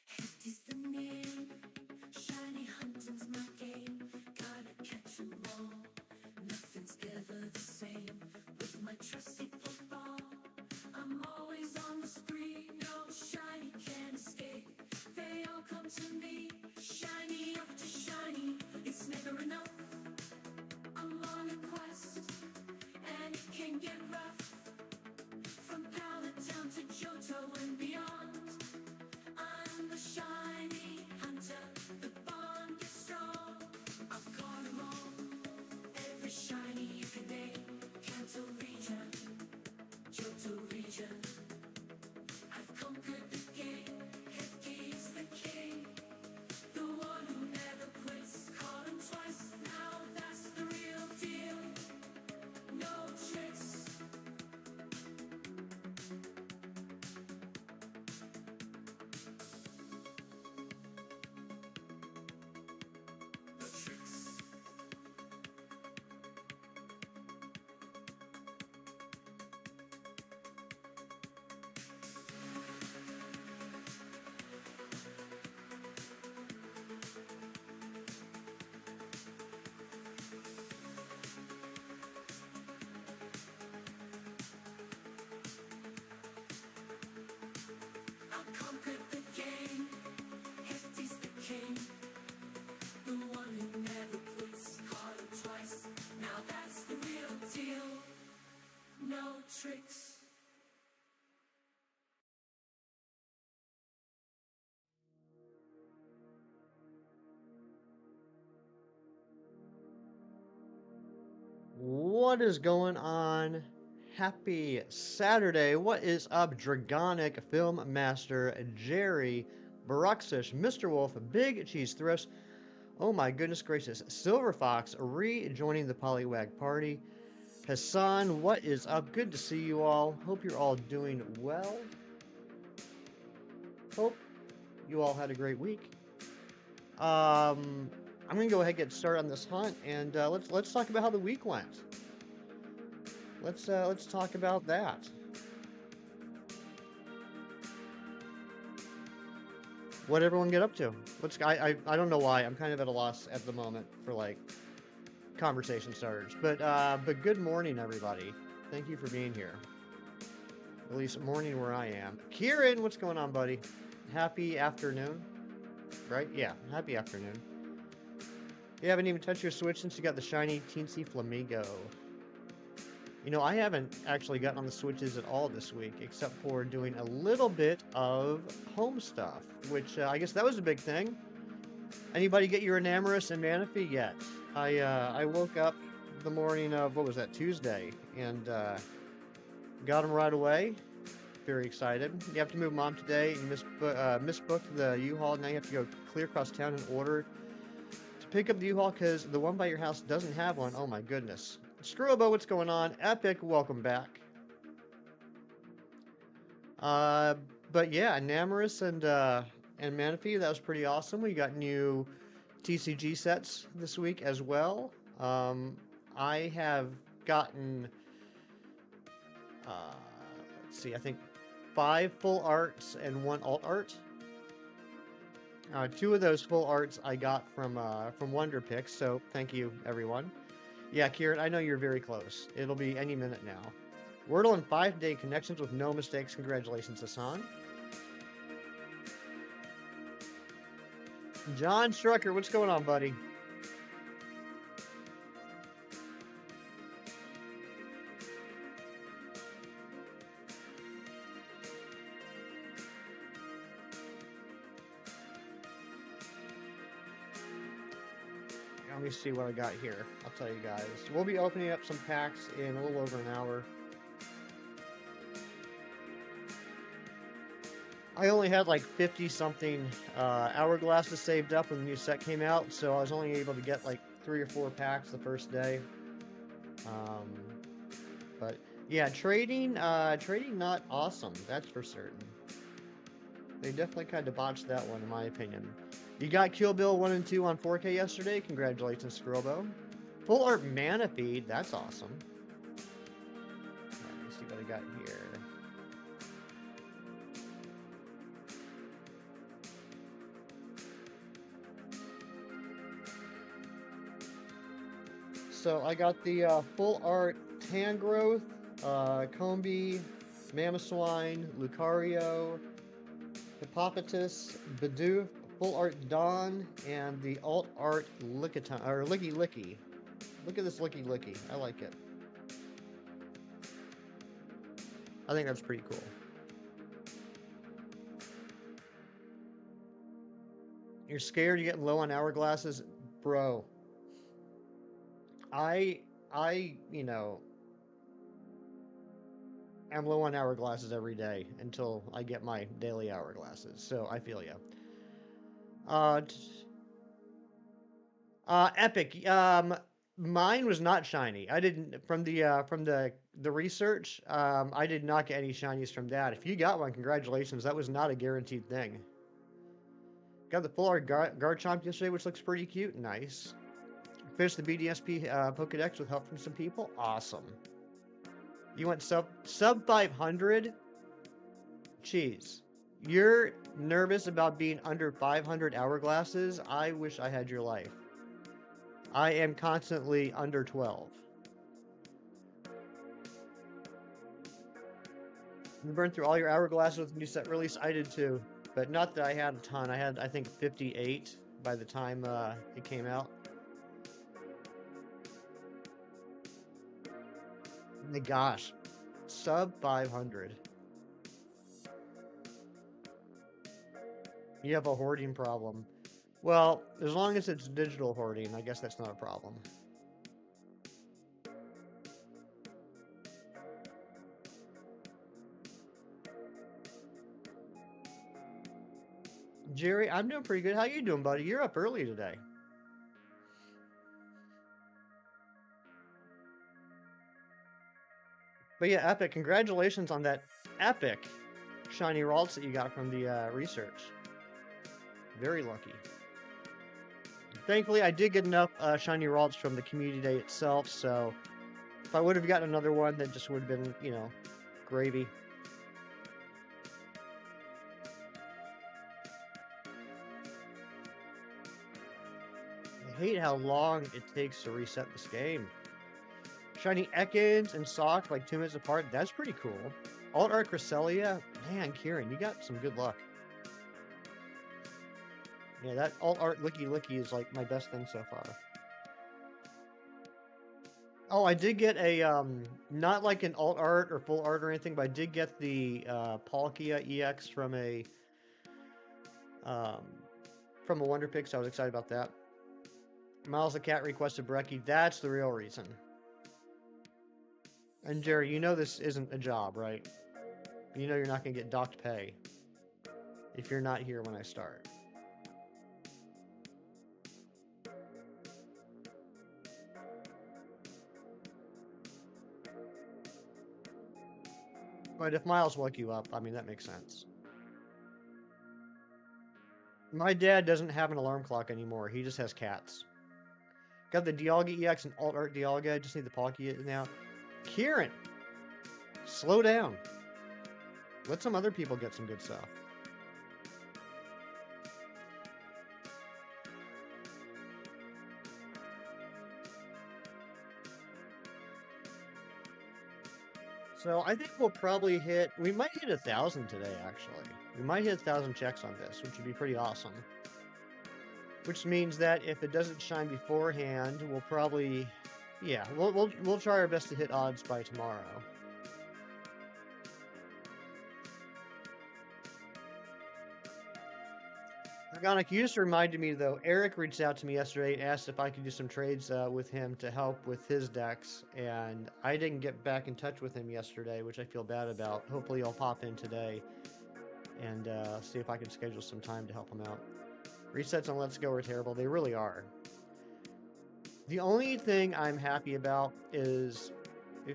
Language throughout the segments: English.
Hefty's the name, shiny hunting's my game. Gotta catch 'em all, nothing's ever the same. With my trusty football, I'm always on the spree. No shiny can escape, they all come to me. Shiny after shiny, it's never enough. I'm on a quest, and it can get rough. From Pallet Town to Johto and beyond, I'm the shiny hunter, the bond is strong. I've caught 'em all, every shiny you can name. Kanto region, Johto region, I've conquered the game. Hefty's the king, the one who never quits. Caught 'em twice, now that's the real deal. No tricks. I've conquered the game. Hefty's the king, the one who never quits. Caught him twice, now that's the real deal. No tricks. What is going on? Happy Saturday. What is up, Dragonic Film Master, Jerry, Baruxish, Mr. Wolf, Big Cheese Thrift. Oh my goodness gracious. Silver Fox rejoining the Poliwag party. Hassan, what is up? Good to see you all. Hope you're all doing well. Hope you all had a great week. I'm gonna go ahead and get started on this hunt, and let's talk about how the week went. Let's talk about that. What everyone get up to? I don't know why. I'm kind of at a loss at the moment for like conversation starters. But good morning, everybody. Thank you for being here. At least morning where I am. Kieran, what's going on, buddy? Happy afternoon. Right? Yeah, happy afternoon. You haven't even touched your Switch since you got the shiny teensy flamingo. You know, I haven't actually gotten on the Switches at all this week, except for doing a little bit of home stuff, which I guess that was a big thing. Anybody get your Enamorus and Manaphy yet? I woke up the morning of, what was that, Tuesday, and got them right away. Very excited. You have to move Mom today. You misbooked the U-Haul. Now you have to go clear across town in order to pick up the U-Haul because the one by your house doesn't have one. Oh my goodness. Screwbo, what's going on? Epic, welcome back. But yeah, Enamorus and Manaphy, that was pretty awesome. We got new TCG sets this week as well. I have gotten, let's see, I think 5 full arts and 1 alt art. 2 of those full arts I got from Wonder Picks, so thank you, everyone. Yeah, Kieran, I know you're very close. It'll be any minute now. Wordle in 5-day connections with no mistakes. Congratulations, Hassan. John Strucker, what's going on, buddy? Let me see what I got here. I'll tell you guys. We'll be opening up some packs in a little over an hour. I only had like 50-something hourglasses saved up when the new set came out, so I was only able to get like 3 or 4 packs the first day. But yeah, trading not awesome, that's for certain. They definitely kind of botched that one, in my opinion. You got Kill Bill 1 and 2 on 4K yesterday. Congratulations, Scrobo. Full art Manaphy, that's awesome. Let me see what I got here. So I got the full art Tangrowth, Combi, Mamoswine, Lucario, Hippopotamus, Bidoof, full art Dawn, and the alt art Lickitung, or Licky Licky. Look at this Licky Licky. I like it. I think that's pretty cool. You're scared you're getting low on hourglasses? Bro. I, you know, am low on hourglasses every day until I get my daily hourglasses. So I feel you. Epic. Mine was not shiny. I didn't from the research. I did not get any shinies from that. If you got one, congratulations. That was not a guaranteed thing. Got the full art Garchomp yesterday, which looks pretty cute. Nice. Finished the BDSP Pokedex with help from some people. Awesome. You went sub 500. Jeez. You're nervous about being under 500 hourglasses? I wish I had your life. I am constantly under 12. You burned through all your hourglasses with the new set release? I did too. But not that I had a ton. I had, I think, 58 by the time it came out. My gosh. Sub 500. You have a hoarding problem. Well, as long as it's digital hoarding, I guess that's not a problem. Jerry, I'm doing pretty good. How you doing, buddy? You're up early today. But yeah, Epic, congratulations on that epic shiny Ralts that you got from the research. Very lucky. Thankfully, I did get enough shiny Ralts from the community day itself, so if I would have gotten another one, that just would have been, you know, gravy. I hate how long it takes to reset this game. Shiny Ekans and Sock like 2 minutes apart. That's pretty cool. Alt Art Cresselia. Man, Kieran, you got some good luck. Yeah, that Alt Art Licky Licky is like my best thing so far. Oh, I did get a, not like an Alt Art or Full Art or anything, but I did get the Palkia EX from a Wonder Pick, so I was excited about that. Miles the Cat requested Brecci. That's the real reason. And Jerry, you know this isn't a job, right? You know you're not going to get docked pay if you're not here when I start. But if Miles woke you up, I mean, that makes sense. My dad doesn't have an alarm clock anymore. He just has cats. Got the Dialga EX and Alt Art Dialga. I just need the Palkia now. Kieran! Slow down. Let some other people get some good stuff. So I think we'll probably hit, we might hit 1,000 today, actually. We might hit 1,000 checks on this, which would be pretty awesome. Which means that if it doesn't shine beforehand, we'll probably, yeah, we'll try our best to hit odds by tomorrow. Organic, you just reminded me, though, Eric reached out to me yesterday and asked if I could do some trades with him to help with his decks, and I didn't get back in touch with him yesterday, which I feel bad about. Hopefully I'll pop in today and see if I can schedule some time to help him out. Resets on Let's Go are terrible. They really are. The only thing I'm happy about is,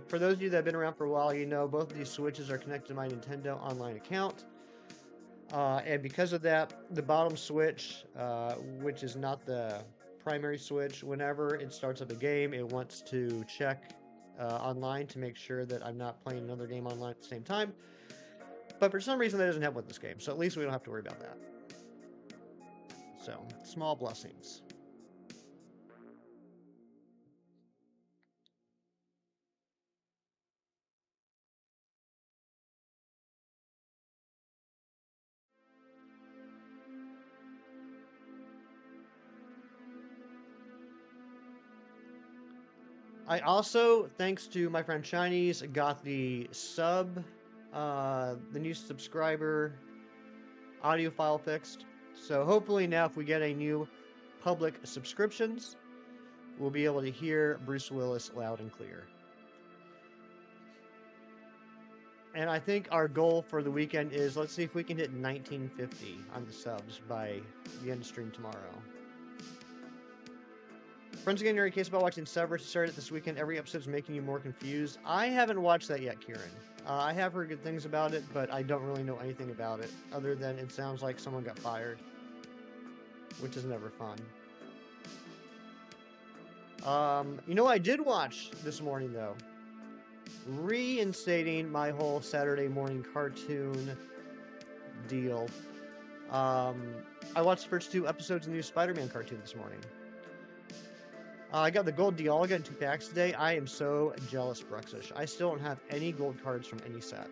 for those of you that have been around for a while, you know both of these Switches are connected to my Nintendo online account. And because of that, the bottom switch, which is not the primary switch, whenever it starts up a game, it wants to check online to make sure that I'm not playing another game online at the same time. But for some reason, that doesn't happen with this game, so at least we don't have to worry about that. So, small blessings. I also, thanks to my friend Shinies, got the new subscriber audio file fixed. So hopefully now if we get a new public subscriptions, we'll be able to hear Bruce Willis loud and clear. And I think our goal for the weekend is, let's see if we can hit 1950 on the subs by the end of stream tomorrow. Friends getting a case about watching Severus started this weekend. Every episode's making you more confused. I haven't watched that yet, Kieran. I have heard good things about it, but I don't really know anything about it, other than it sounds like someone got fired, which is never fun. You know what I did watch this morning, though? Reinstating my whole Saturday morning cartoon deal. I watched the first 2 episodes of the new Spider-Man cartoon this morning. I got the gold deal. I'll get 2 packs today. I am so jealous, Bruxish. I still don't have any gold cards from any set.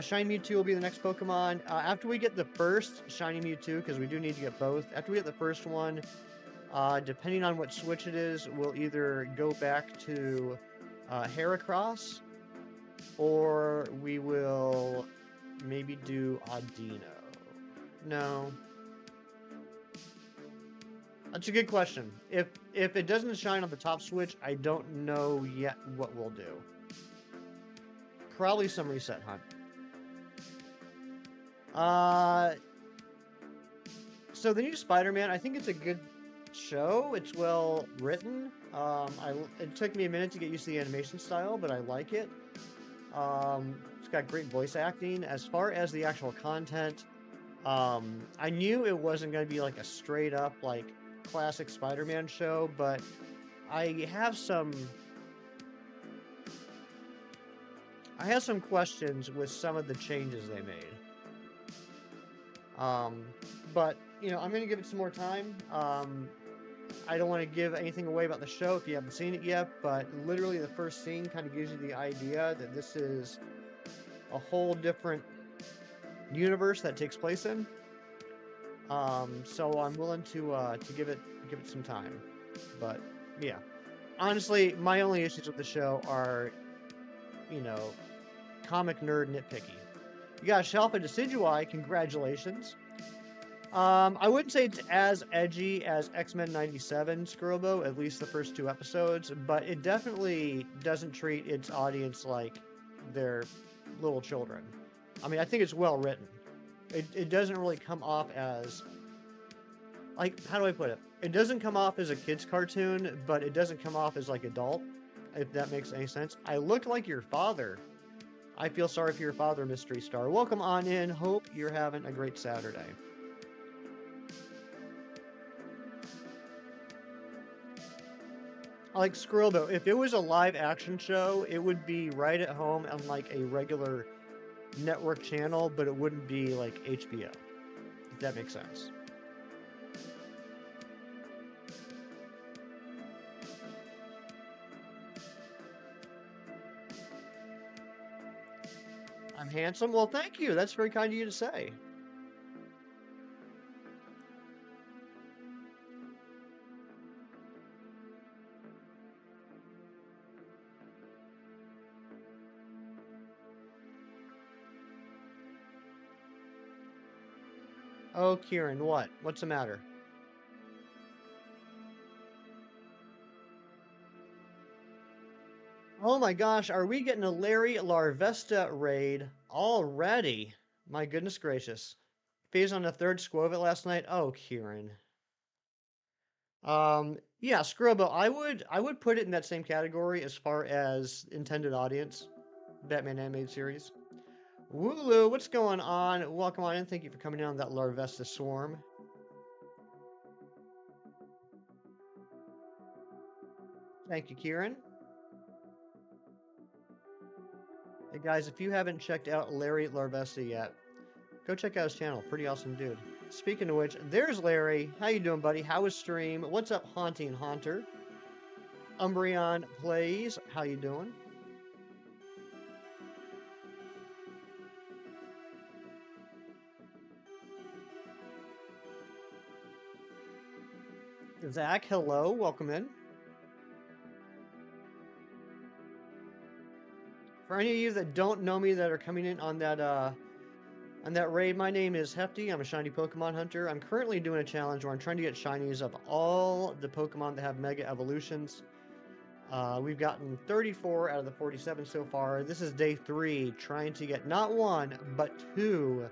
Shiny Mewtwo will be the next Pokemon. After we get the first Shiny Mewtwo, because we do need to get both, after we get the first one, depending on what switch it is, we'll either go back to Heracross, or we will maybe do Audino. No. That's a good question. If it doesn't shine on the top switch, I don't know yet what we'll do. Probably some reset hunt. So the new Spider-Man, I think it's a good show. It's well written. It took me a minute to get used to the animation style, but I like it. It's got great voice acting. As far as the actual content, I knew it wasn't going to be like a straight up like classic Spider-Man show, but I have some questions with some of the changes they made. But you know, I'm going to give it some more time. I don't want to give anything away about the show if you haven't seen it yet, but literally the first scene kind of gives you the idea that this is a whole different universe that takes place in. So I'm willing to give it some time. But yeah, honestly, my only issues with the show are, you know, comic nerd nitpicky. You got Shelfa Decidui, congratulations. I wouldn't say it's as edgy as X-Men 97 Skrullbo, at least the first 2 episodes, but it definitely doesn't treat its audience like they're little children. I mean, I think it's well written. It doesn't really come off as, like, how do I put it? It doesn't come off as a kid's cartoon, but it doesn't come off as, like, adult, if that makes any sense. I look like your father. I feel sorry for your father, Mystery Star. Welcome on in. Hope you're having a great Saturday. Like Skrullbo, if it was a live action show, it would be right at home on like a regular network channel, but it wouldn't be like HBO, if that makes sense. I'm handsome? Well, thank you. That's very kind of you to say. Oh, Kieran, what? What's the matter? Oh my gosh, are we getting a Larry Larvesta raid already? My goodness gracious. Phase on the 3rd Squovit last night? Oh, Kieran. Yeah, Scrubbo, I would put it in that same category as far as intended audience. Batman animated series. Wooloo, what's going on? Welcome on in. Thank you for coming in on that Larvesta swarm. Thank you, Kieran. Hey guys, if you haven't checked out Larry Larvesta yet, go check out his channel. Pretty awesome dude. Speaking of which, there's Larry. How you doing, buddy? How was stream? What's up, Haunting Haunter? Umbreon Plays. How you doing? Zach, hello. Welcome in. For any of you that don't know me that are coming in on that raid, my name is Hefty. I'm a shiny Pokemon hunter. I'm currently doing a challenge where I'm trying to get shinies of all the Pokemon that have Mega Evolutions. We've gotten 34 out of the 47 so far. This is day 3, trying to get not 1, but 2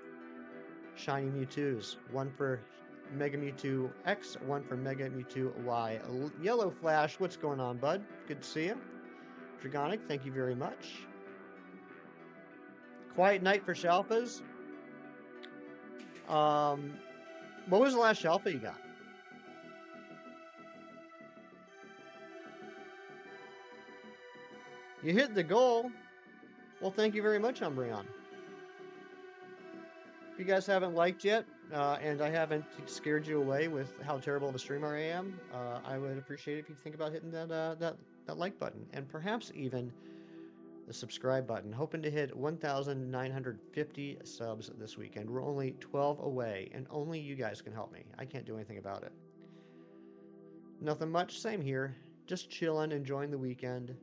shiny Mewtwo's. 1 for Mega Mewtwo X, 1 for Mega Mewtwo Y. Yellow Flash, what's going on, bud? Good to see you. Dragonic, thank you very much. Quiet Night for Shalfas. What was the last Shalfa you got? You hit the goal. Well, thank you very much, Umbreon. If you guys haven't liked yet, and I haven't scared you away with how terrible of a streamer I am, I would appreciate it if you think about hitting that like button, and perhaps even the subscribe button. Hoping to hit 1,950 subs this weekend. We're only 12 away, and only you guys can help me. I can't do anything about it. Nothing much, same here. Just chilling, enjoying the weekend.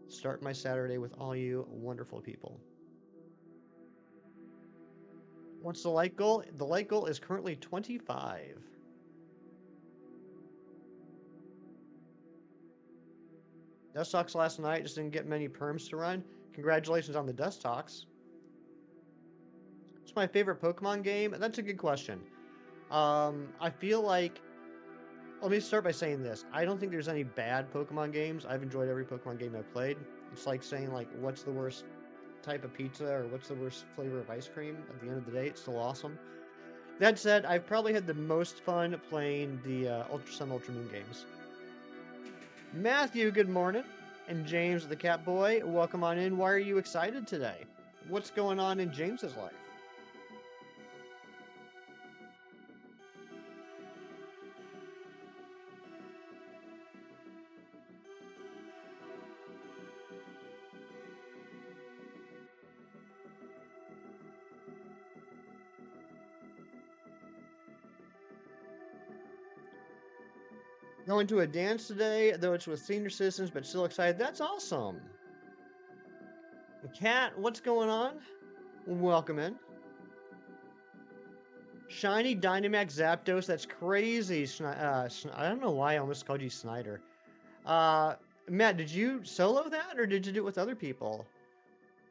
Start my Saturday with all you wonderful people. What's the like goal? The like goal is currently 25. Dust Talks last night, just didn't get many perms to run. Congratulations on the Dust Talks. What's my favorite Pokemon game? That's a good question. I feel like... Let me start by saying this. I don't think there's any bad Pokemon games. I've enjoyed every Pokemon game I've played. It's like saying, like, what's the worst type of pizza or what's the worst flavor of ice cream. At the end of the day, it's still awesome. That said, I've probably had the most fun playing the Ultra Sun, Ultra Moon games. Matthew, good morning. And James, the cat boy, welcome on in. Why are you excited today? What's going on in James's life? Going to a dance today, though it's with senior citizens, but still excited. That's awesome. Cat, what's going on? Welcome in. Shiny Dynamax Zapdos, that's crazy. I don't know why I almost called you Snyder. Matt, did you solo that, or did you do it with other people?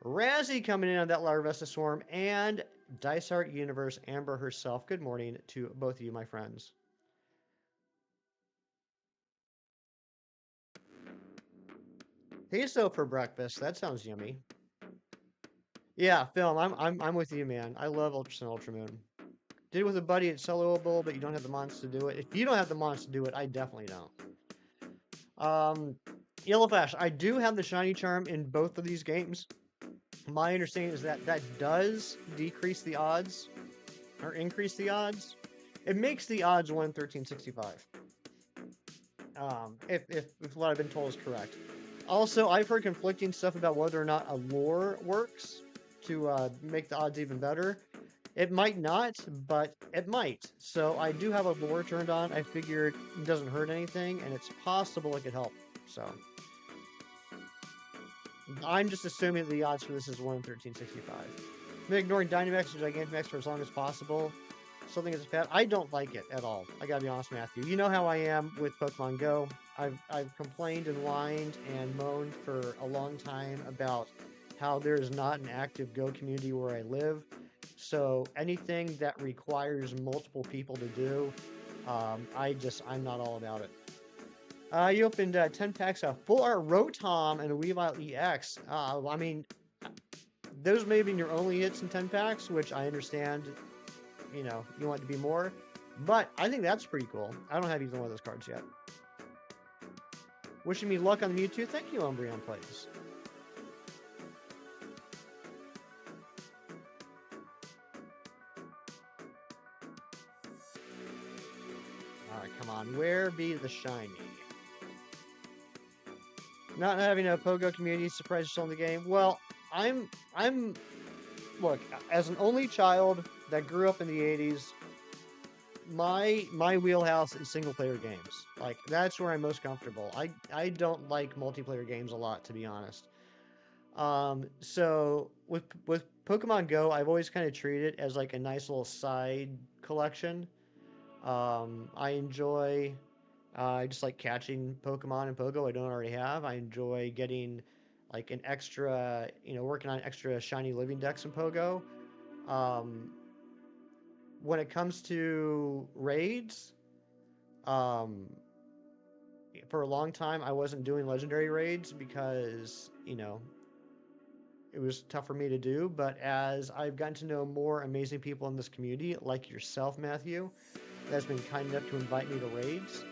Razzie coming in on that Larvesta Swarm, and Dysart Universe Amber herself. Good morning to both of you, my friends. Queso for breakfast. That sounds yummy. Yeah, Film. I'm with you, man. I love Ultra Sun, Ultra Moon. Did it with a buddy at soloable, but you don't have the mons to do it. If you don't have the mons to do it, I definitely don't. Yellow Flash. I do have the shiny charm in both of these games. My understanding is that that does decrease the odds or increase the odds. It makes the odds 1/1365. If what I've been told is correct. Also, I've heard conflicting stuff about whether or not a lure works to make the odds even better. It might not, but it might. So I do have a lure turned on. I figured it doesn't hurt anything, and it's possible it could help. So I'm just assuming that the odds for this is 1/1365. I'm ignoring Dynamax and Gigantamax for as long as possible. Something is bad. I don't like it at all. I gotta be honest, Matthew. You know how I am with Pokemon Go. I've complained and whined and moaned for a long time about how there is not an active Go community where I live. So anything that requires multiple people to do, I'm not all about it. You opened 10 packs of Full Art Rotom and a Weavile EX. I mean, those may have been your only hits in 10 packs, which I understand. You know, you want it to be more, but I think that's pretty cool. I don't have either one of those cards yet. Wishing me luck on the Mewtwo. Thank you, Umbreon Plays. Alright, come on. Where be the shiny? Not having a Pogo community, surprised you're still in the game. Well, look, as an only child that grew up in the 80s, my wheelhouse is single-player games. Like, that's where I'm most comfortable. I don't like multiplayer games a lot, to be honest. So with Pokemon Go, I've always kind of treated it as like a nice little side collection. I enjoy just like catching Pokemon and Pogo I don't already have. I enjoy getting like an extra, working on extra shiny living dex in Pogo. Um, when it comes to raids, um, for a long time I wasn't doing legendary raids because, it was tough for me to do. But as I've gotten to know more amazing people in this community, like yourself, Matthew, that's been kind enough to invite me to raids.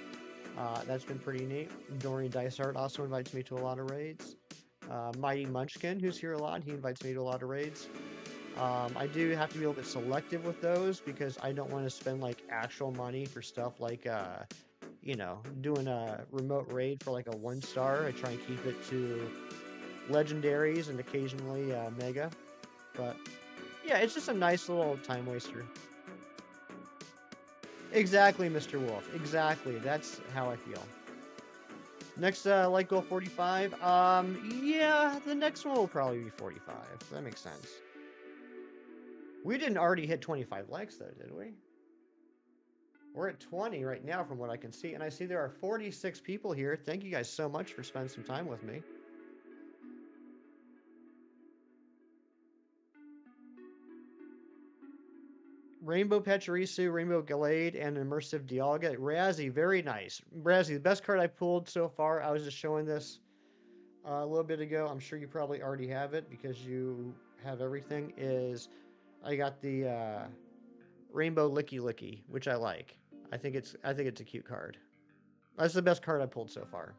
That's been pretty neat. Dorian Dysart also invites me to a lot of raids. Mighty Munchkin, who's here a lot, he invites me to a lot of raids. I do have to be a little bit selective with those because I don't want to spend like actual money for stuff like, doing a remote raid for like a 1 star. I try and keep it to legendaries and occasionally mega. But yeah, it's just a nice little time waster. Exactly, Mr. Wolf. Exactly. That's how I feel. Next, light goal 45. Yeah, the next one will probably be 45. That makes sense. We didn't already hit 25 likes, though, did we? We're at 20 right now from what I can see, and I see there are 46 people here. Thank you guys so much for spending some time with me. Rainbow Pachirisu, Rainbow Gallade, and Immersive Dialga. Razzie, very nice. Razzie, the best card I pulled so far. I was just showing this a little bit ago. I'm sure you probably already have it because you have everything. I got the Rainbow Licky Licky, which I like. I think it's a cute card. That's the best card I pulled so far.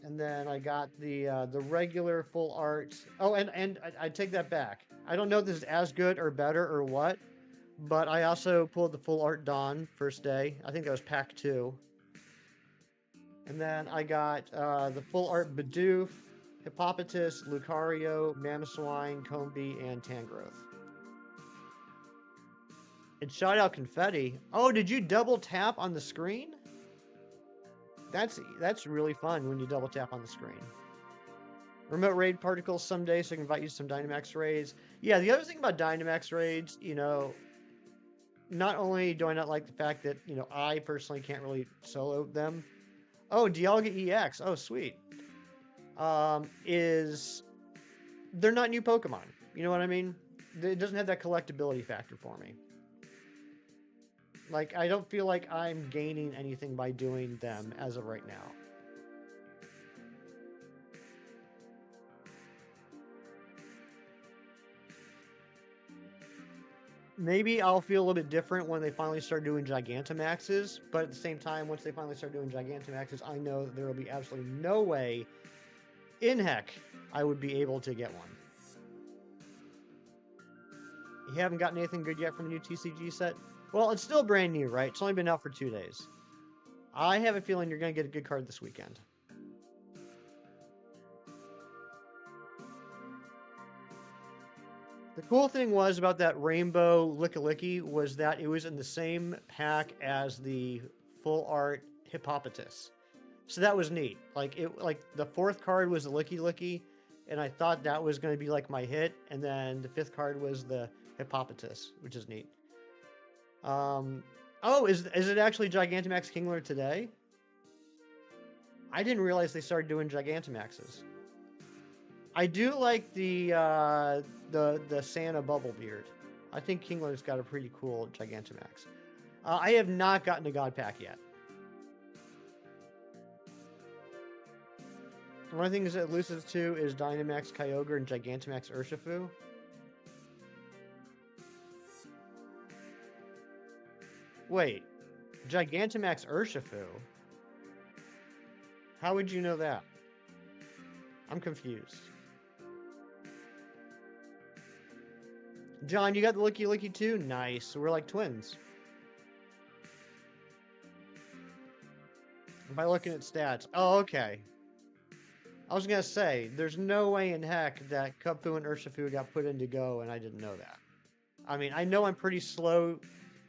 And then I got the regular full art. Oh, and I take that back. I don't know if this is as good or better or what, but I also pulled the full art Dawn first day. I think that was pack 2. And then I got the full art Bidoof, Hippopotas, Lucario, Mamoswine, Combee, and Tangrowth. It shot out confetti. Oh, did you double tap on the screen? That's really fun when you double tap on the screen. Remote raid particles someday, so I can invite you to some Dynamax raids. Yeah, the other thing about Dynamax raids, not only do I not like the fact that, I personally can't really solo them. Oh, Dialga EX. Oh, sweet. They're not new Pokemon. You know what I mean? It doesn't have that collectability factor for me. Like, I don't feel like I'm gaining anything by doing them as of right now. Maybe I'll feel a little bit different when they finally start doing Gigantamaxes, but at the same time, once they finally start doing Gigantamaxes, I know that there will be absolutely no way in heck I would be able to get one. You haven't gotten anything good yet from the new TCG set? Well, it's still brand new, right? It's only been out for 2 days. I have a feeling you're going to get a good card this weekend. The cool thing was about that Rainbow Licky was that it was in the same pack as the full art Hippopotas. So that was neat. Like the 4th card was the Licky, and I thought that was going to be like my hit, and then the 5th card was the Hippopotas, which is neat. Oh, is it actually Gigantamax Kingler today? I didn't realize they started doing Gigantamaxes. I do like the Santa Bubblebeard. I think Kingler's got a pretty cool Gigantamax. I have not gotten a God Pack yet. One of the things it loses to is Dynamax Kyogre and Gigantamax Urshifu. Wait, Gigantamax Urshifu? How would you know that? I'm confused. John, you got the Licky too? Nice. So we're like twins. By looking at stats. Oh, okay. I was going to say, there's no way in heck that Kupfu and Urshifu got put into Go and I didn't know that. I mean, I know I'm pretty slow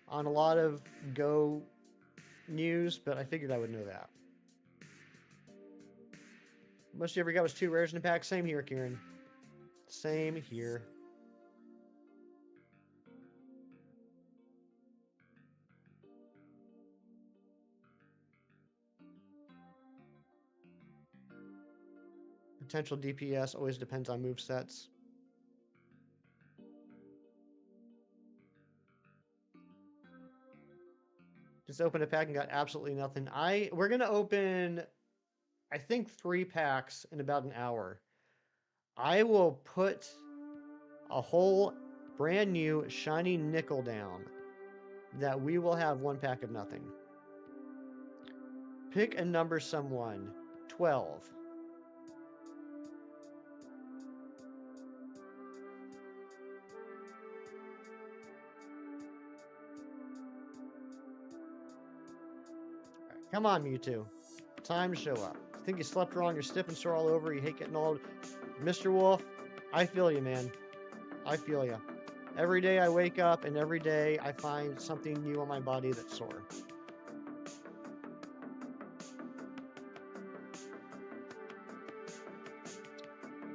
on a lot of Go news, but I figured I would know that. Most you ever got was 2 rares in a pack. Same here, Kieran. Same here. Potential DPS always depends on move sets. Just opened a pack and got absolutely nothing. We're gonna open, I think, 3 packs in about an hour. I will put a whole brand new shiny nickel down that we will have 1 pack of nothing. Pick a number, someone. 12. Come on, Mewtwo. Time to show up. You think you slept wrong, you're stiff and sore all over, you hate getting old. Mr. Wolf, I feel you, man. I feel you. Every day I wake up and every day I find something new on my body that's sore.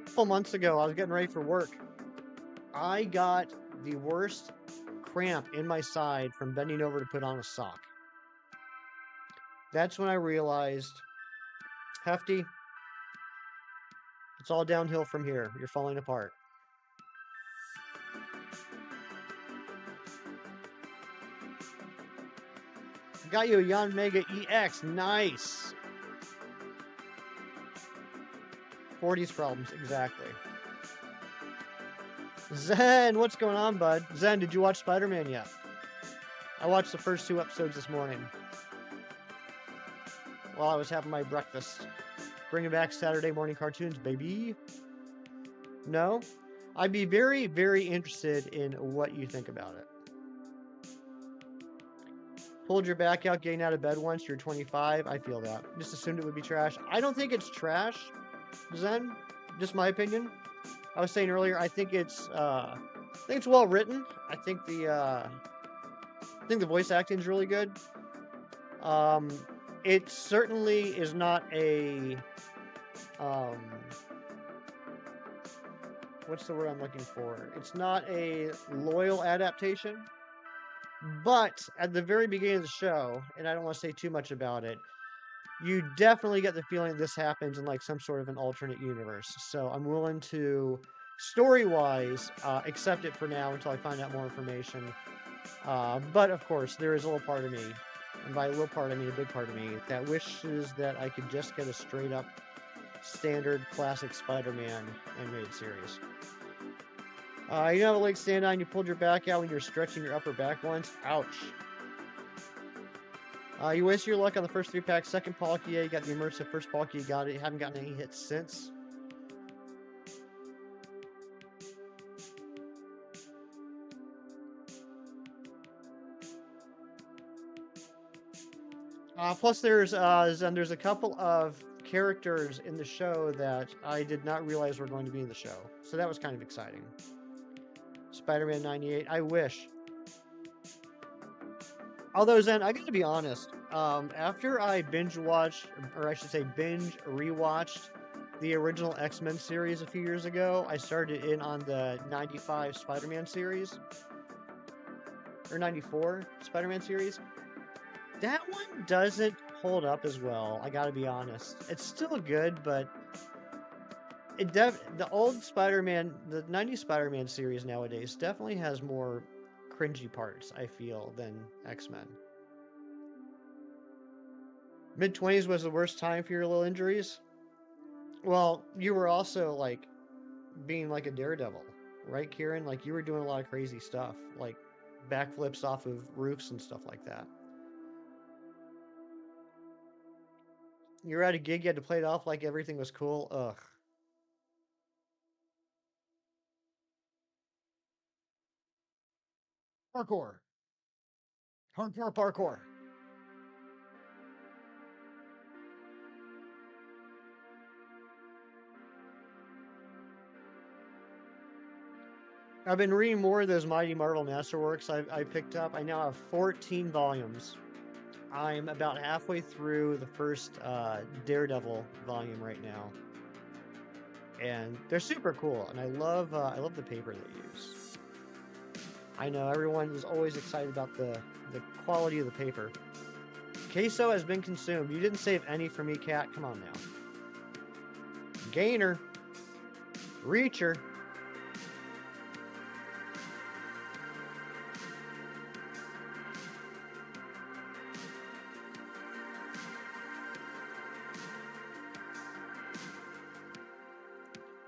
A couple months ago, I was getting ready for work. I got the worst cramp in my side from bending over to put on a sock. That's when I realized, Hefty, it's all downhill from here. You're falling apart. Got you a Yon Mega EX. Nice. 40s problems, exactly. Zen, what's going on, bud? Zen, did you watch Spider-Man yet? I watched the first 2 episodes this morning while I was having my breakfast. Bringing back Saturday morning cartoons, baby. No? I'd be very, very interested in what you think about it. Pulled your back out getting out of bed once, you're 25. I feel that. Just assumed it would be trash. I don't think it's trash, Zen. Just my opinion. I was saying earlier, I think it's well written. I think the voice acting is really good. It certainly is not a what's the word I'm looking for? It's not a loyal adaptation, but at the very beginning of the show, and I don't want to say too much about it, you definitely get the feeling this happens in like some sort of an alternate universe. So I'm willing to, story-wise, accept it for now until I find out more information. But of course, there is a little part of me, and by a little part I mean a big part of me, that wishes that I could just get a straight-up, standard, classic Spider-Man animated series. You have a leg stand on, you pulled your back out when you're stretching your upper back once. Ouch. You wasted your luck on the first 3 packs. Second Palkia, you got the immersive. First Palkia, you got it. You haven't gotten any hits since. Plus, there's a couple of characters in the show that I did not realize were going to be in the show. So that was kind of exciting. Spider-Man 98. I wish. Although, Zen, I got to be honest. After I binge rewatched the original X-Men series a few years ago, I started in on the 95 Spider-Man series. Or 94 Spider-Man series. That one doesn't hold up as well, I gotta be honest. It's still good, but the old Spider-Man, the 90s Spider-Man series nowadays definitely has more cringy parts, I feel, than X-Men. Mid-20s was the worst time for your little injuries? Well, you were also, like, being like a daredevil, right, Kieran? Like, you were doing a lot of crazy stuff, like backflips off of roofs and stuff like that. You were at a gig, you had to play it off like everything was cool. Ugh. Parkour. Hardcore parkour. I've been reading more of those Mighty Marvel Masterworks I picked up. I now have 14 volumes. I'm about halfway through the first Daredevil volume right now, and they're super cool. And I love the paper they use. I know everyone is always excited about the quality of the paper. Queso has been consumed. You didn't save any for me, Cat. Come on now. Gainer. Reacher.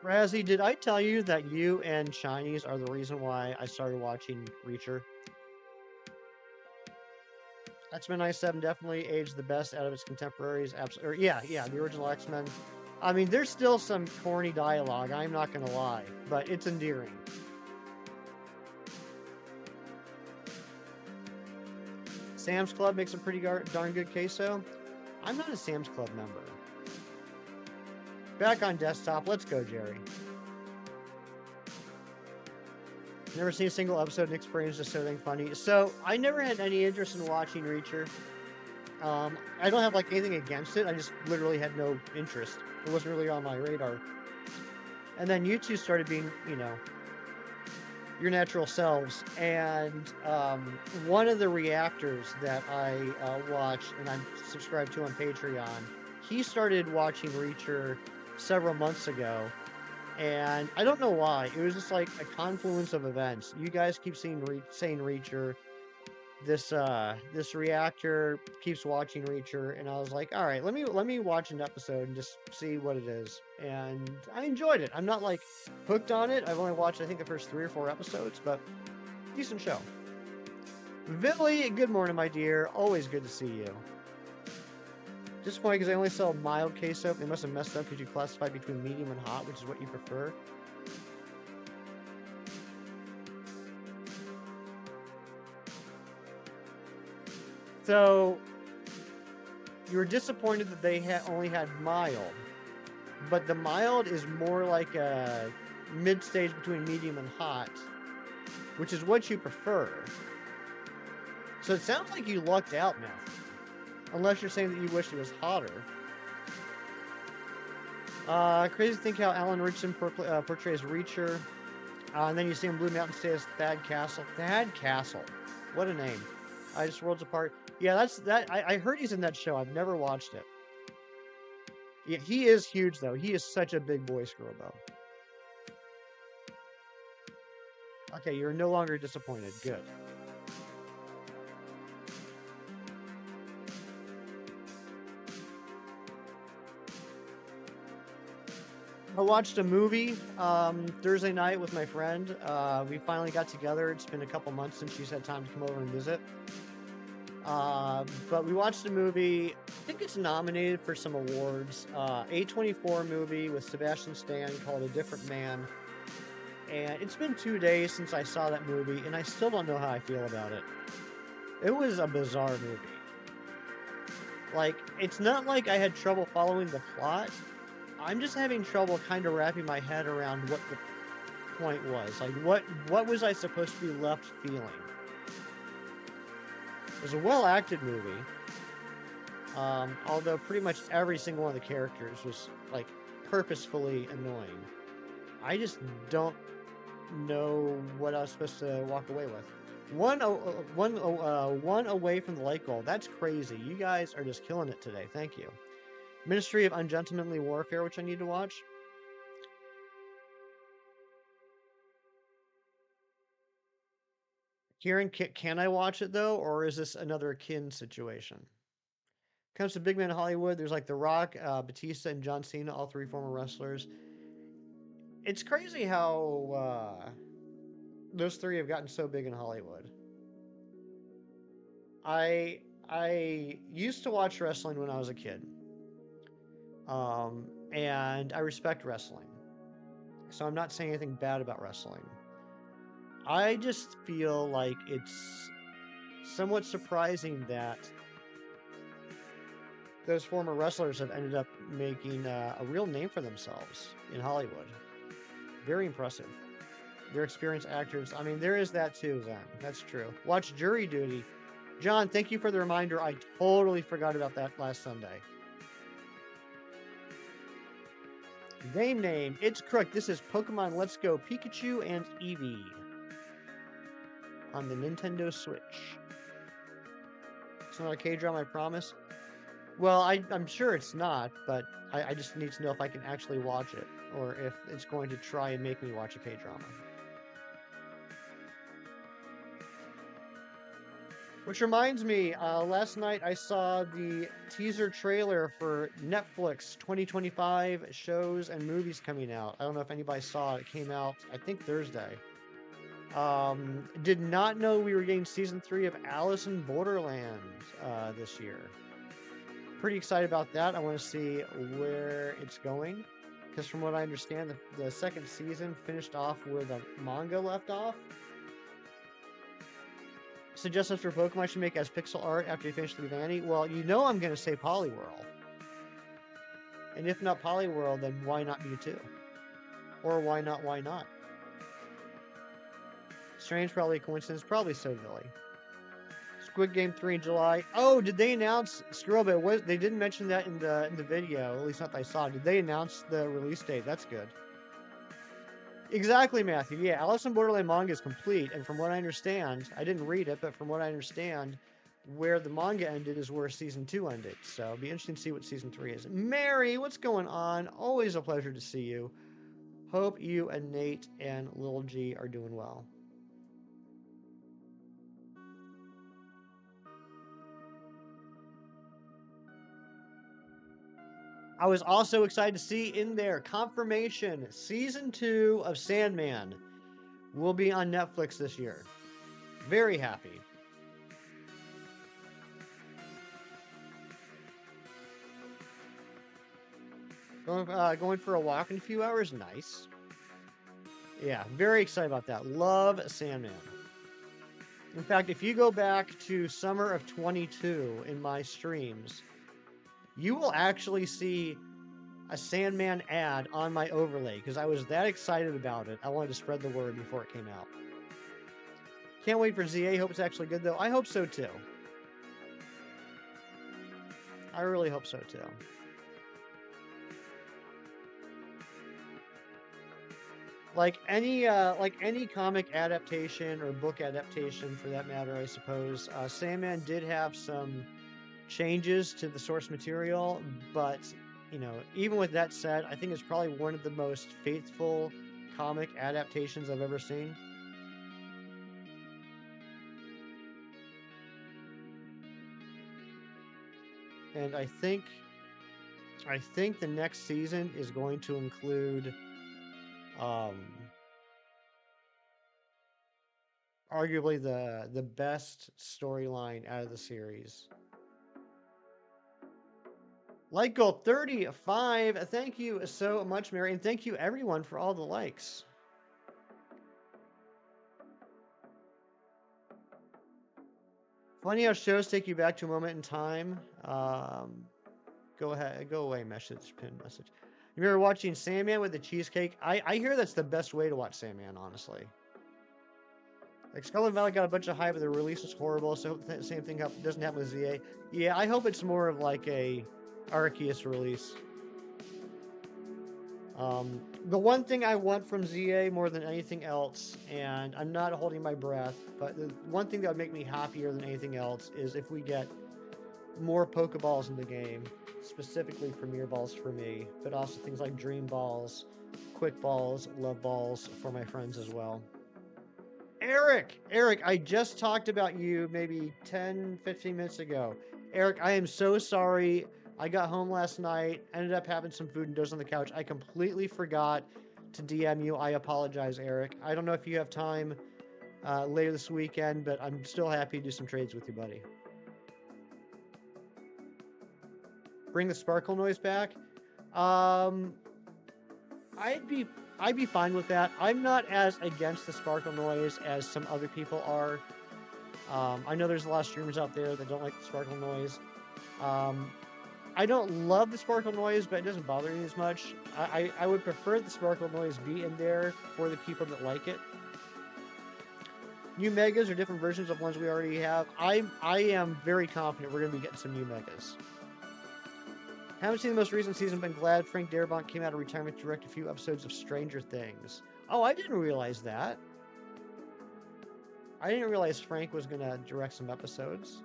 Razzie, did I tell you that you and Shinies are the reason why I started watching Reacher? X-Men 97 definitely aged the best out of its contemporaries. Absolutely. Yeah, the original X-Men. I mean, there's still some corny dialogue, I'm not going to lie, but it's endearing. Sam's Club makes a pretty darn good queso. I'm not a Sam's Club member. Back on desktop. Let's go, Jerry. Never seen a single episode and experienced just so dang funny. So, I never had any interest in watching Reacher. I don't have, like, anything against it. I just literally had no interest. It wasn't really on my radar. And then you two started being, you know, your natural selves. And one of the reactors that I watch and I'm subscribed to on Patreon, he started watching Reacher several months ago. And I don't know why. It was just like a confluence of events. You guys keep saying Reacher. This reactor keeps watching Reacher, and I was like, all right, let me watch an episode and just see what it is. And I enjoyed it. I'm not like hooked on it. I've only watched I think the first 3 or 4 episodes, but decent show. Billy, good morning, my dear. Always good to see you. Disappointed because they only sell mild queso. They must have messed up because you classified between medium and hot, which is what you prefer. So, you were disappointed that they only had mild. But the mild is more like a mid-stage between medium and hot, which is what you prefer. So it sounds like you lucked out, Matthew. Unless you're saying that you wish it was hotter. Crazy to think how Alan Richardson portrays Reacher. And then you see him Blue Mountain State as Thad Castle. Thad Castle. What a name. Just Worlds Apart. Yeah, that's that. I heard he's in that show. I've never watched it. Yeah, he is huge, though. He is such a big voice girl, though. Okay, you're no longer disappointed. Good. I watched a movie Thursday night with my friend. We finally got together. It's been a couple months since she's had time to come over and visit. But we watched a movie. I think it's nominated for some awards. A24 movie with Sebastian Stan called A Different Man. And it's been 2 days since I saw that movie, and I still don't know how I feel about it. It was a bizarre movie. Like, it's not like I had trouble following the plot. I'm just having trouble kind of wrapping my head around what the point was. Like, what was I supposed to be left feeling? It was a well-acted movie. Although pretty much every single one of the characters was, like, purposefully annoying. I just don't know what I was supposed to walk away with. One away from the light goal. That's crazy. You guys are just killing it today. Thank you. Ministry of Ungentlemanly Warfare, which I need to watch. Kieran, can I watch it, though? Or is this another kin situation? Comes to big men in Hollywood, there's like The Rock, Batista, and John Cena, all 3 former wrestlers. It's crazy how those 3 have gotten so big in Hollywood. I used to watch wrestling when I was a kid. And I respect wrestling. So I'm not saying anything bad about wrestling. I just feel like it's somewhat surprising that those former wrestlers have ended up making a real name for themselves in Hollywood. Very impressive. They're experienced actors. I mean, there is that too, then. That's true. Watch Jury Duty. John, thank you for the reminder. I totally forgot about that last Sunday. Game name, it's correct. This is Pokemon Let's Go Pikachu and Eevee on the Nintendo Switch. It's not a K-drama, I promise. Well, I'm sure it's not, but I just need to know if I can actually watch it, or if it's going to try and make me watch a K-drama. Which reminds me, last night I saw the teaser trailer for Netflix 2025 shows and movies coming out. I don't know if anybody saw it. It came out, I think, Thursday. Did not know we were getting season 3 of Alice in Borderland this year. Pretty excited about that. I want to see where it's going, because from what I understand, the second season finished off where the manga left off. Suggestions for Pokemon should make as pixel art after you finish the Vanny. Well, you know I'm going to say Poliwhirl. And if not Poliwhirl, then why not Mewtwo? Or why not? Strange, probably a coincidence, probably so, Billy. Squid Game 3 in July. Oh, did they announce, they didn't mention that in the video, at least not that I saw. Did they announce the release date? That's good. Exactly, Matthew. Yeah, Alice in Borderland manga is complete, and from what I understand, I didn't read it, but from what I understand, where the manga ended is where season 2 ended. So it'll be interesting to see what season 3 is. Mary, what's going on? Always a pleasure to see you. Hope you and Nate and Lil G are doing well. I was also excited to see in there confirmation season 2 of Sandman will be on Netflix this year. Very happy. Going for a walk in a few hours. Nice. Yeah, very excited about that. Love Sandman. In fact, if you go back to summer of 22 in my streams, you will actually see a Sandman ad on my overlay because I was that excited about it. I wanted to spread the word before it came out. Can't wait for ZA. Hope it's actually good, though. I hope so, too. I really hope so, too. Like any comic adaptation or book adaptation, for that matter, I suppose, Sandman did have some changes to the source material, but you know, even with that said, I think it's probably one of the most faithful comic adaptations I've ever seen. And I think the next season is going to include arguably the best storyline out of the series. Like goal 35. Thank you so much, Mary, and thank you everyone for all the likes. Funny how shows take you back to a moment in time. Go ahead, go away, message, pin message. You remember watching Sandman with the cheesecake? I hear that's the best way to watch Sandman, honestly. Like Scarlet Valley got a bunch of hype, but the release was horrible, so the same thing doesn't happen with ZA. Yeah, I hope it's more of like a Arceus release. The one thing I want from ZA more than anything else, and I'm not holding my breath, but the one thing that would make me happier than anything else is if we get more Pokeballs in the game, specifically Premier Balls for me, but also things like Dream Balls, Quick Balls, Love Balls for my friends as well. Eric, I just talked about you maybe 10, 15 minutes ago. Eric, I am so sorry. I got home last night, ended up having some food and dozed on the couch. I completely forgot to DM you. I apologize, Eric. I don't know if you have time later this weekend, but I'm still happy to do some trades with you, buddy. Bring the sparkle noise back. I'd be fine with that. I'm not as against the sparkle noise as some other people are. I know there's a lot of streamers out there that don't like the sparkle noise. I don't love the sparkle noise, but it doesn't bother me as much. I would prefer the sparkle noise be in there for the people that like it. New megas or different versions of ones we already have. I am very confident we're going to be getting some new megas. Haven't seen the most recent season, but glad Frank Darabont came out of retirement to direct a few episodes of Stranger Things. Oh, I didn't realize that. I didn't realize Frank was going to direct some episodes.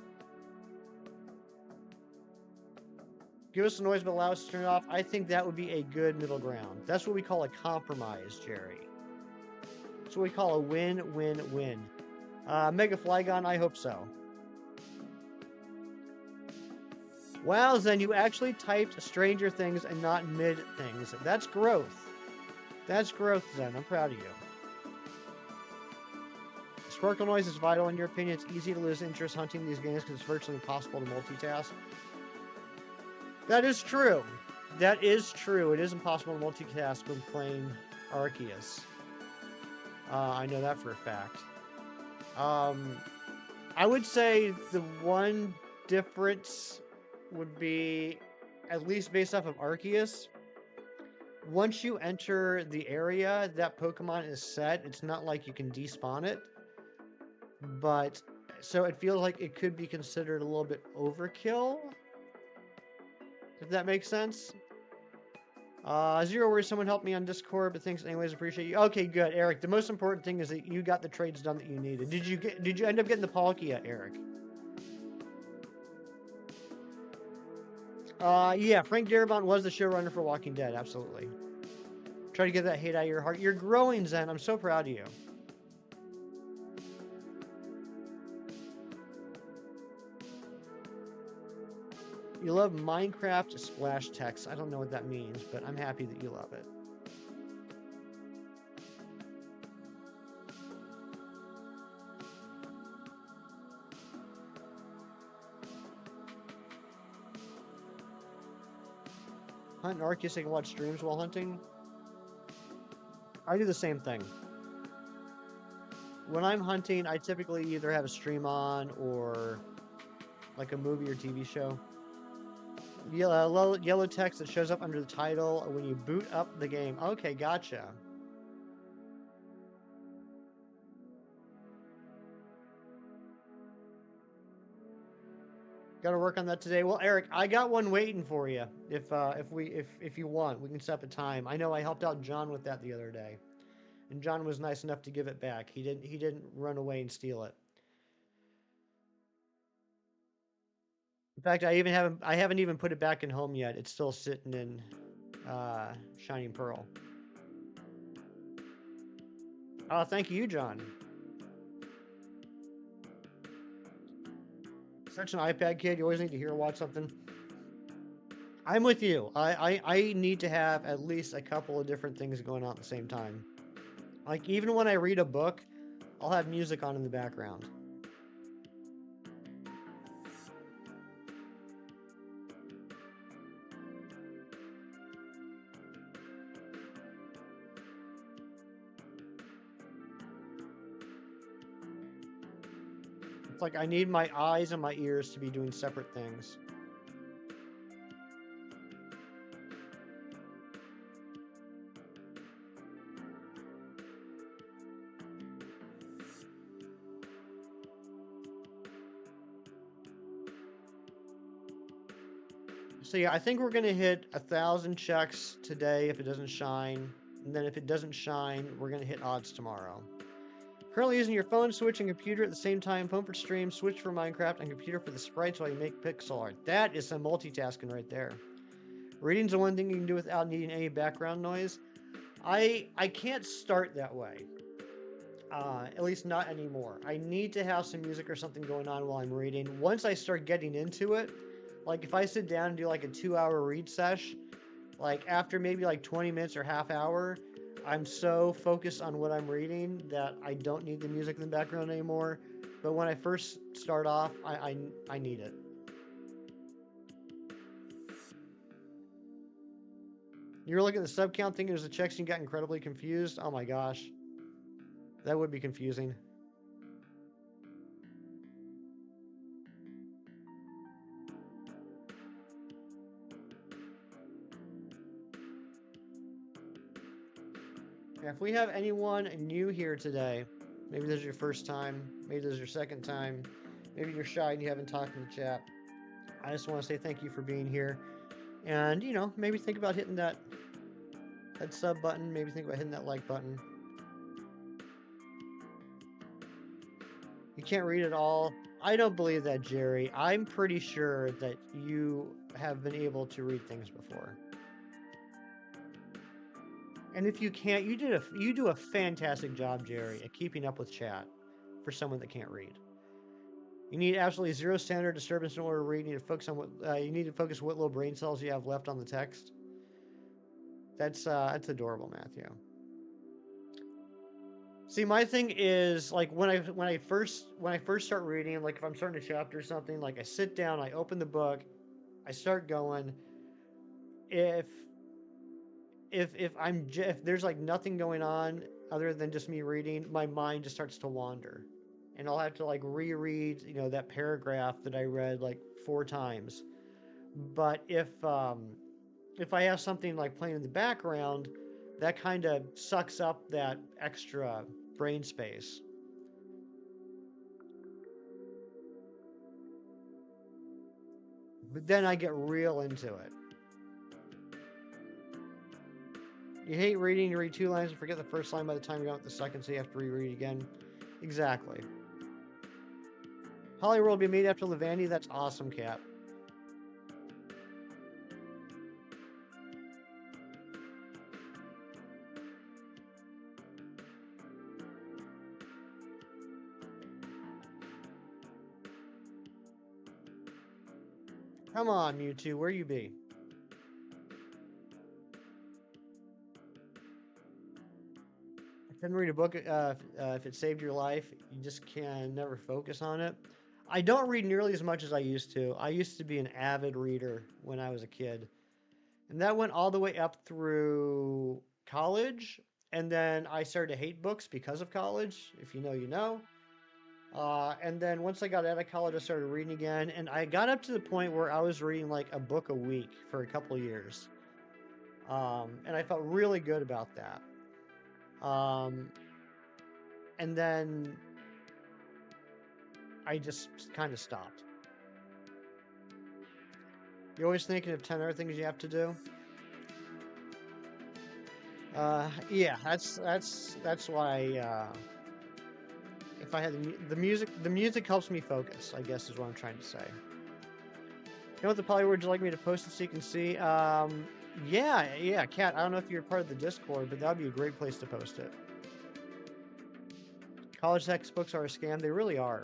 Give us a noise, but allow us to turn it off. I think that would be a good middle ground. That's what we call a compromise, Jerry. That's what we call a win-win-win. Mega Flygon, I hope so. Wow, Zen, you actually typed Stranger Things and not Mid Things. That's growth. That's growth, Zen. I'm proud of you. Sparkle noise is vital in your opinion. It's easy to lose interest hunting these games because it's virtually impossible to multitask. That is true. That is true. It is impossible to multitask when playing Arceus. I know that for a fact. I would say the one difference would be, at least based off of Arceus, once you enter the area that Pokemon is set, it's not like you can despawn it. But, so it feels like it could be considered a little bit overkill, if that makes sense. Zero worries, someone helped me on Discord, but thanks anyways, appreciate you. Okay, good, Eric. The most important thing is that you got the trades done that you needed. Did you end up getting the Palkia, Eric? Yeah, Frank Darabont was the showrunner for Walking Dead, absolutely. Try to get that hate out of your heart. You're growing, Zen. I'm so proud of you. You love Minecraft splash text. I don't know what that means, but I'm happy that you love it. Hunt Arceus, I can watch streams while hunting. I do the same thing. When I'm hunting, I typically either have a stream on or like a movie or TV show. Yellow text that shows up under the title when you boot up the game. Okay, gotcha. Got to work on that today. Well, Eric, I got one waiting for you. If you want, we can set up a time. I know I helped out John with that the other day, and John was nice enough to give it back. He didn't run away and steal it. In fact, I haven't even put it back in home yet. It's still sitting in Shining Pearl. Oh, thank you, John. Such an iPad kid. You always need to hear or watch something. I'm with you. I need to have at least a couple of different things going on at the same time. Like, even when I read a book, I'll have music on in the background. It's like I need my eyes and my ears to be doing separate things. So yeah, I think we're gonna hit 1,000 checks today if it doesn't shine, and then if it doesn't shine, we're gonna hit odds tomorrow. Currently using your phone, Switch, and computer at the same time. Phone for stream, Switch for Minecraft, and computer for the sprites while you make pixel art. That is some multitasking right there. Reading's the one thing you can do without needing any background noise. I can't start that way. At least not anymore. I need to have some music or something going on while I'm reading. Once I start getting into it, like if I sit down and do like a 2-hour read sesh, like after maybe like 20 minutes or half hour, I'm so focused on what I'm reading that I don't need the music in the background anymore. But when I first start off, I need it. You're looking at the sub count thinking it was the checks and you got incredibly confused? Oh my gosh. That would be confusing. If we have anyone new here today, Maybe this is your first time. Maybe this is your second time. Maybe you're shy and you haven't talked in the chat. I just want to say thank you for being here. And, you know, maybe think about hitting that sub button. Maybe think about hitting that like button. You can't read it all. I don't believe that, Jerry. I'm pretty sure that you have been able to read things before. And if you can't, you do a fantastic job, Jerry, at keeping up with chat for someone that can't read. You need absolutely zero standard disturbance in order to read. You need to focus on what little brain cells you have left on the text. That's adorable, Matthew. See, my thing is like when I first start reading, like if I'm starting a chapter or something, like I sit down, I open the book, I start going. If there's like nothing going on other than just me reading, my mind just starts to wander, and I'll have to like reread, you know, that paragraph that I read like 4 times. But if I have something like playing in the background, that kind of sucks up that extra brain space. But then I get real into it. You hate reading, you read 2 lines and forget the first line by the time you got with the second, so you have to reread again. Exactly. Hollywood will be made after Levandi. That's awesome, Cat. Come on, Mewtwo, where you be? I couldn't read a book if it saved your life. You just can never focus on it. I don't read nearly as much as I used to. I used to be an avid reader when I was a kid. And that went all the way up through college. And then I started to hate books because of college. If you know, you know. And then once I got out of college, I started reading again. And I got up to the point where I was reading like a book a week for a couple of years. And I felt really good about that. And then I just kind of stopped. You're always thinking of 10 other things you have to do. Yeah, that's why. If I had the music helps me focus, I guess is what I'm trying to say. You know what the poly would you like me to post it so you can see? Yeah, Kat. I don't know if you're part of the Discord, but that would be a great place to post it. College textbooks are a scam. They really are.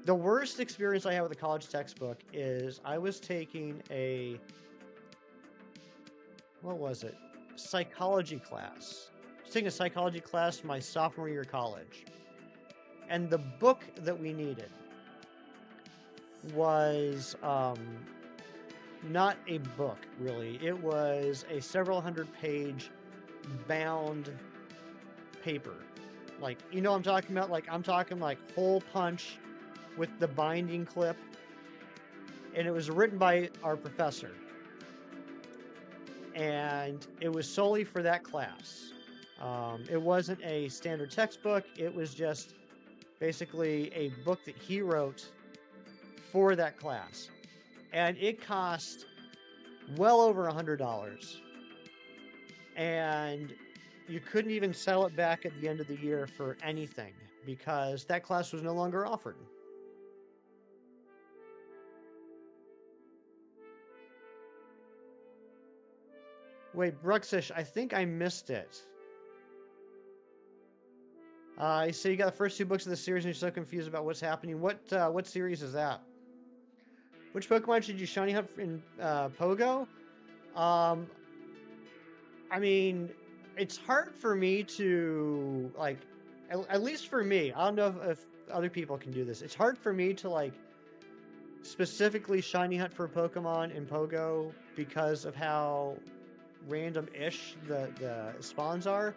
The worst experience I had with a college textbook is I was taking what was it? Psychology class. I was taking a psychology class my sophomore year of college. And the book that we needed was not a book, really. It was a several hundred-page bound paper. Like, you know what I'm talking about? Like, I'm talking like hole punch with the binding clip. And it was written by our professor. And it was solely for that class. It wasn't a standard textbook. It was just basically a book that he wrote for that class. And it cost well over $100. And you couldn't even sell it back at the end of the year for anything because that class was no longer offered. Wait, Bruxish, I think I missed it. So you got the first 2 books of the series and you're so confused about what's happening. What series is that? Which Pokemon should you shiny hunt in Pogo? I mean, it's hard for me to, like, at least for me, I don't know if other people can do this. It's hard for me to, like, specifically shiny hunt for Pokemon in Pogo because of how random-ish the spawns are.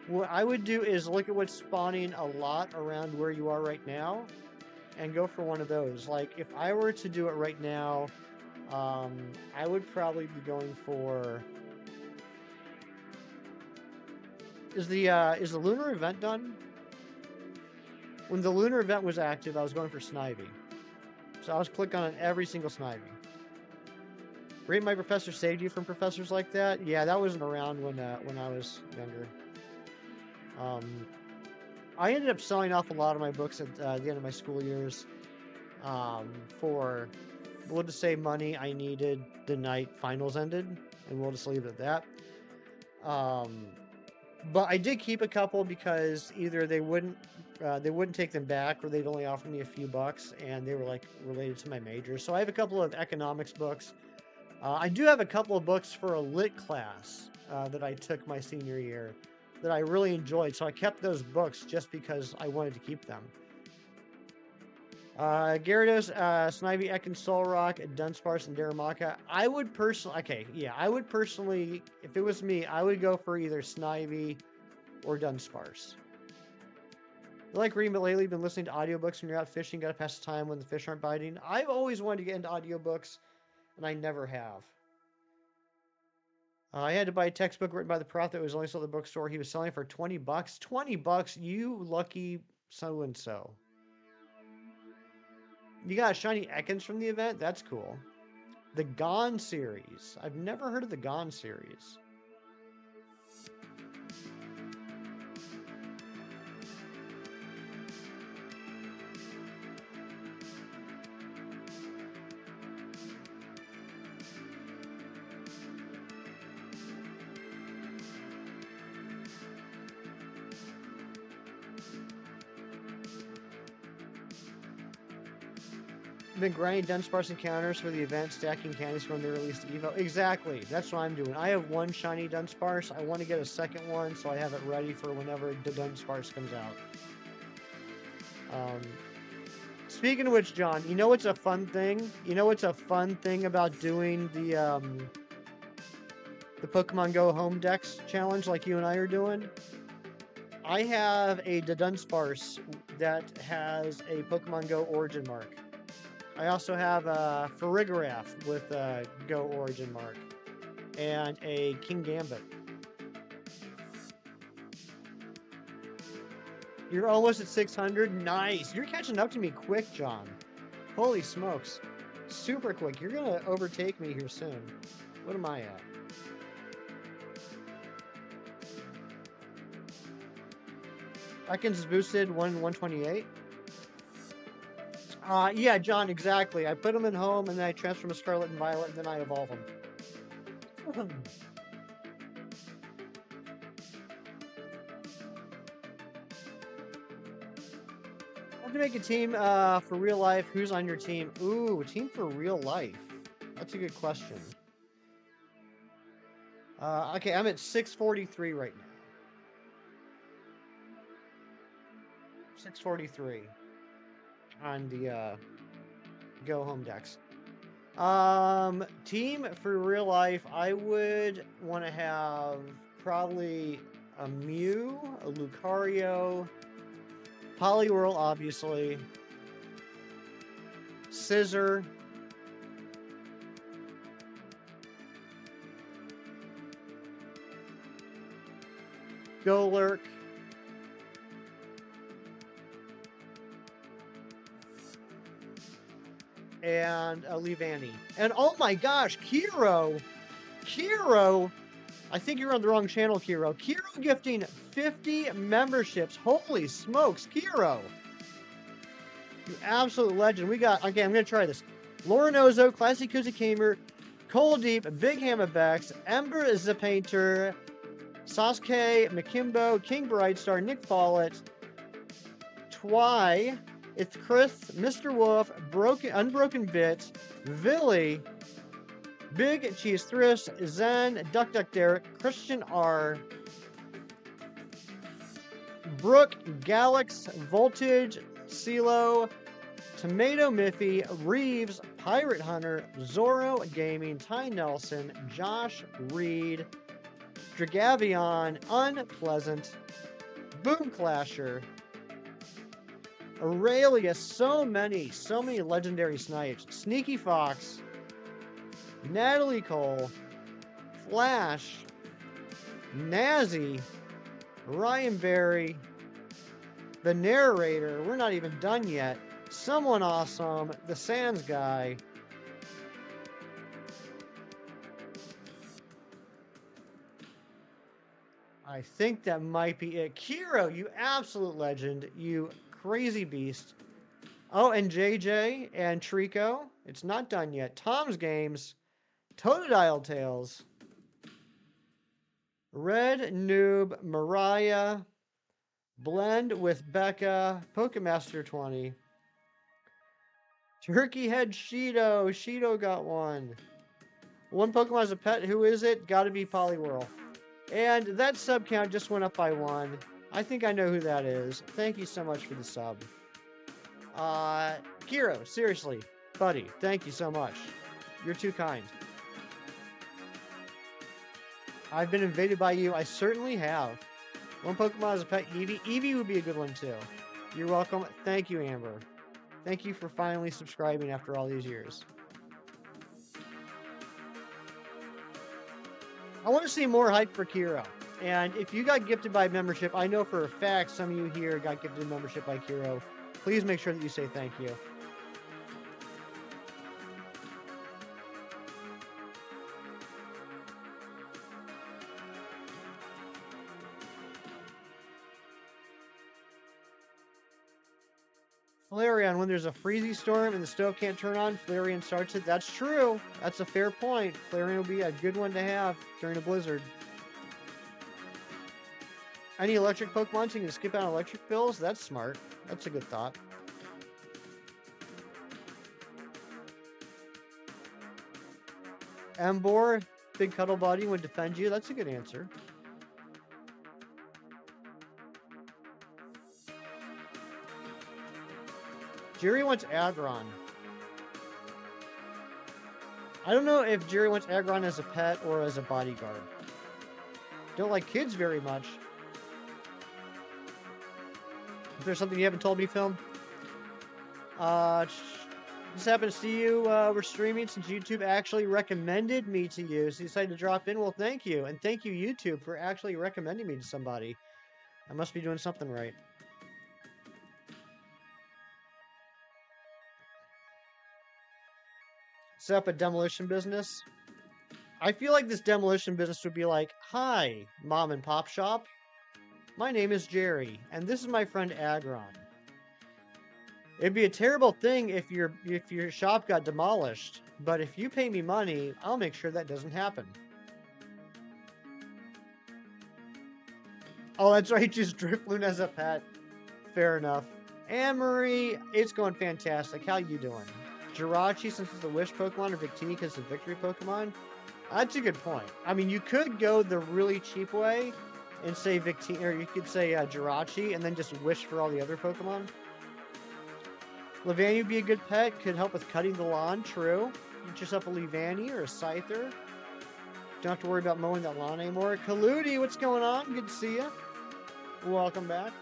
What I would do is look at what's spawning a lot around where you are right now and go for one of those. Like, if I were to do it right now, I would probably be going for... Is the lunar event done? when the lunar event was active, I was going for Snivy. So I was clicking on every single Snivy. Rate My Professor saved you from professors like that? Yeah, that wasn't around when I was younger. I ended up selling off a lot of my books at the end of my school years for, we'll just say, money I needed the night finals ended, and we'll just leave it at that. But I did keep a couple because either they wouldn't take them back, or they'd only offer me a few bucks, and they were like related to my major. So I have a couple of economics books. I do have a couple of books for a lit class that I took my senior year that I really enjoyed. So I kept those books just because I wanted to keep them. Gyarados, Snivy, Ekans, Solrock, Dunsparce, and Darumaka. I would personally, if it was me, I would go for either Snivy or Dunsparce. I like reading, but lately been listening to audiobooks when you're out fishing, gotta pass the time when the fish aren't biting. I've always wanted to get into audiobooks, and I never have. I had to buy a textbook written by the prof that was only sold at the bookstore. He was selling for $20. $20, you lucky so-and-so. You got a shiny Ekans from the event? That's cool. The Gone series. I've never heard of the Gone series. Been grinding Dunsparce encounters for the event, stacking candies from the released Evo. Exactly, that's what I'm doing. I have one shiny Dunsparce. I want to get a second one, so I have it ready for whenever the Dunsparce comes out. Speaking of which, John, you know what's a fun thing? You know what's a fun thing about doing the Pokemon GO Home Dex challenge like you and I are doing? I have a Dunsparce that has a Pokemon GO origin mark. I also have a Farigiraf with a Go origin mark, and a King Gambit. You're almost at 600? Nice! You're catching up to me quick, John. Holy smokes. Super quick. You're going to overtake me here soon. What am I at? Ekans is boosted 128. Yeah, John, exactly. I put them in home, and then I transfer them to Scarlet and Violet, and then I evolve them. I have to make a team for real life. Who's on your team? Ooh, a team for real life. That's a good question. Okay, I'm at 643 right now. 643. On the Go Home Dex. Team for real life, I would want to have probably a Mew, a Lucario, Poliwhirl, obviously, Scizor, Golurk, and Leavanny. And oh my gosh, Kiro! I think you're on the wrong channel, Kiro. Kiro gifting 50 memberships. Holy smokes, Kiro! You absolute legend. We got, okay, I'm going to try this. Lorenozo, Classic Kuzikamer, Coldeep, Big Hamabex, Ember is the Painter, Sasuke, Makimbo, King Brightstar, Nick Follett, Twy, It's Chris, Mr. Wolf, Unbroken Bit, Villy, Big Cheese Thrift, Zen, Duck Derek, Christian R, Brooke, Galax, Voltage, CeeLo, Tomato Miffy, Reeves, Pirate Hunter, Zorro Gaming, Ty Nelson, Josh Reed, Dragavion, Unpleasant, Boom Clasher, Aurelia, so many legendary snipes. Sneaky Fox, Natalie Cole, Flash, Nazi, Ryan Berry, The narrator, we're not even done yet. Someone awesome, the Sans guy. I think that might be it. Kiro, you absolute legend. You crazy beast. Oh, and JJ and Trico. It's not done yet. Tom's Games. Totodile Tales. Red Noob, Mariah. Blend with Becca. Pokemaster 20. Turkey Head Shido. Shido got one. One Pokemon as a pet. Who is it? Gotta be Poliwhirl. And that sub count just went up by 1. I think I know who that is. Thank you so much for the sub. Kiro, seriously, buddy, thank you so much. You're too kind. I've been invaded by you. I certainly have. One Pokemon as a pet, Eevee. Eevee would be a good one too. You're welcome. Thank you, Amber. Thank you for finally subscribing after all these years. I want to see more hype for Kiro. And if you got gifted by membership, I know for a fact some of you here got gifted membership by Kiro. Please make sure that you say thank you. Flareon, when there's a freezy storm and the stove can't turn on, Flareon starts it. That's true. That's a fair point. Flareon will be a good one to have during a blizzard. Any electric Pokemon so you can skip out on electric bills? That's smart. That's a good thought. Embor, big cuddle buddy would defend you. That's a good answer. Jerry wants Aggron. I don't know if Jerry wants Aggron as a pet or as a bodyguard. Don't like kids very much. If there's something you haven't told me, Film. Just happened to see you were streaming since YouTube actually recommended me to you. So you decided to drop in. Well, thank you. And thank you, YouTube, for actually recommending me to somebody. I must be doing something right. Set up a demolition business. I feel like this demolition business would be like, hi, mom and pop shop. My name is Jerry, and this is my friend Aggron. It'd be a terrible thing if your shop got demolished, but if you pay me money, I'll make sure that doesn't happen. Oh, that's right, just Drifloon as a pet. Fair enough. Anne-Marie, it's going fantastic. How you doing? Jirachi, since it's a wish Pokemon, or Victini because it's a victory Pokemon? That's a good point. I mean, you could go the really cheap way and say Victini, or you could say Jirachi, and then just wish for all the other Pokemon. Leavanny would be a good pet. Could help with cutting the lawn. True. Get yourself a Leavanny or a Scyther. Don't have to worry about mowing that lawn anymore. Kaludi, what's going on? Good to see you. Welcome back.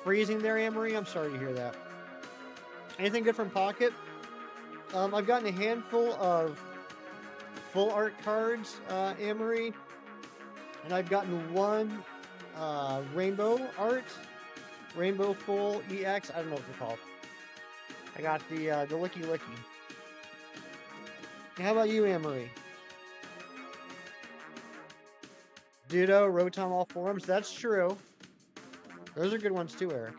Freezing there, Anne-Marie? I'm sorry to hear that. Anything good from Pocket? I've gotten a handful of full art cards, Anne-Marie. And I've gotten one rainbow art. Rainbow Full EX. I don't know what they're called. I got the Licky Licky. How about you, Anne-Marie? Ditto, Rotom, all forms. That's true. Those are good ones too, Eric.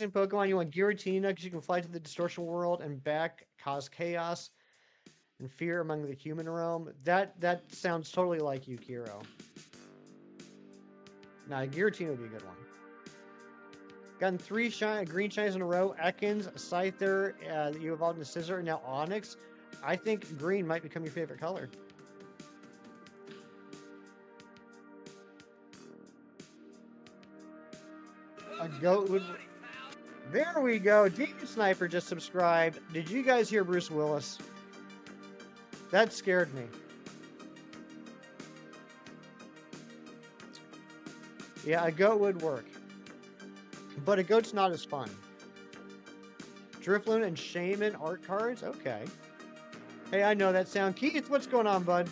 In Pokemon, you want Giratina because you can fly to the distortion world and back, cause chaos and fear among the human realm. That sounds totally like you, Kiro. Nah, Giratina would be a good one. Gotten 3 green shinies in a row. Ekans, Scyther, you evolved into Scizor, and now Onyx. I think green might become your favorite color. A goat would... There we go. Demon Sniper just subscribed. Did you guys hear Bruce Willis? That scared me. Yeah, a goat would work. But a goat's not as fun. Drifloon and Shaman art cards? Okay. Hey, I know that sound. Keith, what's going on, bud?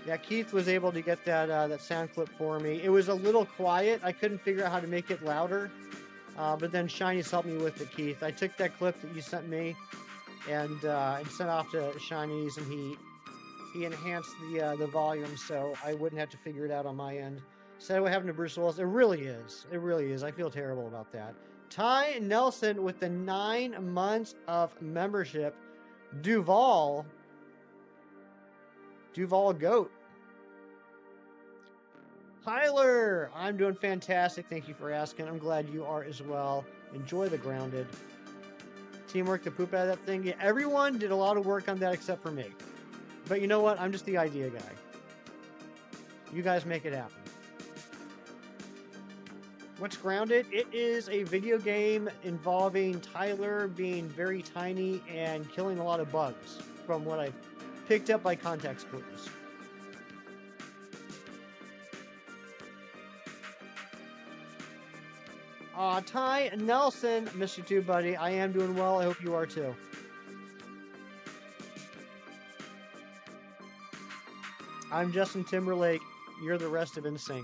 Yeah, Keith was able to get that sound clip for me. It was a little quiet. I couldn't figure out how to make it louder. But then Shiny's helped me with it, Keith. I took that clip that you sent me and sent off to Shiny's, and he enhanced the volume so I wouldn't have to figure it out on my end. Said what happened to Bruce Willis. It really is. It really is. I feel terrible about that. Ty Nelson with the 9 months of membership. Duval Goat. Tyler, I'm doing fantastic. Thank you for asking. I'm glad you are as well. Enjoy the grounded. Teamwork to poop out of that thing. Yeah, everyone did a lot of work on that except for me. But you know what? I'm just the idea guy. You guys make it happen. What's Grounded? It is a video game involving Tyler being very tiny and killing a lot of bugs, from what I've picked up by context clues. Ty Nelson, miss you too, buddy. I am doing well. I hope you are too. I'm Justin Timberlake. You're the rest of NSYNC.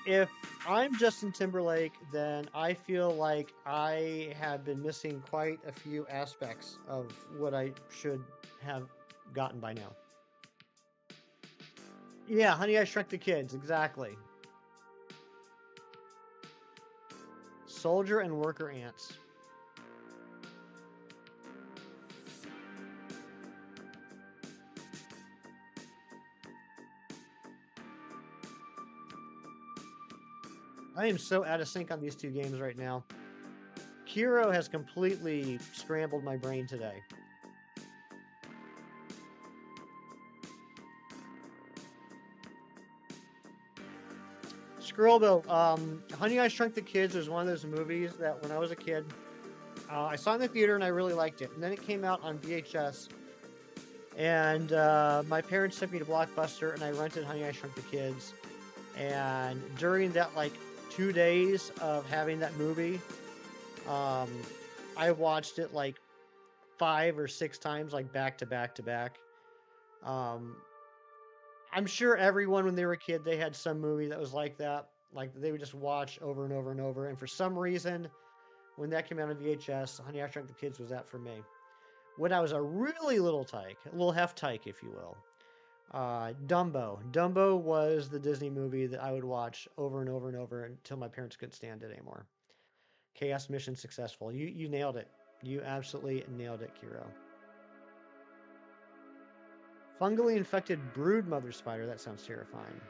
If I'm Justin Timberlake, then I feel like I have been missing quite a few aspects of what I should have gotten by now. Yeah, Honey, I Shrunk the Kids. Exactly. Soldier and worker ants. I am so out of sync on these two games right now. Kiro has completely scrambled my brain today. Scrollbo, Honey, I Shrunk the Kids was one of those movies that when I was a kid, I saw in the theater and I really liked it. And then it came out on VHS. And my parents took me to Blockbuster and I rented Honey, I Shrunk the Kids. And during that, 2 days of having that movie, I watched it 5 or 6 times, back to back to back. I'm sure everyone, when they were a kid, they had some movie that was like that. They would just watch over and over and over. And for some reason, when that came out on VHS, Honey, I Shrunk the Kids was that for me. When I was a really little tyke, a little half-tyke, if you will, Dumbo. Dumbo was the Disney movie that I would watch over and over and over until my parents couldn't stand it anymore. Chaos Mission successful. You nailed it. You absolutely nailed it, Kiro. Fungally infected brood mother spider. That sounds terrifying.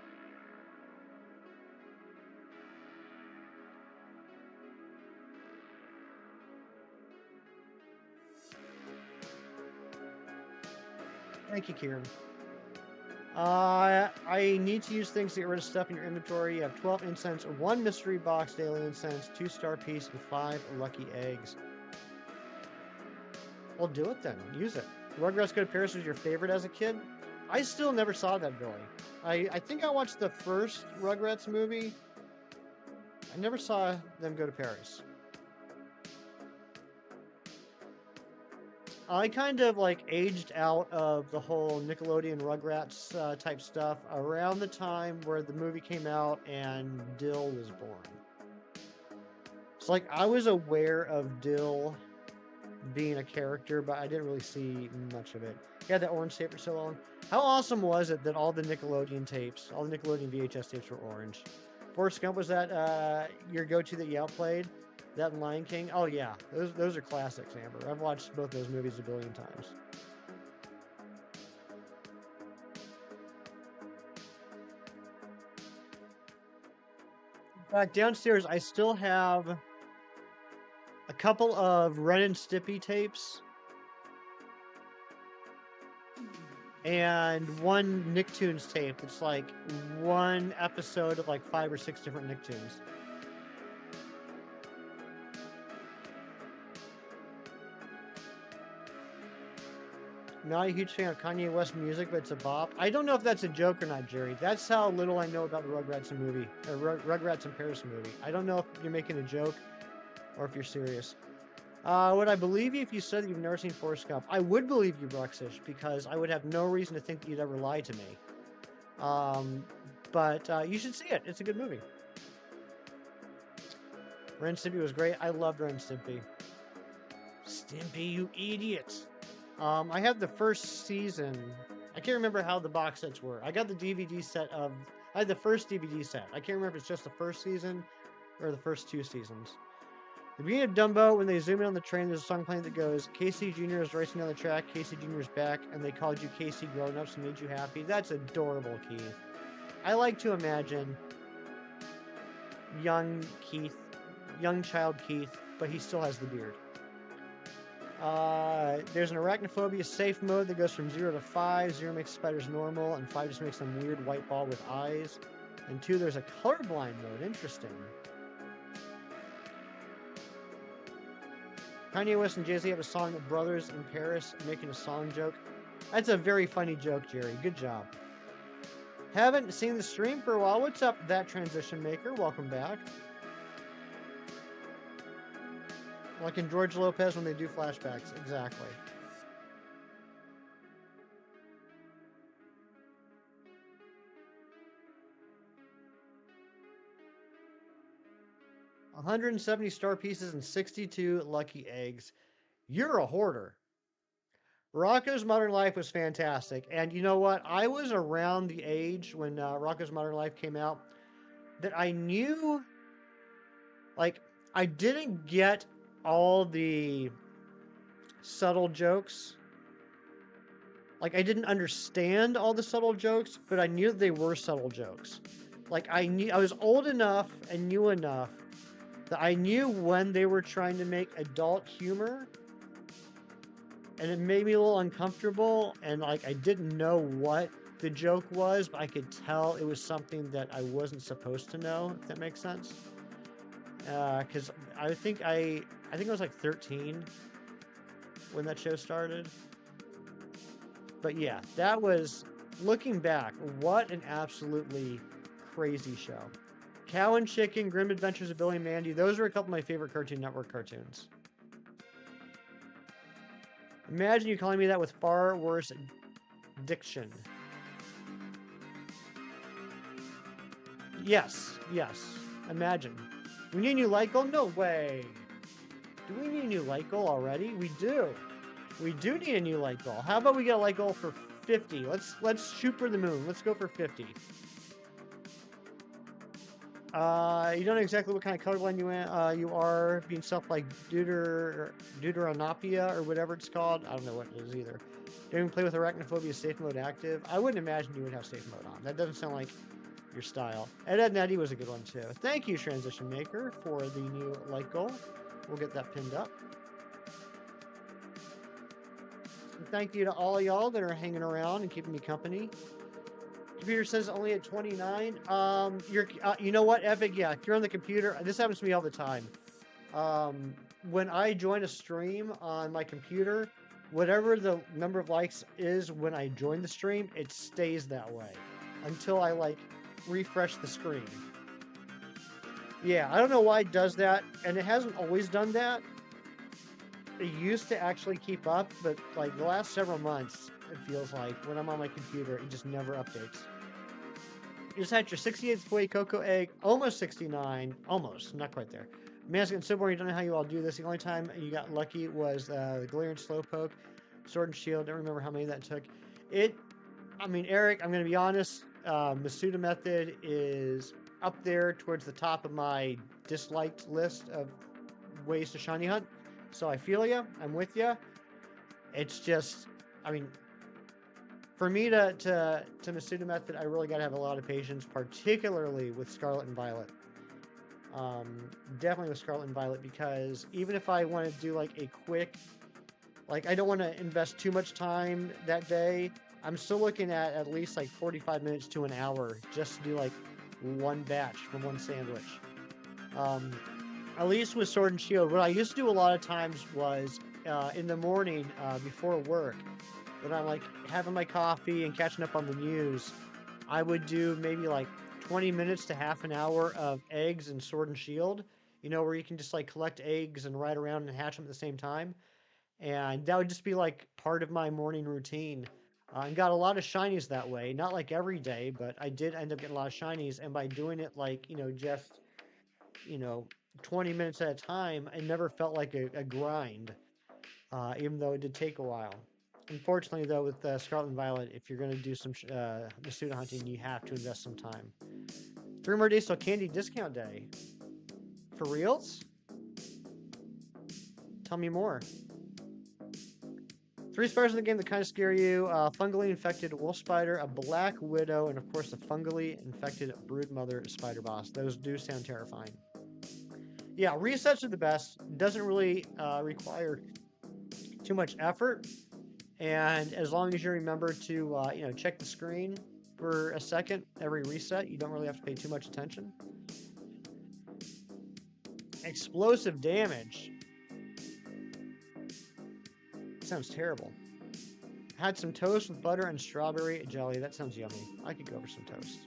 Thank you, Kieran. I need to use things to get rid of stuff in your inventory. You have 12 incense, 1 mystery box daily incense, 2 star piece, and 5 lucky eggs. Well, do it then. Use it. Rugrats Go to Paris was your favorite as a kid? I still never saw that, Billy. I think I watched the first Rugrats movie. I never saw them go to Paris. I kind of aged out of the whole Nickelodeon Rugrats type stuff around the time where the movie came out and Dill was born. It's I was aware of Dill being a character, but I didn't really see much of it. He had that orange tape for so long. How awesome was it that all the Nickelodeon tapes, all the Nickelodeon VHS tapes were orange? Forrest Gump, was that your go-to that you outplayed? That and Lion King? Oh yeah, those are classics, Amber. I've watched both those movies a billion times. In fact, downstairs I still have a couple of Ren and Stimpy tapes and one Nicktoons tape. It's one episode of 5 or 6 different Nicktoons. Not a huge fan of Kanye West music, but it's a bop. I don't know if that's a joke or not, Jerry. That's how little I know about the Rugrats movie, or Rugrats in Paris movie. I don't know if you're making a joke or if you're serious. Would I believe you if you said that you've never seen Forrest Gump? I would believe you, Bruxish, because I would have no reason to think that you'd ever lie to me. But you should see it. It's a good movie. Ren and Stimpy was great. I loved Ren and Stimpy. Stimpy, you idiot. I have the first season. I can't remember how the box sets were. I got the DVD set of... I had the first DVD set. I can't remember if it's just the first season or the first 2 seasons. The beginning of Dumbo, when they zoom in on the train, there's a song playing that goes, Casey Jr. is racing down the track, Casey Jr. is back, and they called you Casey grown ups and made you happy. That's adorable, Keith. I like to imagine young child Keith, but he still has the beard. There's an arachnophobia safe mode that goes from 0 to 5. 0 makes spiders normal, and 5 just makes them weird white ball with eyes. And 2, there's a colorblind mode. Interesting. Kanye West and Jay-Z have a song of Brothers in Paris, making a song joke. That's a very funny joke, Jerry. Good job. Haven't seen the stream for a while. What's up, That Transition Maker? Welcome back. Like in George Lopez when they do flashbacks. Exactly. $170 star pieces and 62 lucky eggs. You're a hoarder. Rocko's Modern Life was fantastic. And you know what? I was around the age when Rocko's Modern Life came out that I knew, like, I didn't get all the subtle jokes. Like, I didn't understand all the subtle jokes, but I knew that they were subtle jokes. Like, I was old enough and knew enough that I knew when they were trying to make adult humor, and it made me a little uncomfortable, and like I didn't know what the joke was, but I could tell it was something that I wasn't supposed to know, if that makes sense. Because I think I was like 13 when that show started. But yeah, that was, looking back, what an absolutely crazy show. Cow and Chicken, Grim Adventures of Billy and Mandy, those are a couple of my favorite Cartoon Network cartoons. Imagine you calling me that with far worse diction. Yes, imagine. We need a new light goal? No way. Do we need a new light goal already? We do. We do need a new light goal. How about we get a light goal for 50? Let's shoot for the moon. Let's go for 50. You don't know exactly what kind of colorblind you are, being stuff like deuteranopia or whatever it's called. I don't know what it is either. Don't even play with arachnophobia safe mode active. I wouldn't imagine you would have safe mode on. That doesn't sound like your style. Ed and Eddie was a good one too. Thank you, Transition Maker, for the new light goal. We'll get that pinned up. And thank you to all of y'all that are hanging around and keeping me company. Computer says only at 29. You know what, Epic? Yeah, if you're on the computer, this happens to me all the time. When I join a stream on my computer, whatever the number of likes is when I join the stream, it stays that way until I like refresh the screen. Yeah, I don't know why it does that, and it hasn't always done that. It used to actually keep up, but like the last several months, it feels like when I'm on my computer, it just never updates. You just had your 68th boy cocoa egg, almost 69, almost, not quite there. Mask and so boring, you don't know how you all do this. The only time you got lucky was the Galarian Slowpoke, Sword and Shield. Don't remember how many that took. I mean, Eric, I'm going to be honest. Masuda Method is up there towards the top of my disliked list of ways to shiny hunt. So I feel you. I'm with you. It's just, I mean, for me to Masuda Method, I really got to have a lot of patience, particularly with Scarlet and Violet. Definitely with Scarlet and Violet, because even if I want to do like a quick, like I don't want to invest too much time that day, I'm still looking at least like 45 minutes to an hour just to do like one batch from one sandwich. At least with Sword and Shield, what I used to do a lot of times was in the morning before work, when I'm like having my coffee and catching up on the news, I would do maybe like 20 minutes to half an hour of eggs and Sword and Shield, where you can just like collect eggs and ride around and hatch them at the same time. And that would just be like part of my morning routine. And got a lot of shinies that way. Not like every day, but I did end up getting a lot of shinies. And by doing it like, just, you know, 20 minutes at a time, I never felt like a grind, even though it did take a while. Unfortunately, though, with Scarlet and Violet, if you're going to do some Masuda hunting, you have to invest some time. 3 more days till Candy Discount Day. For reals? Tell me more. 3 spiders in the game that kind of scare you. Fungally infected wolf spider, a black widow, and of course a fungally infected broodmother spider boss. Those do sound terrifying. Yeah, resets are the best. Doesn't really require too much effort. And as long as you remember to, check the screen for a second every reset, you don't really have to pay too much attention. Explosive damage. Sounds terrible. Had some toast with butter and strawberry jelly. That sounds yummy. I could go for some toast.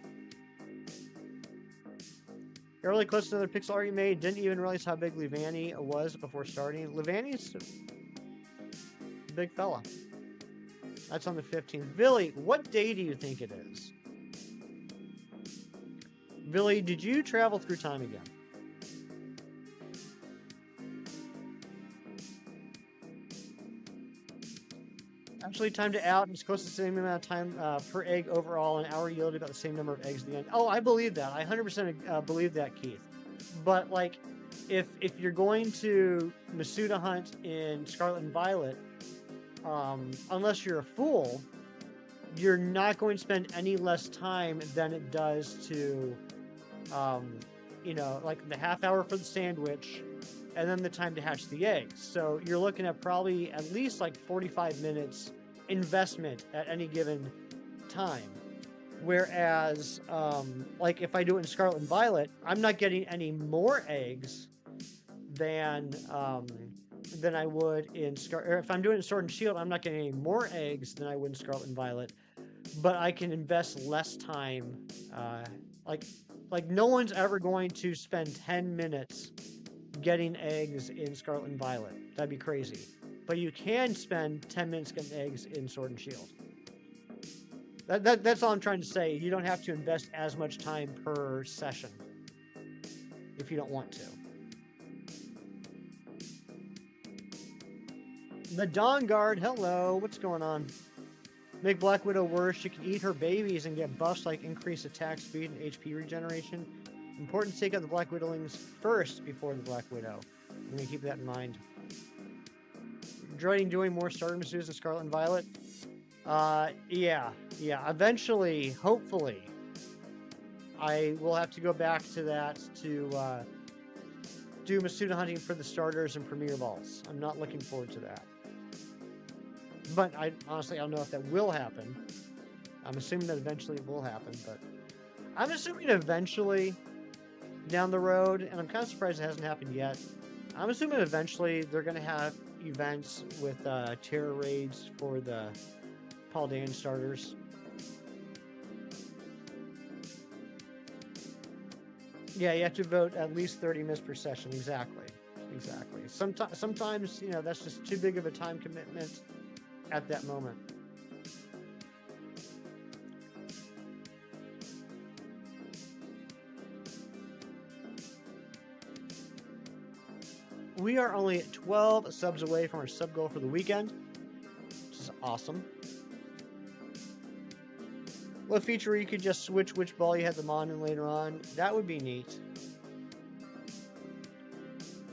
You're really close to another pixel art you made. Didn't even realize how big Levani was before starting. Levani's a big fella. That's on the 15th. Billy, what day do you think it is? Billy, did you travel through time again? Actually, timed it out. It's close to the same amount of time per egg overall. An hour yielded about the same number of eggs at the end. Oh, I believe that. I 100% believe that, Keith. But, like, if you're going to Masuda hunt in Scarlet and Violet, unless you're a fool, you're not going to spend any less time than it does to, like the half hour for the sandwich and then the time to hatch the eggs. So you're looking at probably at least like 45 minutes investment at any given time. Whereas, like if I do it in Scarlet and Violet, I'm not getting any more eggs than I would in or if I'm doing it in Sword and Shield, I'm not getting any more eggs than I would in Scarlet and Violet, but I can invest less time. Like no one's ever going to spend 10 minutes getting eggs in Scarlet and Violet. That'd be crazy. But you can spend 10 minutes getting eggs in Sword and Shield. That's all I'm trying to say. You don't have to invest as much time per session if you don't want to. The Dawn Guard, hello, what's going on? Make Black Widow worse. She can eat her babies and get buffs like increased attack speed and HP regeneration. Important to take out the Black Widowlings first before the Black Widow. I'm going to keep that in mind. Dreading doing more starter Masudas in Scarlet and Violet? Yeah. Eventually, hopefully, I will have to go back to that to do Masuda hunting for the starters and Premier Balls. I'm not looking forward to that. But honestly, I don't know if that will happen. I'm assuming that eventually it will happen, but I'm assuming eventually down the road, and I'm kind of surprised it hasn't happened yet. I'm assuming eventually they're going to have events with terror raids for the Paul Dan starters. Yeah, you have to vote at least 30 minutes per session. Exactly. Sometimes, that's just too big of a time commitment at that moment. We are only 12 subs away from our sub goal for the weekend, which is awesome. What feature where you could just switch which ball you had them on and later on? That would be neat.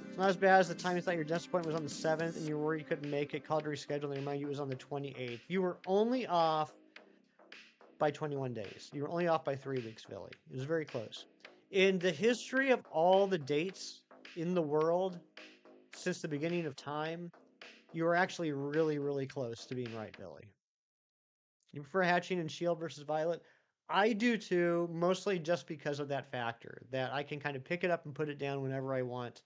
It's not as bad as the time you thought your dentist appointment was on the 7th and you were worried you couldn't make it, called to reschedule and they remind you it was on the 28th. You were only off by 21 days. You were only off by 3 weeks, Billy. It was very close. In the history of all the dates in the world since the beginning of time, you were actually really, really close to being right, Billy. You prefer hatching in Shield versus Violet? I do too, mostly just because of that factor, that I can kind of pick it up and put it down whenever I want.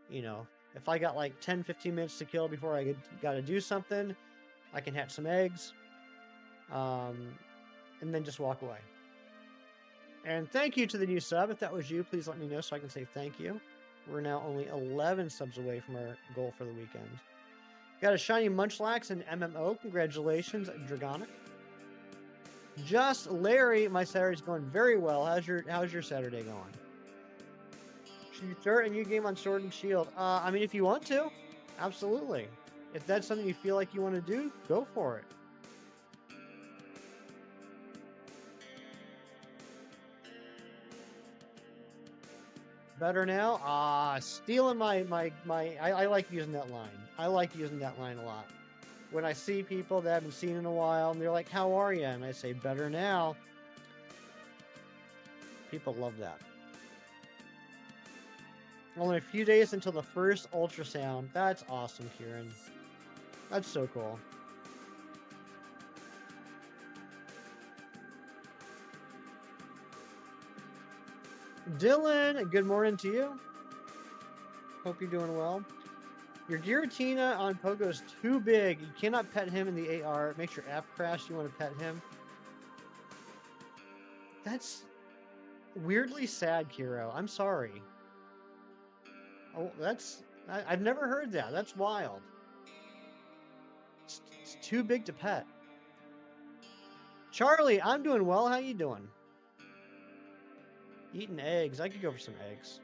If I got like 10, 15 minutes to kill before I got to do something, I can hatch some eggs, and then just walk away. And thank you to the new sub. If that was you, please let me know so I can say thank you. We're now only 11 subs away from our goal for the weekend. Got a shiny Munchlax and MMO. Congratulations, Dragonic. Just Larry, my Saturday's going very well. How's your Saturday going? Should you start a new game on Sword and Shield? I mean, if you want to, absolutely. If that's something you feel like you want to do, go for it. Better now? Stealing I like using that line. I like using that line a lot. When I see people that I haven't seen in a while, and they're like, how are you? And I say, better now. People love that. Only a few days until the first ultrasound. That's awesome, Kieran. That's so cool. Dylan, good morning to you. Hope you're doing well. Your Giratina on Pogo is too big. You cannot pet him in the AR. It makes your app crash. You want to pet him. That's weirdly sad, Kiro. I'm sorry. Oh, I've never heard that. That's wild. It's too big to pet. Charlie, I'm doing well. How you doing? Eating eggs. I could go for some eggs.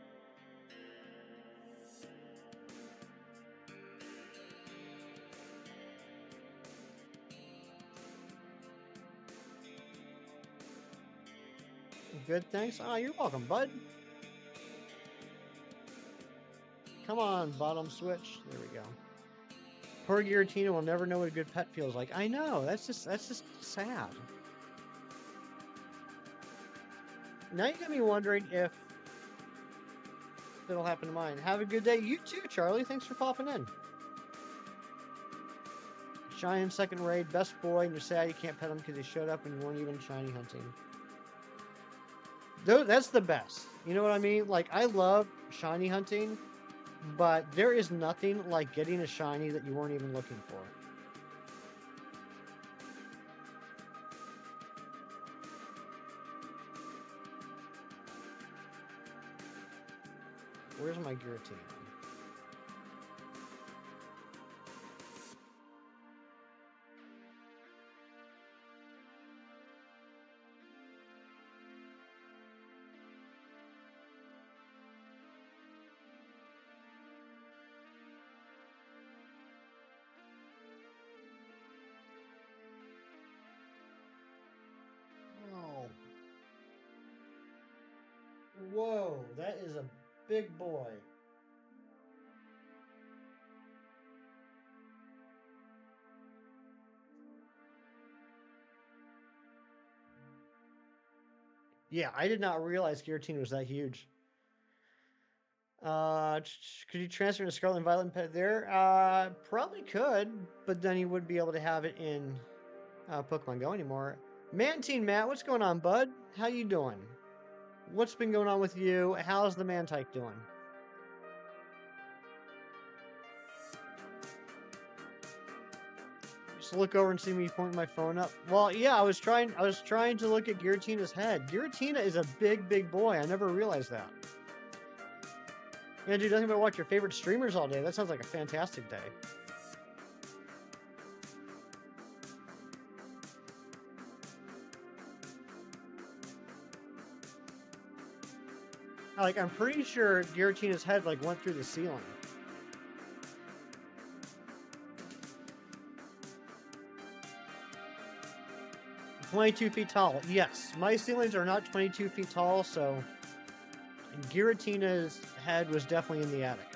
Good, thanks. Oh, you're welcome, bud. Come on, bottom switch. There we go. Poor Giratina will never know what a good pet feels like. I know. That's just sad. Now you got me wondering if it'll happen to mine. Have a good day. You too, Charlie. Thanks for popping in. Shiny second raid, best boy, and you're sad you can't pet him because he showed up and you weren't even shiny hunting. That's the best. You know what I mean? Like, I love shiny hunting, but there is nothing like getting a shiny that you weren't even looking for. Where's my Giratina? Oh. Whoa, that is a big boy. Yeah, I did not realize Giratina was that huge. Could you transfer to Scarlet and Violet and pet it there? Probably could, but then you wouldn't be able to have it in Pokemon Go anymore. Mantine Matt, what's going on, bud? How you doing? What's been going on with you? How's the Mantike doing? Just look over and see me pointing my phone up. Well, yeah, I was trying to look at Giratina's head. Giratina is a big boy. I never realized that. Yeah, dude, nothing but watch your favorite streamers all day. That sounds like a fantastic day. Like, I'm pretty sure Giratina's head, like, went through the ceiling. "22 feet tall." Yes, my ceilings are not 22 feet tall, so Giratina's head was definitely in the attic.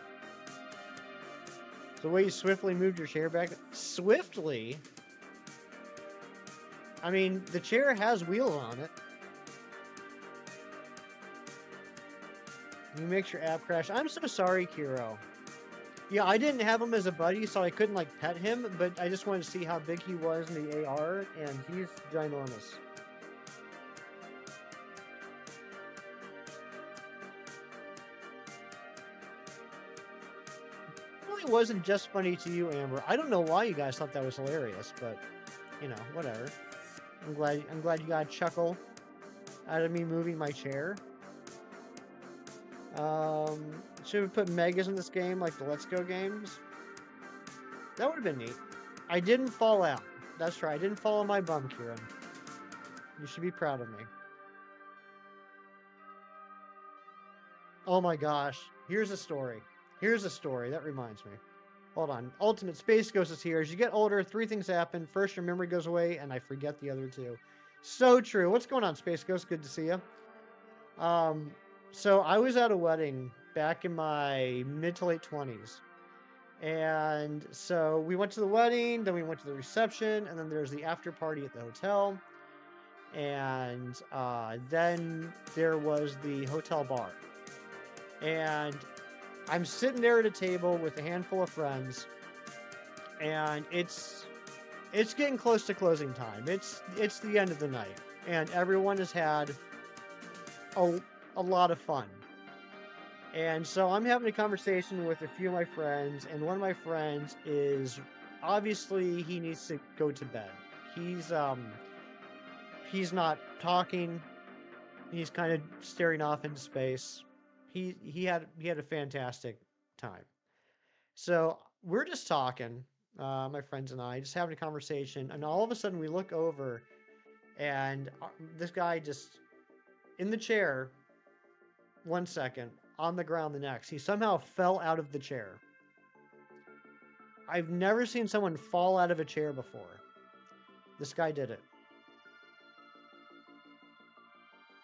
The way you swiftly moved your chair back. Swiftly? I mean, the chair has wheels on it. You make your app crash. I'm so sorry, Kiro. Yeah, I didn't have him as a buddy, so I couldn't, like, pet him, but I just wanted to see how big he was in the AR, and he's ginormous. Really it wasn't just funny to you, Amber. I don't know why you guys thought that was hilarious, but you know, whatever. I'm glad you got a chuckle out of me moving my chair. Should we put megas in this game like the Let's Go games? That would have been neat. I didn't fall out. That's right. I didn't fall on my bum, Kieran. You should be proud of me. Oh my gosh. Here's a story. Here's a story. That reminds me. Hold on. Ultimate Space Ghost is here. As you get older, 3 things happen. First, your memory goes away, and I forget the other 2. So true. What's going on, Space Ghost? Good to see you. So I was at a wedding back in my mid to late 20s. And so we went to the wedding, then we went to the reception, and then there's the after party at the hotel. And then there was the hotel bar. And I'm sitting there at a table with a handful of friends, and it's getting close to closing time. It's the end of the night, and everyone has had a lot of fun. And so I'm having a conversation with a few of my friends, and one of my friends is obviously he needs to go to bed. He's not talking. He's kind of staring off into space. He had a fantastic time. So we're just talking, my friends and I, just having a conversation, and all of a sudden we look over, and this guy just in the chair, 1 second, on the ground the next. He somehow fell out of the chair. I've never seen someone fall out of a chair before. This guy did it.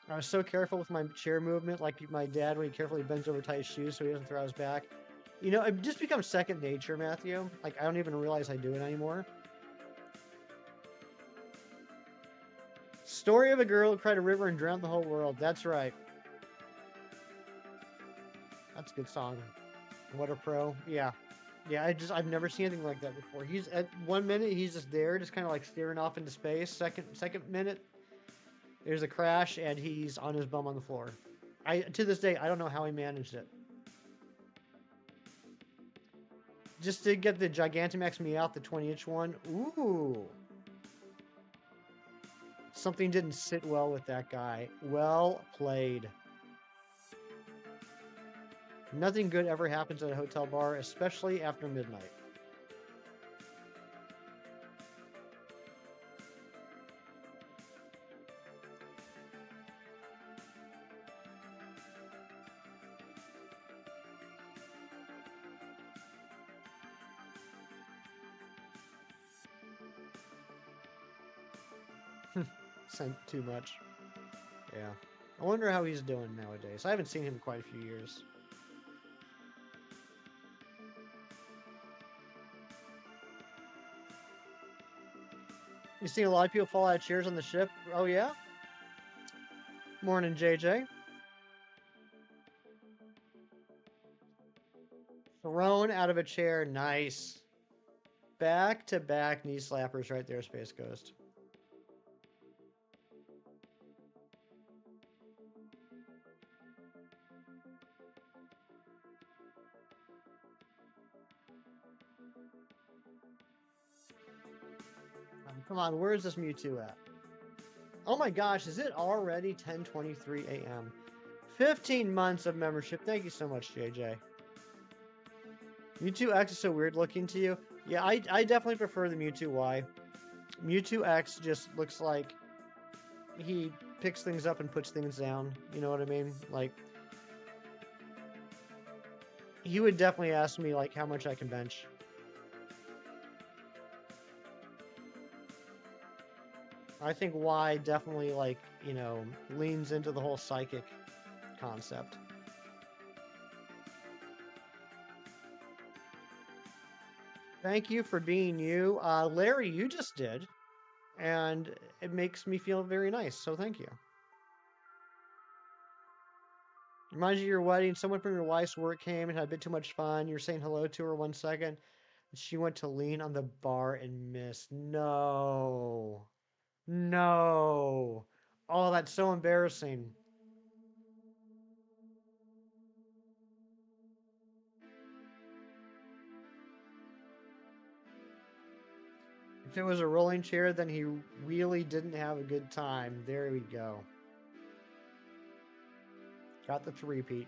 I was so careful with my chair movement, like my dad when he carefully bends over to tie his shoes so he doesn't throw his back. You know, it just becomes second nature, Matthew. Like, I don't even realize I do it anymore. Story of a girl who cried a river and drowned the whole world. That's right. That's a good song. What a pro. Yeah. Yeah, I've never seen anything like that before. He's at 1 minute he's just there, just kind of like staring off into space. Second minute, there's a crash and he's on his bum on the floor. To this day, I don't know how he managed it. Just to get the Gigantamax Meowth, the 20-inch one. Ooh. Something didn't sit well with that guy. Well played. Nothing good ever happens at a hotel bar, especially after midnight. Sent too much. Yeah. I wonder how he's doing nowadays. I haven't seen him in quite a few years. You seen a lot of people fall out of chairs on the ship? Oh, yeah? Morning, JJ. Thrown out of a chair. Nice. Back-to-back knee slappers right there, Space Ghost. Come on, where is this Mewtwo at? Oh my gosh, is it already 10:23 a.m.? 15 months of membership. Thank you so much, JJ. Mewtwo X is so weird looking to you. Yeah, I definitely prefer the Mewtwo Y. Mewtwo X just looks like he picks things up and puts things down. You know what I mean? Like, he would definitely ask me, like, how much I can bench. I think Y definitely, like, you know, leans into the whole psychic concept. Thank you for being you. Larry, you just did. And it makes me feel very nice, so thank you. Reminds you of your wedding. Someone from your wife's work came and had a bit too much fun. You were saying hello to her 1 second. And she went to lean on the bar and missed. No. No. Oh, that's so embarrassing. If it was a rolling chair, then he really didn't have a good time. There we go. Got the three-peat.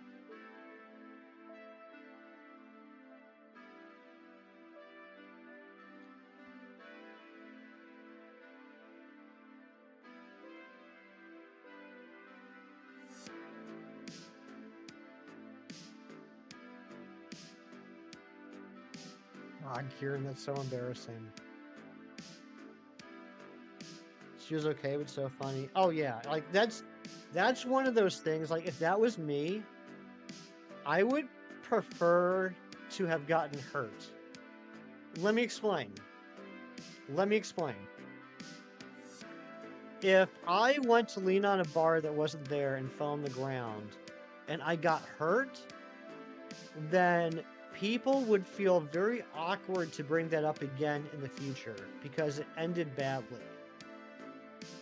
Ah, Kieran, that's so embarrassing. She was okay, but so funny. Oh yeah, like that's one of those things. Like if that was me, I would prefer to have gotten hurt. Let me explain. If I went to lean on a bar that wasn't there and fell on the ground and I got hurt, then people would feel very awkward to bring that up again in the future because it ended badly.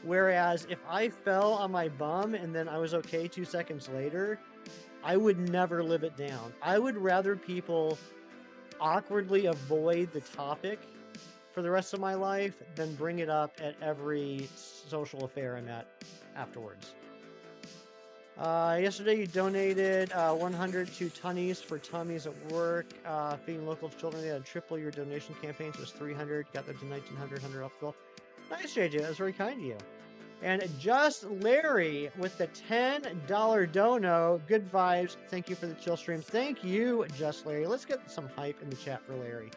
Whereas if I fell on my bum and then I was okay 2 seconds later, I would never live it down. I would rather people awkwardly avoid the topic for the rest of my life than bring it up at every social affair I'm at afterwards. Yesterday you donated 100 to Tunnies for tummies at work, feeding local children. They had a triple your donation campaign, so it was 300. Got them to 1900, 100 off goal. Nice, JJ. That was very kind of you. And Just Larry with the $10 dono. Good vibes. Thank you for the chill stream. Thank you, Just Larry. Let's get some hype in the chat for Larry.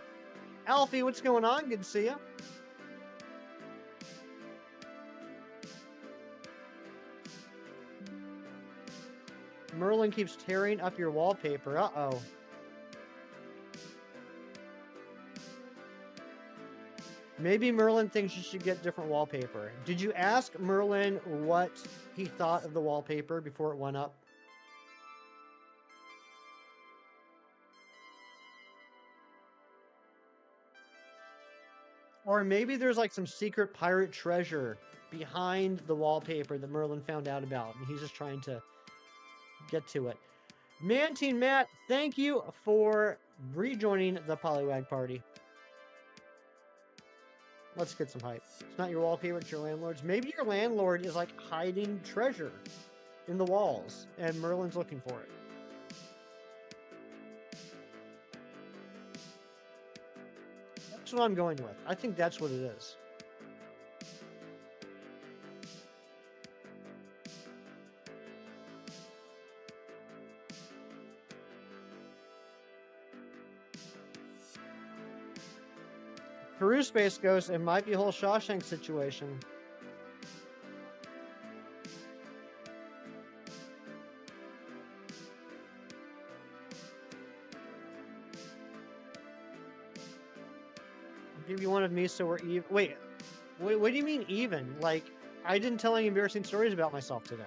Alfie, what's going on? Good to see you. Merlin keeps tearing up your wallpaper. Uh-oh. Maybe Merlin thinks you should get different wallpaper. Did you ask Merlin what he thought of the wallpaper before it went up? Or maybe there's like some secret pirate treasure behind the wallpaper that Merlin found out about, and he's just trying to get to it. Mantine Matt, thank you for rejoining the Poliwag party. Let's get some hype. It's not your wallpaper, it's your landlord's. Maybe your landlord is like hiding treasure in the walls, and Merlin's looking for it. That's what I'm going with. I think that's what it is. Peru Space Ghost, it might be a whole Shawshank situation. I'll give you one of me so we're even. Wait, what do you mean even? Like, I didn't tell any embarrassing stories about myself today.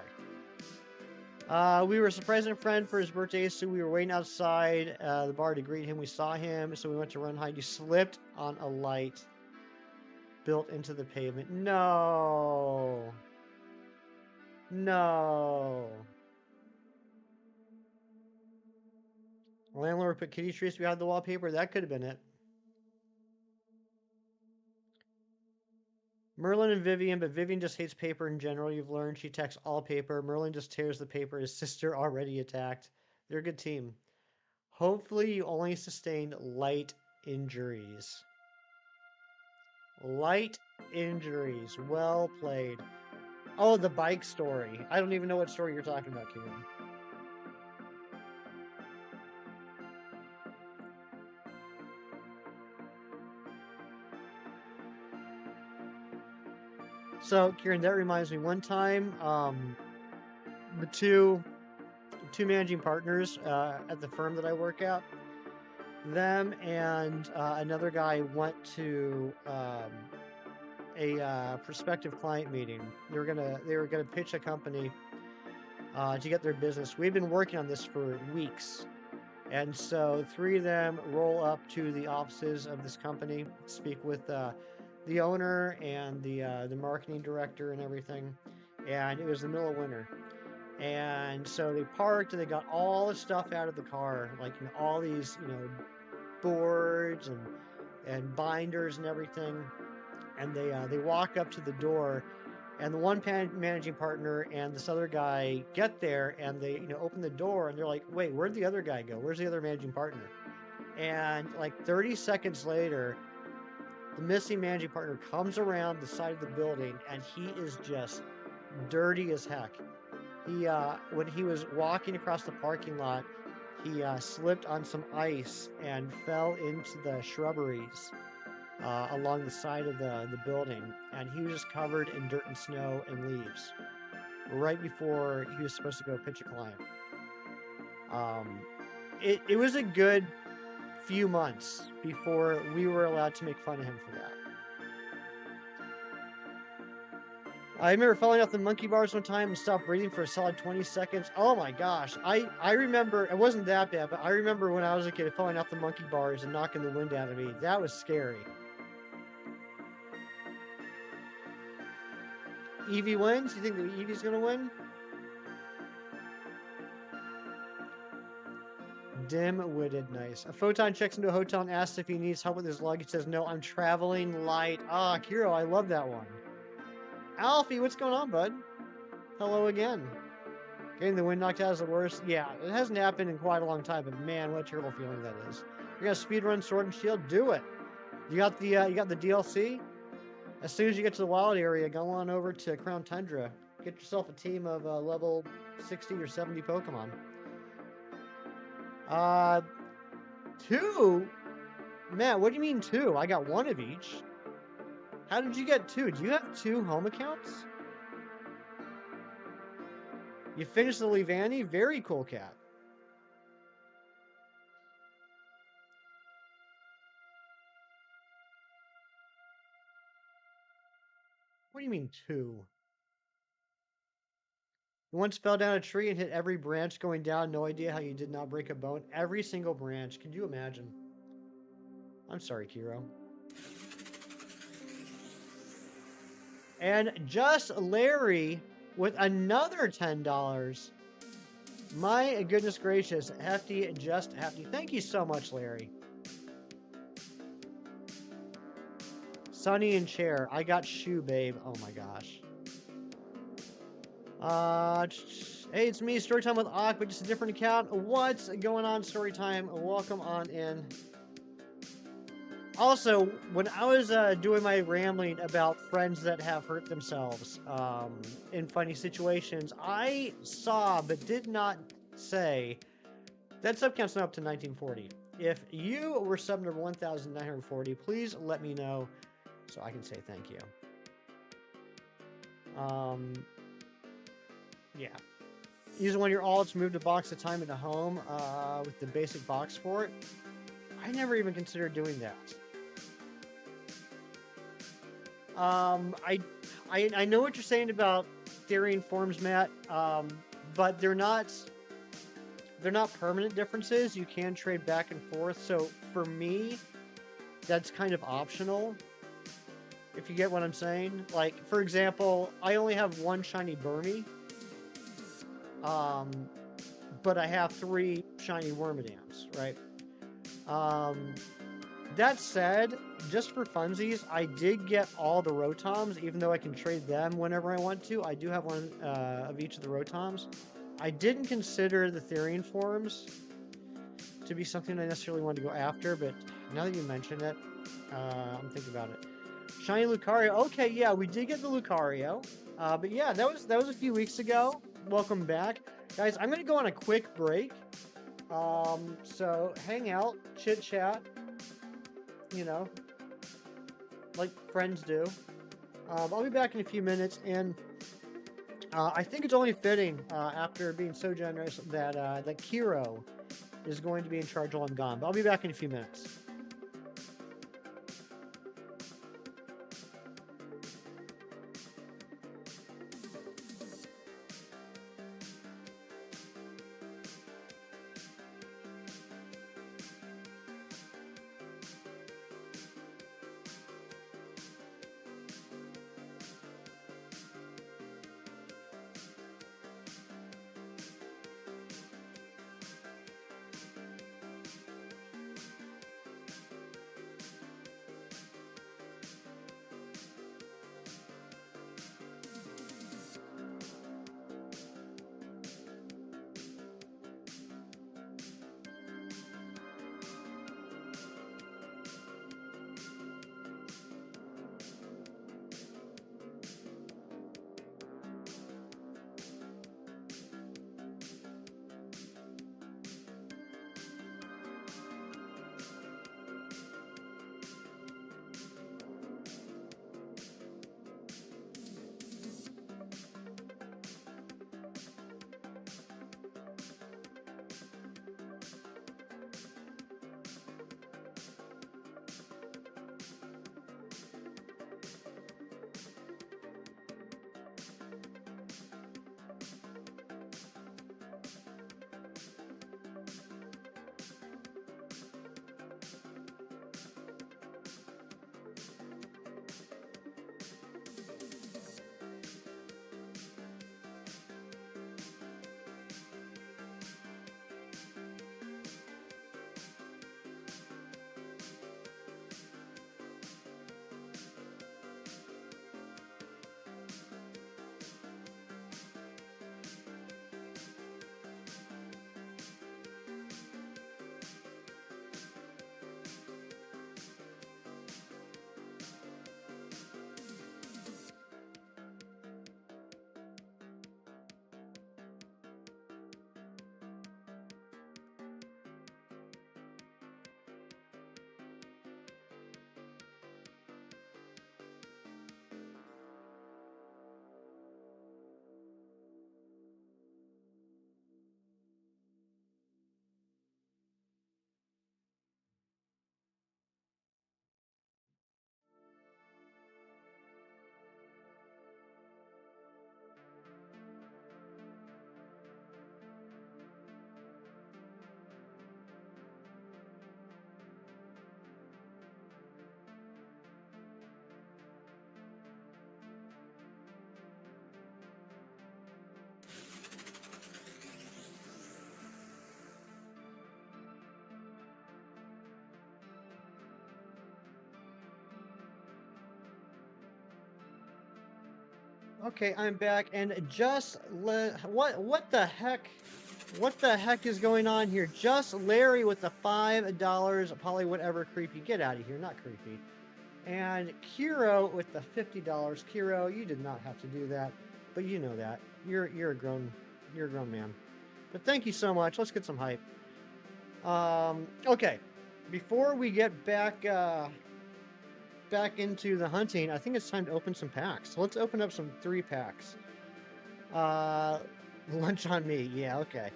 We were surprising a friend for his birthday, so we were waiting outside the bar to greet him. We saw him, so we went to run hide. You slipped on a light built into the pavement. No. No. Landlord put kitty trees behind the wallpaper. That could have been it. Merlin and Vivian, but Vivian just hates paper in general. You've learned she attacks all paper. Merlin just tears the paper. His sister already attacked. They're a good team. Hopefully you only sustained light injuries. Light injuries. Well played. Oh, the bike story. I don't even know what story you're talking about, Kieran. So, Kieran, that reminds me. One time, the two managing partners at the firm that I work at, them and another guy went to a prospective client meeting. They were gonna pitch a company to get their business. We've been working on this for weeks, and so three of them roll up to the offices of this company, speak with the owner and the marketing director and everything. And it was the middle of winter. And so they parked and they got all the stuff out of the car, like all these boards and binders and everything. and they walk up to the door, and the one managing partner and this other guy get there, and they open the door, and they're like, wait, where'd the other guy go? Where's the other managing partner? And like 30 seconds later, the missing managing partner comes around the side of the building, and he is just dirty as heck. He when he was walking across the parking lot, he slipped on some ice and fell into the shrubberies along the side of the building, and he was just covered in dirt and snow and leaves right before he was supposed to go pitch a client. It was a good few months before we were allowed to make fun of him for that. I remember falling off the monkey bars one time and stopped breathing for a solid 20 seconds. Oh my gosh. I remember, it wasn't that bad, but I remember when I was a kid falling off the monkey bars and knocking the wind out of me. That was scary. Eevee wins? You think that Eevee's going to win? Dim-witted, nice. A photon checks into a hotel and asks if he needs help with his luggage. He says, no, I'm traveling light. Ah, Kiro, I love that one. Alfie, what's going on, bud? Hello again. Getting the wind knocked out is the worst. Yeah, it hasn't happened in quite a long time, but man, what a terrible feeling that is. You're gonna speedrun Sword and Shield? Do it. You got the DLC? As soon as you get to the wild area, go on over to Crown Tundra. Get yourself a team of level 60 or 70 Pokemon. 2? Matt, what do you mean 2? I got 1 of each. How did you get 2? Do you have 2 home accounts? You finished the Leavanny? Very cool, cat. What do you mean 2? You once fell down a tree and hit every branch going down. No idea how you did not break a bone. Every single branch. Can you imagine? I'm sorry, Kiro. And just Larry with another $10. My goodness gracious. Hefty, just hefty. Thank you so much, Larry. Sunny and Chair. I got Shoe, babe. Oh my gosh. Hey, it's me, Storytime with Ak, but just a different account. What's going on, Storytime? Welcome on in. Also, when I was doing my rambling about friends that have hurt themselves in funny situations, I saw but did not say that sub count's not up to 1940. If you were sub number 1940, please let me know so I can say thank you. Yeah. Using one of your alts, move the box of time into home with the basic box for it. I never even considered doing that. I know what you're saying about theory and forms, Matt, but they're not permanent differences. You can trade back and forth. So for me, that's kind of optional. If you get what I'm saying. Like, for example, I only have 1 shiny Burmy. But I have 3 shiny Wormadams, right? That said, just for funsies, I did get all the Rotoms, even though I can trade them whenever I want to. I do have 1 of each of the Rotoms. I didn't consider the Therian forms to be something I necessarily wanted to go after, but now that you mention it, I'm thinking about it. Shiny Lucario. Okay, yeah, we did get the Lucario. But yeah, that was a few weeks ago. Welcome back. Guys, I'm going to go on a quick break. So hang out, chit chat, you know, like friends do. I'll be back in a few minutes, and I think it's only fitting after being so generous that that Kiro is going to be in charge while I'm gone. But I'll be back in a few minutes. Okay, I'm back, and what the heck? What the heck is going on here? Just Larry with the $5, probably whatever creepy. Get out of here, not creepy. And Kiro with the $50. Kiro, you did not have to do that, but you know that. You're a grown man. But thank you so much. Let's get some hype. Okay. Before we get back into the hunting, I think it's time to open some packs. So let's open up some 3-packs. Lunch on me. Yeah, okay.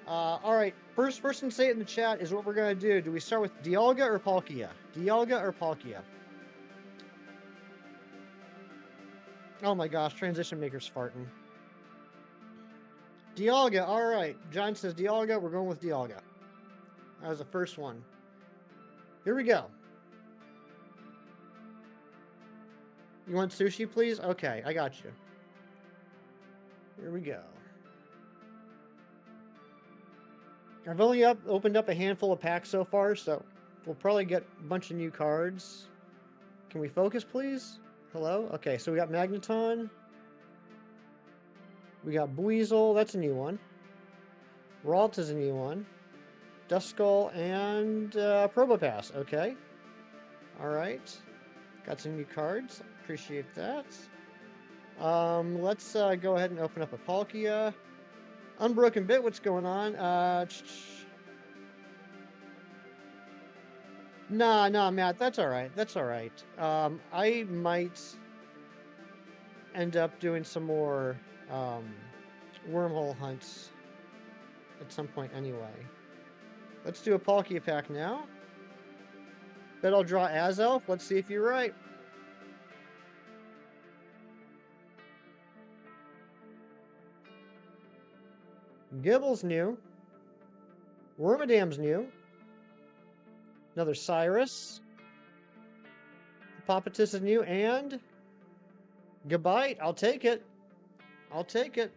All right. First person to say it in the chat is what we're gonna do. Do we start with Dialga or Palkia? Dialga or Palkia? Oh my gosh, transition maker's farting. Dialga. All right. John says Dialga. We're going with Dialga. That was the first one. Here we go. You want sushi, please? Okay, I got you. Here we go. I've only opened up a handful of packs so far, so we'll probably get a bunch of new cards. Can we focus, please? Hello? Okay, so we got Magneton. We got Buizel. That's a new one. Ralt is a new one. Duskull and Probopass. Okay. All right. Got some new cards. Appreciate that. Let's go ahead and open up a Palkia. Unbroken Bit, what's going on? Nah, Matt, that's all right. That's all right. I might end up doing some more wormhole hunts at some point anyway. Let's do a Palkia pack now. Bet I'll draw Azelf. Let's see if you're right. Gibble's new. Wormadam's new. Another Cyrus. Papatus is new, and Gabite. I'll take it. I'll take it.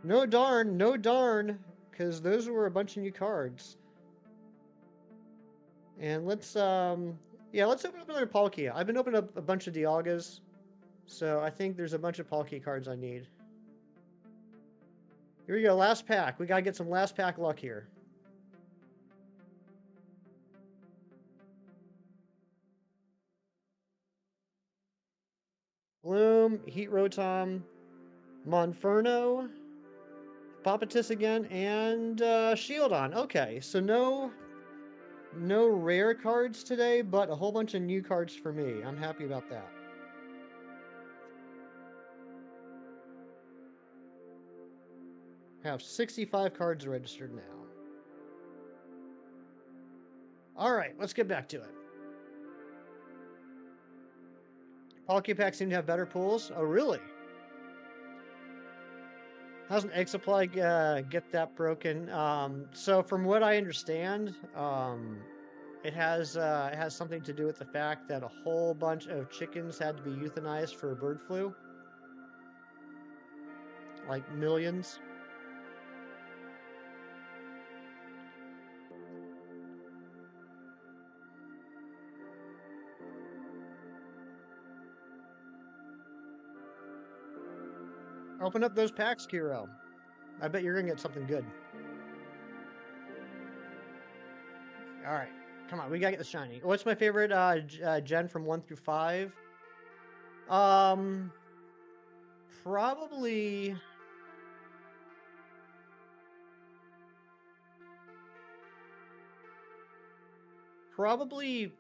No darn, because those were a bunch of new cards. And let's let's open up another Palkia. I've been opening up a bunch of Dialgas, so I think there's a bunch of Palkia cards I need. Here we go, last pack. We gotta get some last pack luck here. Bloom, Heat Rotom, Monferno, Papatus again, and Shieldon. Okay, so no rare cards today, but a whole bunch of new cards for me. I'm happy about that. Have 65 cards registered now. Alright, let's get back to it. Palkia packs seem to have better pulls. Oh, really? How's an egg supply get that broken? So from what I understand, it has something to do with the fact that a whole bunch of chickens had to be euthanized for bird flu. Like millions. Open up those packs, Kiro. I bet you're gonna get something good. All right, come on, we gotta get the shiny. What's my favorite gen from 1 through 5? Probably. Probably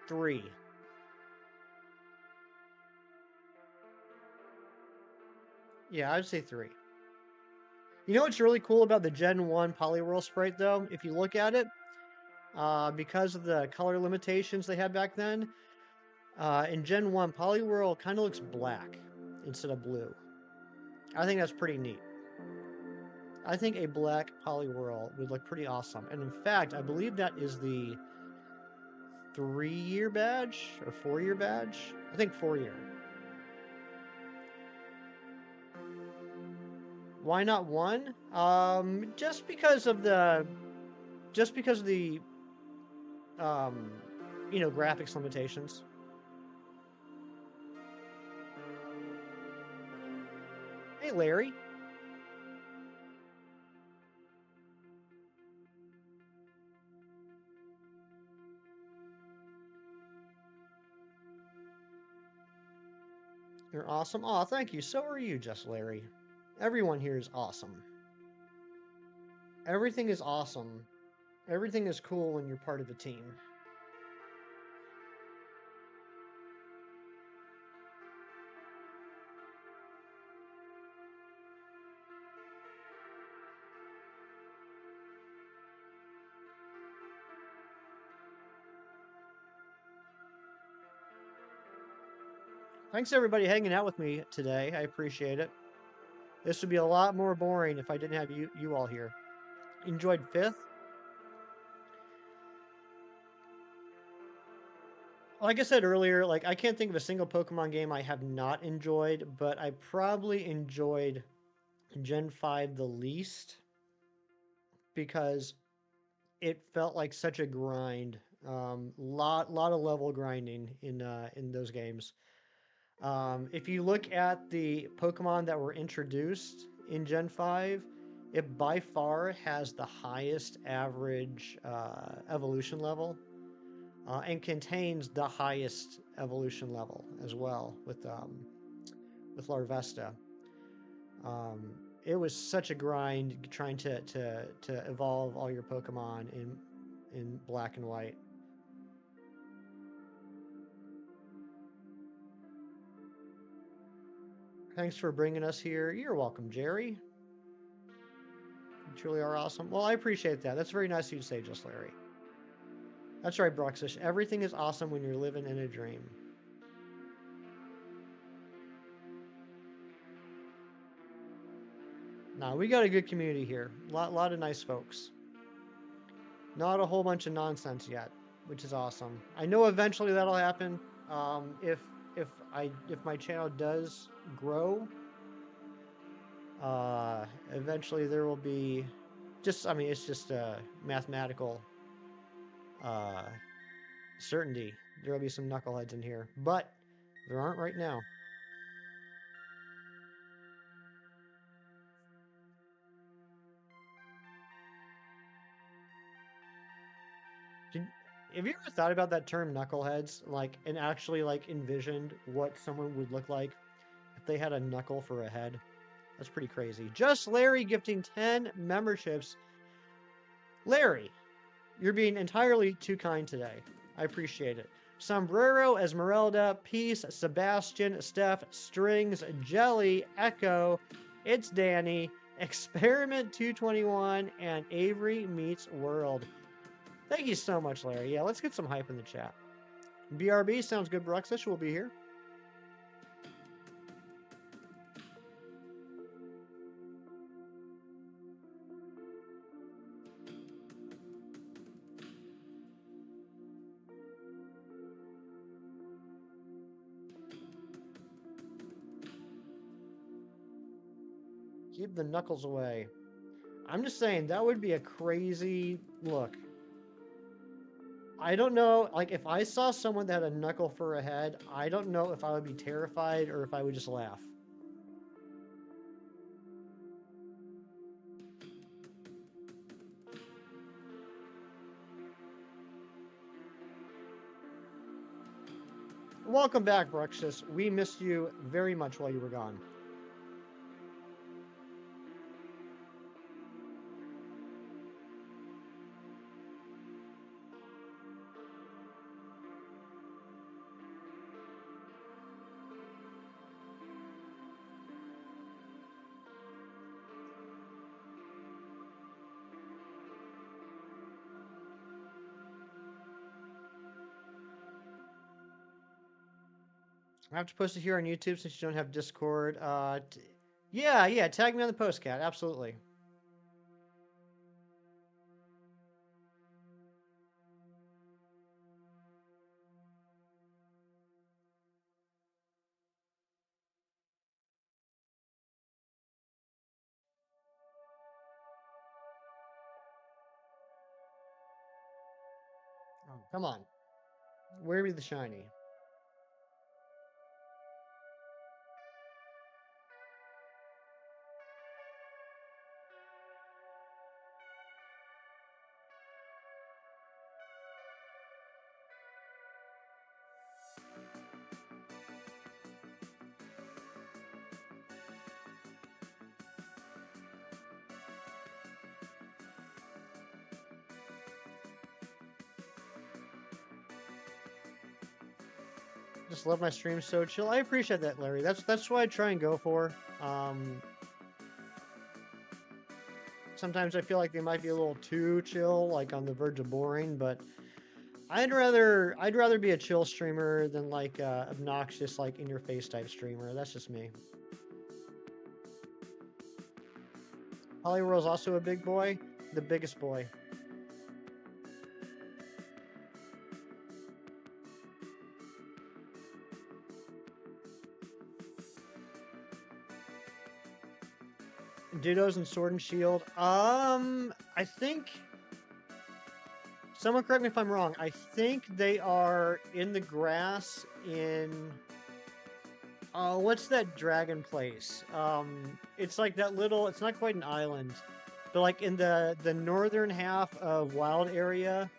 3. Yeah, I'd say 3. You know what's really cool about the Gen 1 Poliwhirl Sprite, though? If you look at it, because of the color limitations they had back then, in Gen 1, Poliwhirl kind of looks black instead of blue. I think that's pretty neat. I think a black Poliwhirl would look pretty awesome. And in fact, I believe that is the 3-year badge or 4-year badge. I think 4-year. Why not one? Just because of the um, graphics limitations. Hey, Larry. You're awesome. Aw, thank you. So are you, Just Larry. Everyone here is awesome. Everything is awesome. Everything is cool when you're part of a team. Thanks everybody hanging out with me today. I appreciate it. This would be a lot more boring if I didn't have you all here. Enjoyed 5th? Like I said earlier, like I can't think of a single Pokemon game I have not enjoyed, but I probably enjoyed Gen 5 the least because it felt like such a grind. Lot of level grinding in those games. If you look at the Pokemon that were introduced in Gen 5, it by far has the highest average evolution level and contains the highest evolution level as well with Larvesta. It was such a grind trying to evolve all your Pokemon in black and white. Thanks for bringing us here. You're welcome, Jerry. You truly are awesome. Well, I appreciate that. That's very nice of you to say, Just Larry. That's right, Bruxish. Everything is awesome when you're living in a dream. Nah, we got a good community here. Lot of nice folks. Not a whole bunch of nonsense yet, which is awesome. I know eventually that'll happen. If my channel does grow, eventually there will be it's just a mathematical certainty. There will be some knuckleheads in here, but there aren't right now. Have you ever thought about that term knuckleheads, like, and actually like envisioned what someone would look like if they had a knuckle for a head? That's pretty crazy. Just Larry gifting 10 memberships. Larry, you're being entirely too kind today. I appreciate it. Sombrero, Esmeralda, Peace, Sebastian, Steph, Strings, Jelly, Echo, It's Danny, Experiment 221, and Avery Meets World. Thank you so much, Larry. Yeah, let's get some hype in the chat. BRB sounds good. Bruxish will be here. Keep the knuckles away. I'm just saying, that would be a crazy look. I don't know, like, if I saw someone that had a knuckle for a head, I don't know if I would be terrified or if I would just laugh. Welcome back, Bruxish. We missed you very much while you were gone. I have to post it here on YouTube since you don't have Discord. Yeah, tag me on the post, Cat. Absolutely. Come on. Where be the shiny? Just love my stream so chill. I appreciate that, Larry. That's what I try and go for. Sometimes I feel like they might be a little too chill, like on the verge of boring, but I'd rather be a chill streamer than like obnoxious, like in your face type streamer. That's just me. Hollyworld's also a big boy, the biggest boy. Dittos and Sword and Shield. I think. Someone correct me if I'm wrong. I think they are in the grass in. Oh, what's that dragon place? It's like that little. It's not quite an island, but like in the northern half of Wild Area,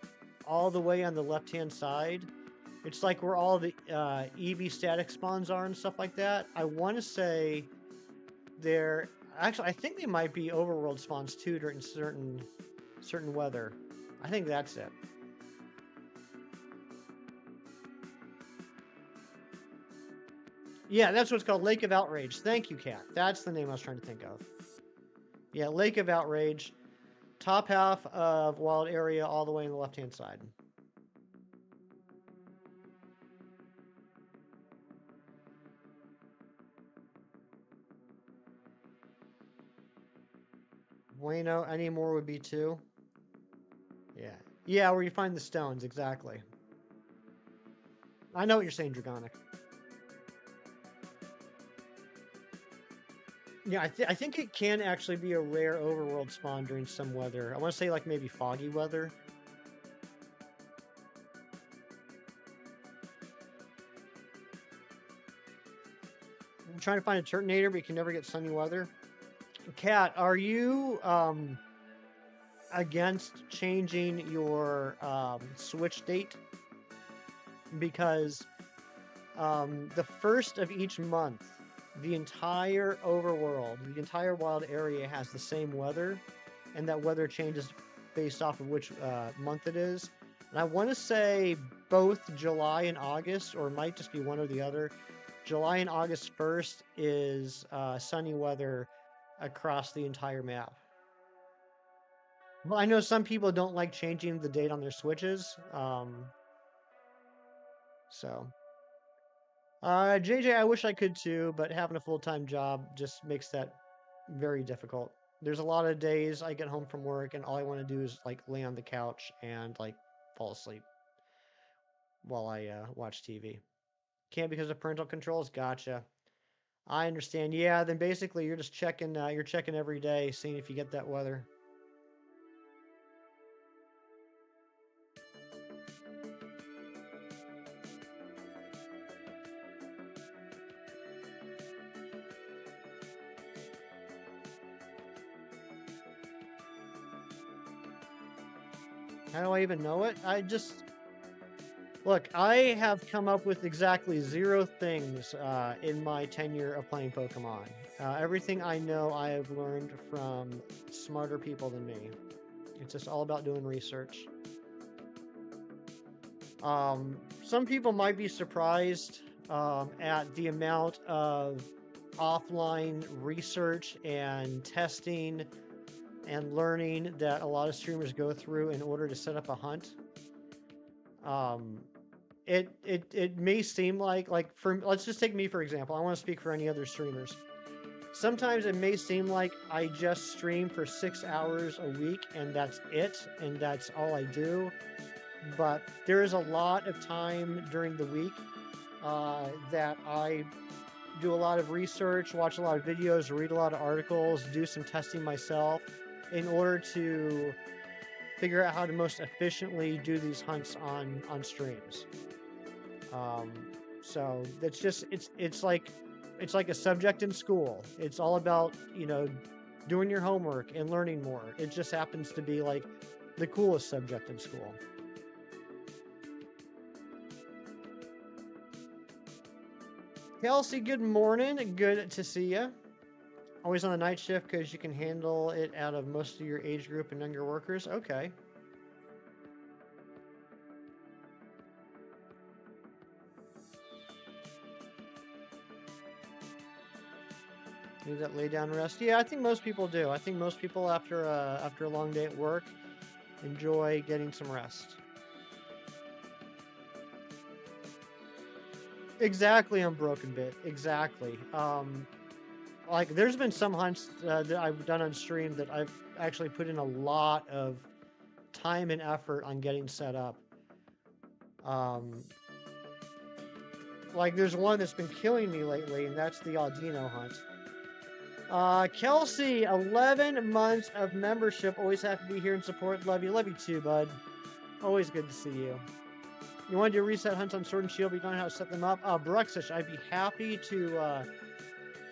all the way on the left hand side. It's like where all the Eevee static spawns are and stuff like that. I want to say they're actually. I think they might be overworld spawns too during certain weather. I think that's it. Yeah, that's what's called Lake of Outrage. Thank you, Kat. That's the name I was trying to think of. Yeah, Lake of Outrage. Top half of Wild Area all the way on the left-hand side. Bueno, any more would be 2. Yeah. Yeah, where you find the stones, exactly. I know what you're saying, Dragonic. Yeah, I think it can actually be a rare overworld spawn during some weather. I want to say like maybe foggy weather. I'm trying to find a Turtonator, but you can never get sunny weather. Kat, are you against changing your Switch date? Because the first of each month, the entire overworld, the entire wild area has the same weather, and that weather changes based off of which month it is. And I want to say both July and August, or it might just be one or the other. July and August 1st is sunny weather across the entire map. Well, I know some people don't like changing the date on their Switches. JJ, I wish I could too, but having a full-time job just makes that very difficult. There's a lot of days I get home from work and all I want to do is like lay on the couch and like fall asleep while I watch TV. Can't because of parental controls? Gotcha. I understand. Yeah, then basically you're just checking every day, seeing if you get that weather. How do I even know it? Look, I have come up with exactly 0 things in my tenure of playing Pokemon. Everything I know I have learned from smarter people than me. It's just all about doing research. Some people might be surprised at the amount of offline research and testing and learning that a lot of streamers go through in order to set up a hunt. It may seem like let's just take me for example. I want to speak for any other streamers. Sometimes it may seem like I just stream for 6 hours a week and that's it, and that's all I do. But there is a lot of time during the week that I do a lot of research, watch a lot of videos, read a lot of articles, do some testing myself in order to figure out how to most efficiently do these hunts on streams. Um, so that's just it's like a subject in school. It's all about, you know, doing your homework and learning more. It just happens to be like the coolest subject in school. Kelsey, good morning. Good to see you. Always on the night shift because you can handle it out of most of your age group and younger workers. Okay. Need that lay down rest. Yeah, I think most people do. I think most people after a long day at work enjoy getting some rest. Exactly, on Broken Bit. Exactly. Like there's been some hunts that I've done on stream that I've actually put in a lot of time and effort on getting set up. Um, like there's one that's been killing me lately, and that's the Audino hunt. Kelsey, 11 months of membership. Always have to be here and support. Love you. Love you too, bud. Always good to see you. You want to do reset hunts on Sword and Shield, but you don't know how to set them up? Bruxish, I'd be happy to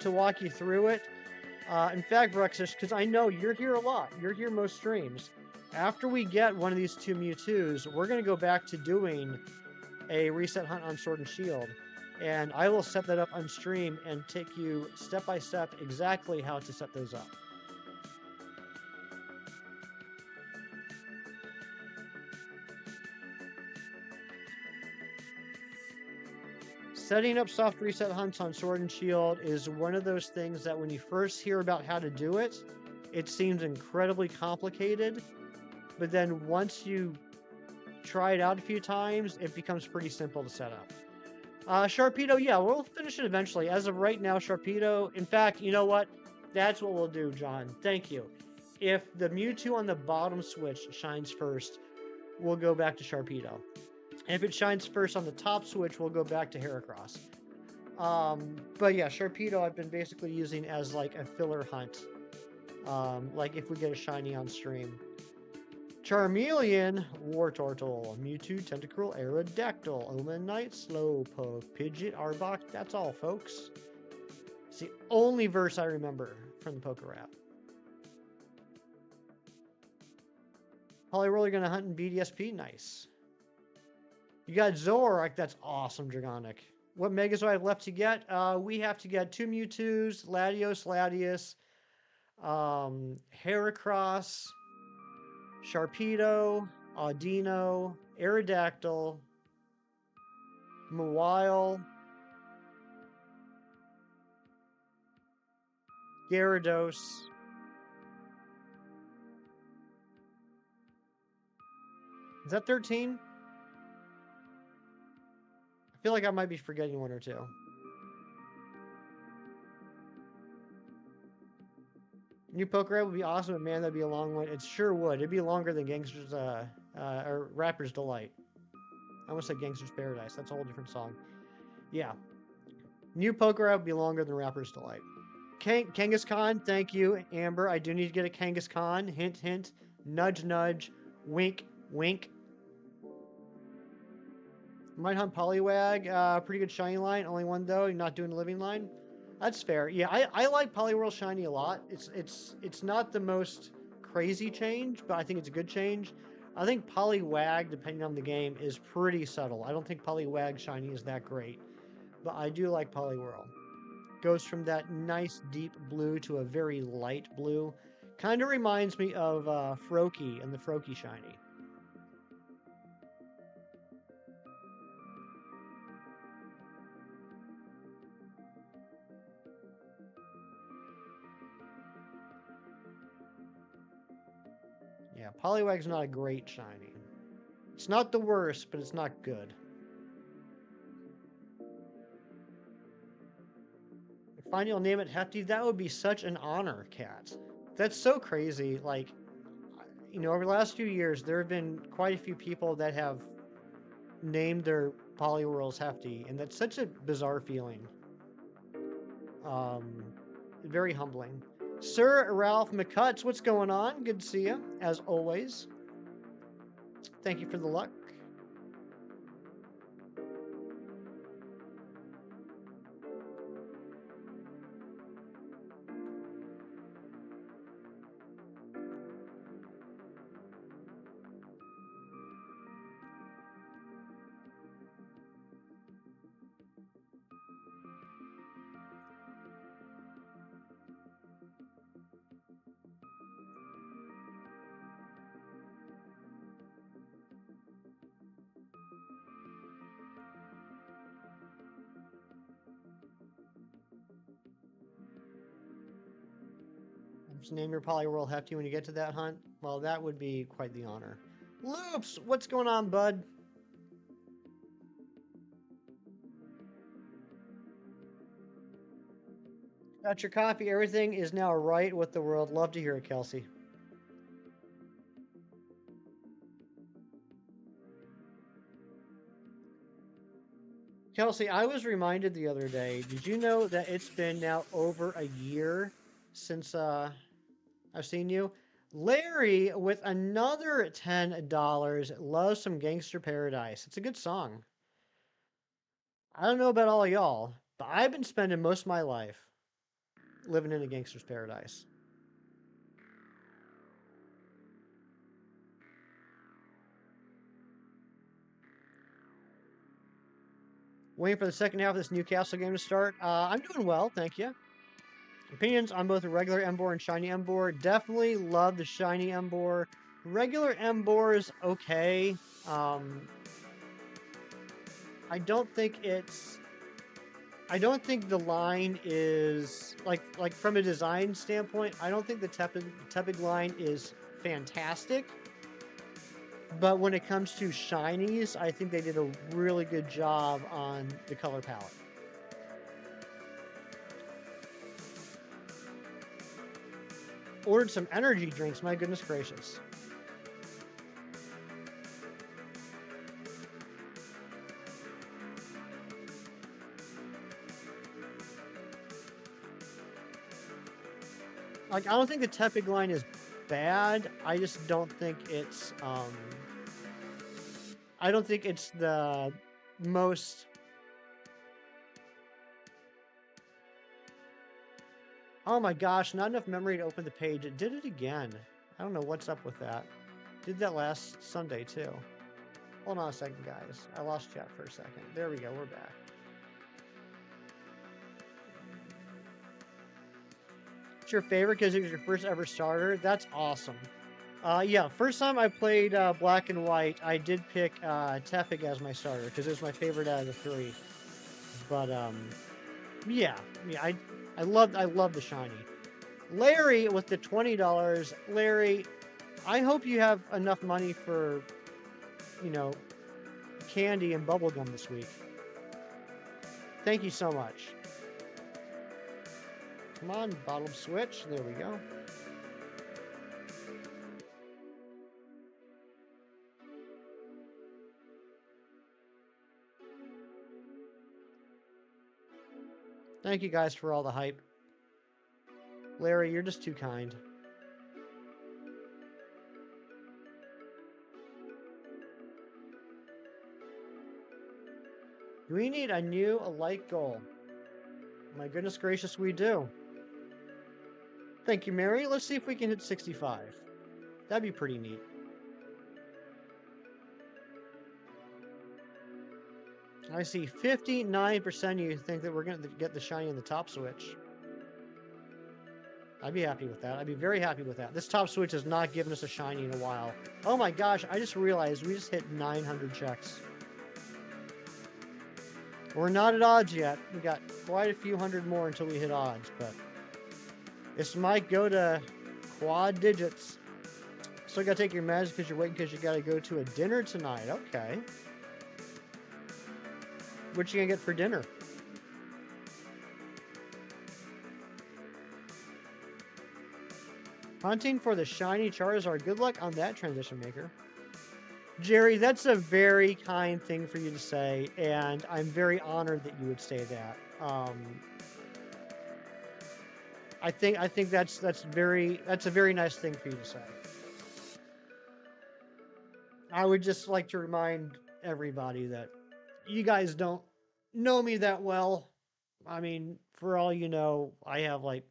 walk you through it. In fact, Bruxish, because I know you're here a lot. You're here most streams. After we get one of these two Mewtwo's, we're going to go back to doing a reset hunt on Sword and Shield. And I will set that up on stream and take you step by step exactly how to set those up. Setting up soft reset hunts on Sword and Shield is one of those things that when you first hear about how to do it, it seems incredibly complicated. But then once you try it out a few times, it becomes pretty simple to set up. Sharpedo, yeah, we'll finish it eventually. As of right now, Sharpedo, in fact, you know what? That's what we'll do, John. Thank you. If the Mewtwo on the bottom switch shines first, we'll go back to Sharpedo. If it shines first on the top switch, we'll go back to Heracross. But yeah, Sharpedo I've been basically using as like a filler hunt. Like if we get a shiny on stream. Charmeleon, Wartortle, Mewtwo, Tentacruel, Aerodactyl, Omanite, Slowpoke, Pidgeot, Arbok. That's all, folks. It's the only verse I remember from the Poké Rap. Poliwhirl, you're going to hunt in BDSP? Nice. You got Zoroark. That's awesome, Dragonic. What Megas do I have left to get? We have to get 2 Mewtwo's, Latios, Heracross, Sharpedo, Audino, Aerodactyl, Mawile, Gyarados. Is that 13? I feel like I might be forgetting one or two. New Poké would be awesome, but man, that'd be a long one. It sure would. It'd be longer than Gangster's, or Rapper's Delight. I almost said Gangster's Paradise. That's a whole different song. Yeah. New Poké would be longer than Rapper's Delight. Kangaskhan, thank you, Amber. I do need to get a Kangaskhan. Hint, hint. Nudge, nudge. Wink, wink. Might hunt Poliwag. Pretty good shiny line. Only one, though. You're not doing a living line. That's fair. Yeah, I like Poliwhirl Shiny a lot. It's not the most crazy change, but I think it's a good change. I think Poliwag, depending on the game, is pretty subtle. I don't think Poliwag Shiny is that great, but I do like Poliwhirl. Goes from that nice deep blue to a very light blue. Kind of reminds me of Froakie and the Froakie Shiny. Yeah, Poliwag's not a great shiny. It's not the worst, but it's not good. If finally you'll name it Hefty, that would be such an honor, Cat. That's so crazy. Like, you know, over the last few years, there have been quite a few people that have named their Poliwhirls Hefty, and that's such a bizarre feeling. Very humbling. Sir Ralph McCutts, what's going on? Good to see you, as always. Thank you for the luck. Just name your Polyworld Hefty when you get to that hunt. Well, that would be quite the honor. Loops, what's going on, bud? Got your coffee. Everything is now right with the world. Love to hear it, Kelsey. Kelsey, I was reminded the other day, did you know that it's been now over a year since I've seen you? Larry with another $10 loves some Gangster Paradise. It's a good song. I don't know about all of y'all, but I've been spending most of my life living in a gangster's paradise. Waiting for the second half of this Newcastle game to start. I'm doing well, thank you. Opinions on both the regular Embor and shiny Embor. Definitely love the shiny Embor. Regular Embor is okay. I don't think the line is like from a design standpoint. I don't think the Tepig line is fantastic. But when it comes to shinies, I think they did a really good job on the color palette. Ordered some energy drinks, my goodness gracious. Like, I don't think the Tepig line is bad. I just don't think it's I don't think it's the most. Oh my gosh, not enough memory to open the page. It did it again. I don't know what's up with that. Did that last Sunday too. Hold on a second, guys. I lost chat for a second. There we go, we're back. It's your favorite because it was your first ever starter? That's awesome. Yeah, first time I played Black and White, I did pick Tepig as my starter because it was my favorite out of the three. But yeah, I love the shiny. Larry with the $20. Larry, I hope you have enough money for, you know, candy and bubblegum this week. Thank you so much. Come on, bottom switch. There we go. Thank you guys for all the hype. Larry, you're just too kind. Do we need a new light goal? My goodness gracious, we do. Thank you, Mary. Let's see if we can hit 65. That'd be pretty neat. I see 59% of you think that we're going to get the shiny in the top switch. I'd be happy with that. I'd be very happy with that. This top switch has not given us a shiny in a while. Oh my gosh, I just realized we just hit 900 checks. We're not at odds yet. We got quite a few hundred more until we hit odds, but this might go to quad digits. Still gotta take your meds because you're waiting because you gotta go to a dinner tonight. Okay. What you gonna get for dinner? Hunting for the shiny Charizard. Good luck on that, Transition Maker. Jerry, that's a very kind thing for you to say, and I'm very honored that you would say that. I think that's a very nice thing for you to say. I would just like to remind everybody that you guys don't know me that well. I mean, for all you know, I have like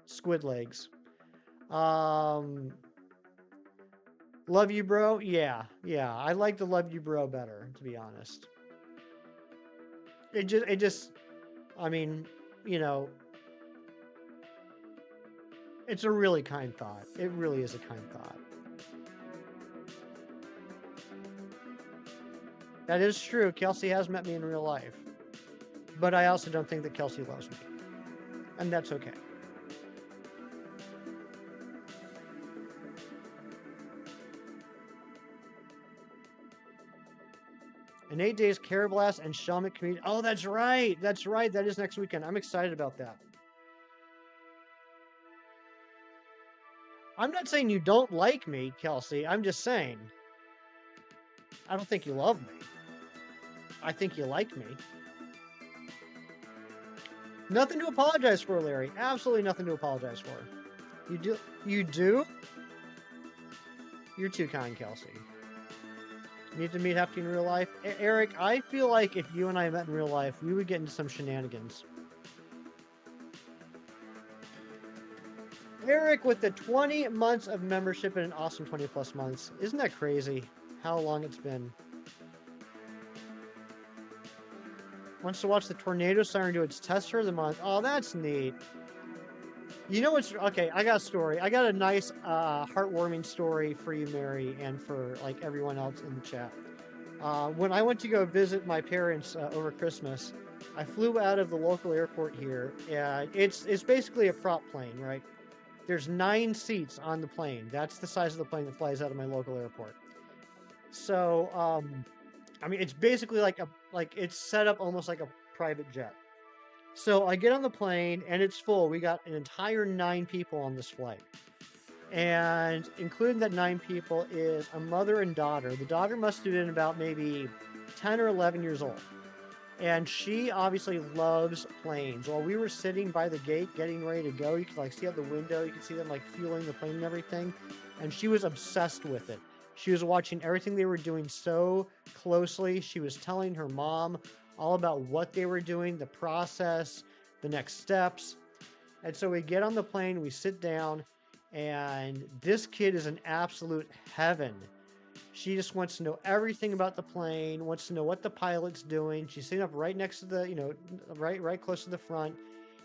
squid legs. Um, love you, bro. Yeah, yeah. I like the love you, bro, better, to be honest. It just. I mean, you know, it's a really kind thought. It really is a kind thought. That is true. Kelsey has met me in real life, but I also don't think that Kelsey loves me, and that's okay. In 8 days, Carablast and Shaman Community. Oh, that's right. That's right. That is next weekend. I'm excited about that. I'm not saying you don't like me, Kelsey. I'm just saying I don't think you love me. I think you like me. Nothing to apologize for, Larry. Absolutely nothing to apologize for. You do? You do? You're too kind, Kelsey. Need to meet Hefty in real life? Eric, I feel like if you and I met in real life, we would get into some shenanigans. Eric with the 20 months of membership and an awesome 20 plus months. Isn't that crazy how long it's been? Wants to watch the tornado siren do its test of the month. Oh, that's neat. You know what's okay? I got a story. I got a nice, heartwarming story for you, Mary, and for like everyone else in the chat. When I went to go visit my parents over Christmas, I flew out of the local airport here, and it's basically a prop plane, right? There's 9 seats on the plane. That's the size of the plane that flies out of my local airport. So, I mean, it's basically like it's set up almost like a private jet. So I get on the plane and it's full. We got an entire 9 people on this flight. And including that 9 people is a mother and daughter. The daughter must have been about maybe 10 or 11 years old. And she obviously loves planes. While we were sitting by the gate getting ready to go, you could like see out the window, you could see them like fueling the plane and everything. And she was obsessed with it. She was watching everything they were doing so closely. She was telling her mom all about what they were doing, the process, the next steps. And so we get on the plane, we sit down, and this kid is an absolute heaven. She just wants to know everything about the plane, wants to know what the pilot's doing. She's sitting up right next to the, right close to the front.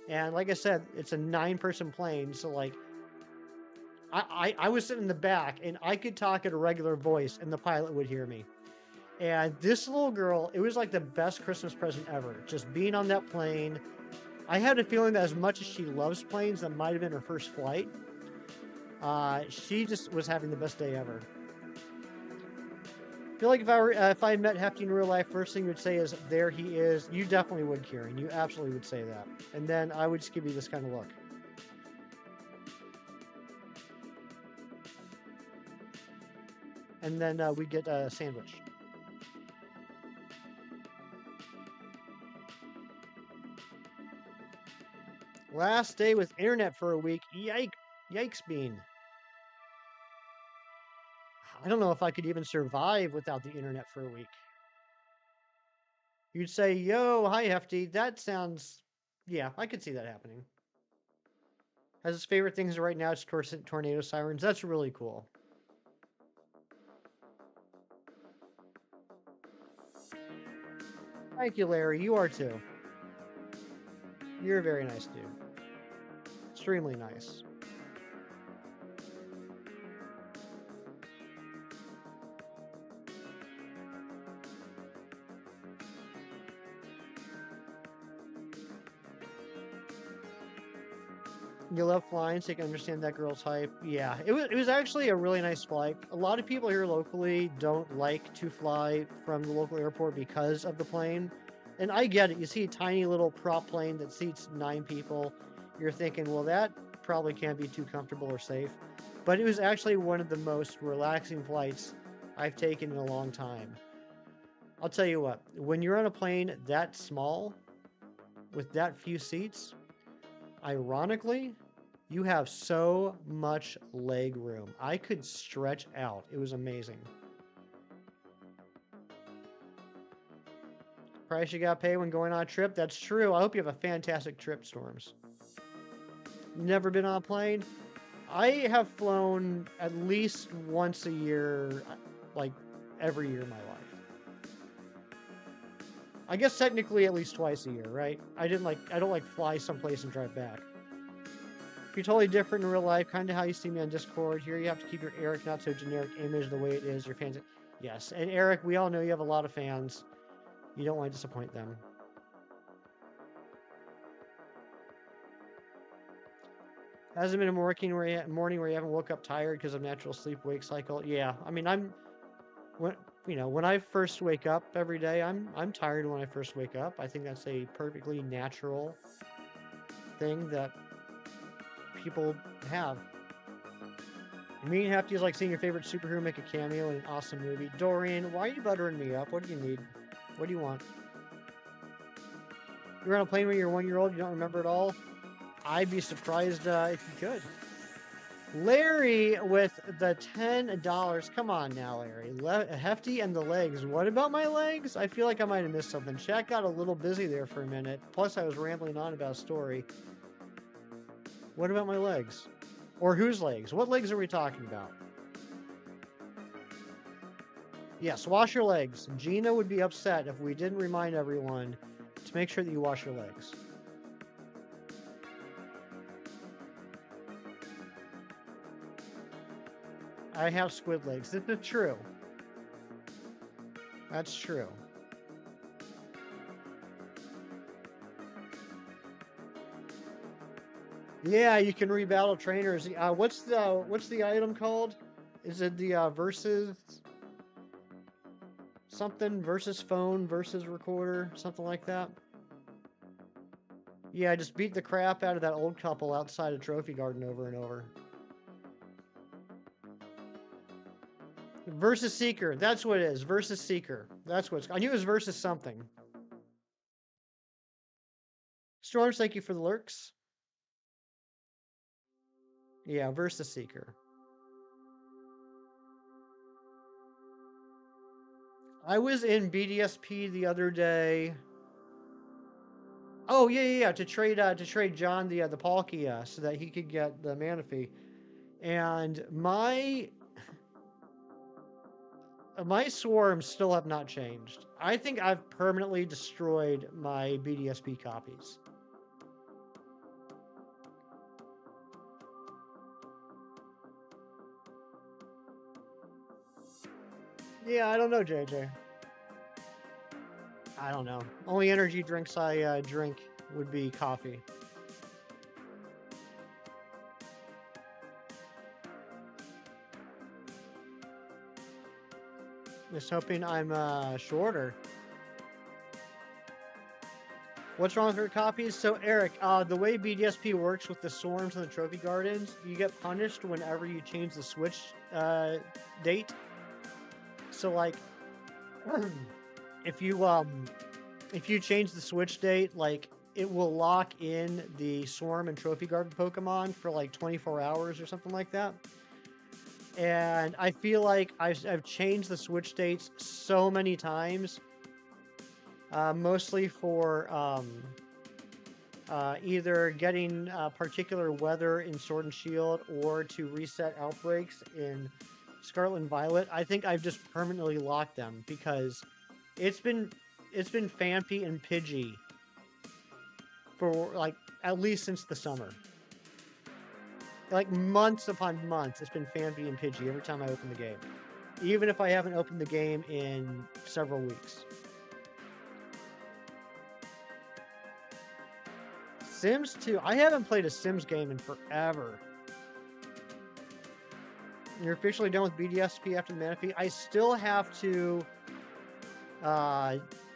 And like I said, it's a 9-person plane, so like I was sitting in the back and I could talk at a regular voice and the pilot would hear me. And this little girl, it was like the best Christmas present ever. Just being on that plane. I had a feeling that as much as she loves planes, that might have been her first flight. She just was having the best day ever. I feel like if I met Hefty in real life, first thing you would say is, "There he is." You definitely would, Kieran. You absolutely would say that. And then I would just give you this kind of look. And then we'd get a sandwich. Last day with internet for a week. Yikes bean. I don't know if I could even survive without the internet for a week. You'd say, "Yo, hi Hefty." That sounds, yeah, I could see that happening. Has his favorite things right now, it's tornado sirens. That's really cool. Thank you, Larry. You are too. You're a very nice dude. Extremely nice. You love flying, so you can understand that girl's hype. Yeah, it was actually a really nice flight. A lot of people here locally don't like to fly from the local airport because of the plane. And I get it. You see a tiny little prop plane that seats 9 people. You're thinking, well, that probably can't be too comfortable or safe. But it was actually one of the most relaxing flights I've taken in a long time. I'll tell you what, when you're on a plane that small, with that few seats, ironically, you have so much leg room. I could stretch out. It was amazing. Price you gotta pay when going on a trip. That's true. I hope you have a fantastic trip, Storms. Never been on a plane? I have flown at least once a year, like every year of my life. I guess technically at least twice a year, right? I don't like fly someplace and drive back. You're totally different in real life, kind of how you see me on Discord. Here you have to keep your Eric not so generic image the way it is. Your fans, yes. And Eric, we all know you have a lot of fans. You don't want to disappoint them. Hasn't been a morning where you haven't woke up tired because of natural sleep-wake cycle. Yeah, I mean, when I first wake up every day, I'm tired when I first wake up. I think that's a perfectly natural thing that people have. Me and Hefty is like seeing your favorite superhero make a cameo in an awesome movie. Dorian, why are you buttering me up? What do you need? What do you want? You're on a plane when you're 1-year-old, you don't remember it all? I'd be surprised if you could. Larry with the $10. Come on now, Larry. Hefty and the legs. What about my legs? I feel like I might have missed something. Chat got a little busy there for a minute. Plus, I was rambling on about a story. What about my legs? Or whose legs? What legs are we talking about? Yes, wash your legs. Gina would be upset if we didn't remind everyone to make sure that you wash your legs. I have squid legs. This is true. That's true. Yeah, you can rebattle trainers. What's the item called? Is it the versus something versus phone versus recorder, something like that? Yeah, I just beat the crap out of that old couple outside a trophy garden over and over. Versus Seeker. That's what it is. Versus Seeker. That's what I knew it was versus something. Storms, thank you for the lurks. Yeah, versus Seeker. I was in BDSP the other day. Oh yeah. To trade John the Palkia so that he could get the Manaphy, and my swarms still have not changed. I think I've permanently destroyed my BDSP copies. Yeah, I don't know, JJ. I don't know. Only energy drinks I drink would be coffee. Just hoping I'm shorter. What's wrong with her copies? So Eric, the way BDSP works with the swarms and the trophy gardens, you get punished whenever you change the switch date. So like, if you change the switch date, like it will lock in the swarm and trophy garden Pokemon for like 24 hours or something like that. And I feel like I've changed the switch dates so many times, mostly for either getting particular weather in Sword and Shield or to reset outbreaks in Scarlet and Violet. I think I've just permanently locked them because it's been Phanpy and Pidgey for like at least since the summer. Like months upon months, it's been Phanpy and Pidgey every time I open the game, even if I haven't opened the game in several weeks. Sims 2. I haven't played a Sims game in forever. You're officially done with BDSP after the Manaphy. I still have to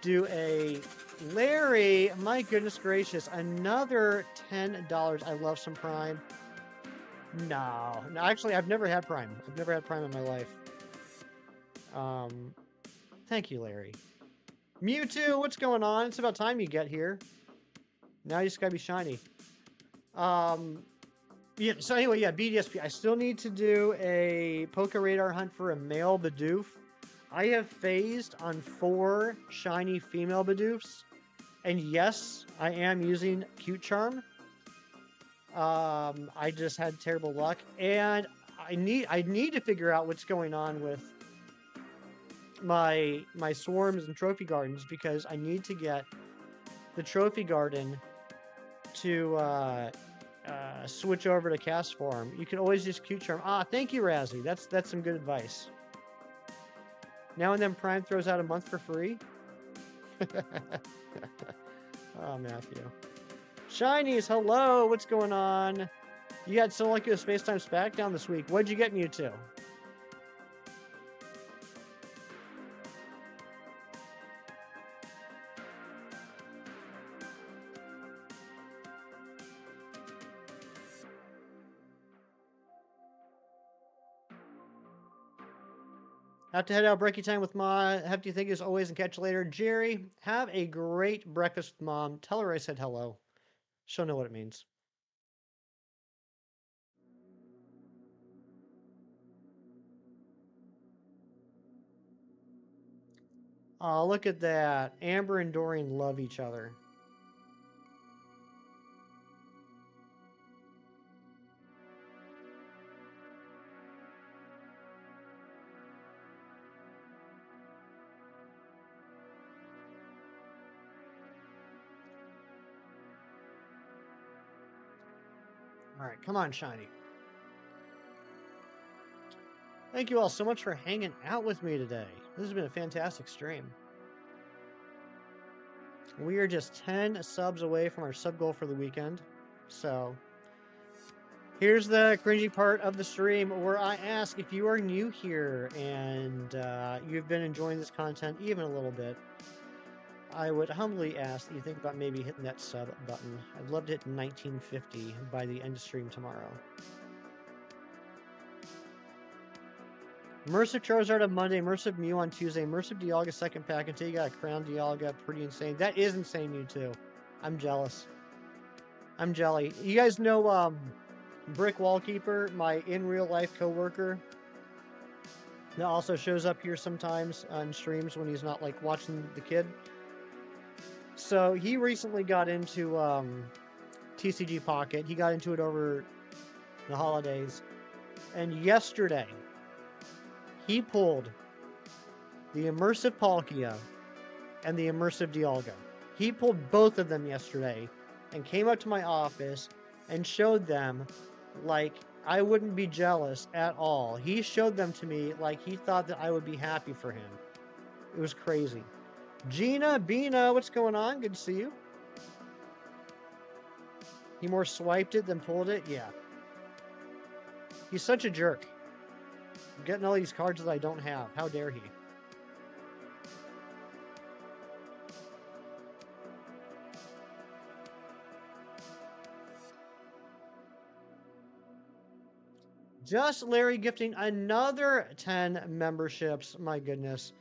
do a Larry. My goodness gracious, another $10. I love some Prime. No, actually, I've never had Prime. I've never had Prime in my life. Thank you, Larry. Mewtwo, what's going on? It's about time you get here. Now you just gotta be shiny. Yeah, so anyway, yeah, BDSP. I still need to do a Poké Radar hunt for a male Bidoof. I have phased on 4 shiny female Bidoofs. And yes, I am using Cute Charm. I just had terrible luck. And I need to figure out what's going on with my swarms and trophy gardens, because I need to get the trophy garden to switch over to cast form. You can always use Cute Charm. Ah, thank you, Razzie. That's some good advice. Now and then Prime throws out a month for free. Oh, Matthew. Shinies, hello. What's going on? You got Silica Spacetime Smackdown this week. What'd you get Mewtwo? Have to head out breaking time with Ma. Hefty thank you as always and catch you later. Jerry, have a great breakfast with Mom. Tell her I said hello. She'll know what it means. Oh, look at that. Amber and Dorian love each other. All right, come on, Shiny. Thank you all so much for hanging out with me today. This has been a fantastic stream. We are just 10 subs away from our sub goal for the weekend. So, here's the cringy part of the stream where I ask, if you are new here and you've been enjoying this content even a little bit, I would humbly ask that you think about maybe hitting that sub button. I'd love to hit 1950 by the end of stream tomorrow. Immersive Charizard on Monday, Immersive Mew on Tuesday, Immersive Dialga second pack until you got a Crown Dialga. Pretty insane. That is insane, you too. I'm jealous. I'm jelly. You guys know Brick Wallkeeper, my in real life coworker, that also shows up here sometimes on streams when he's not like watching the kid. So he recently got into TCG Pocket. He got into it over the holidays. And yesterday, he pulled the Immersive Palkia and the Immersive Dialga. He pulled both of them yesterday and came up to my office and showed them like I wouldn't be jealous at all. He showed them to me like he thought that I would be happy for him. It was crazy. Gina, Bina, what's going on? Good to see you. He more swiped it than pulled it? Yeah. He's such a jerk. I'm getting all these cards that I don't have. How dare he? Just Larry gifting another 10 memberships. My goodness.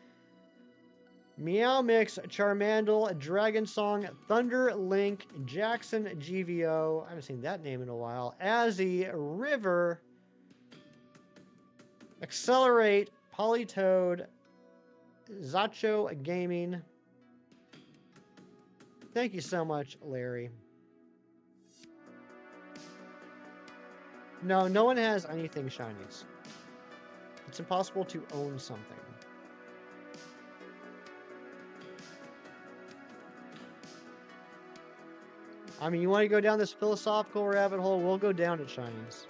Meow Mix, Charmandel, Dragon Song, Thunder Link, Jackson GVO. I haven't seen that name in a while. Azzy, River, Accelerate, Polytoad, Zacho Gaming. Thank you so much, Larry. No, no one has anything shinies. It's impossible to own something. I mean, you want to go down this philosophical rabbit hole? We'll go down it, shinies.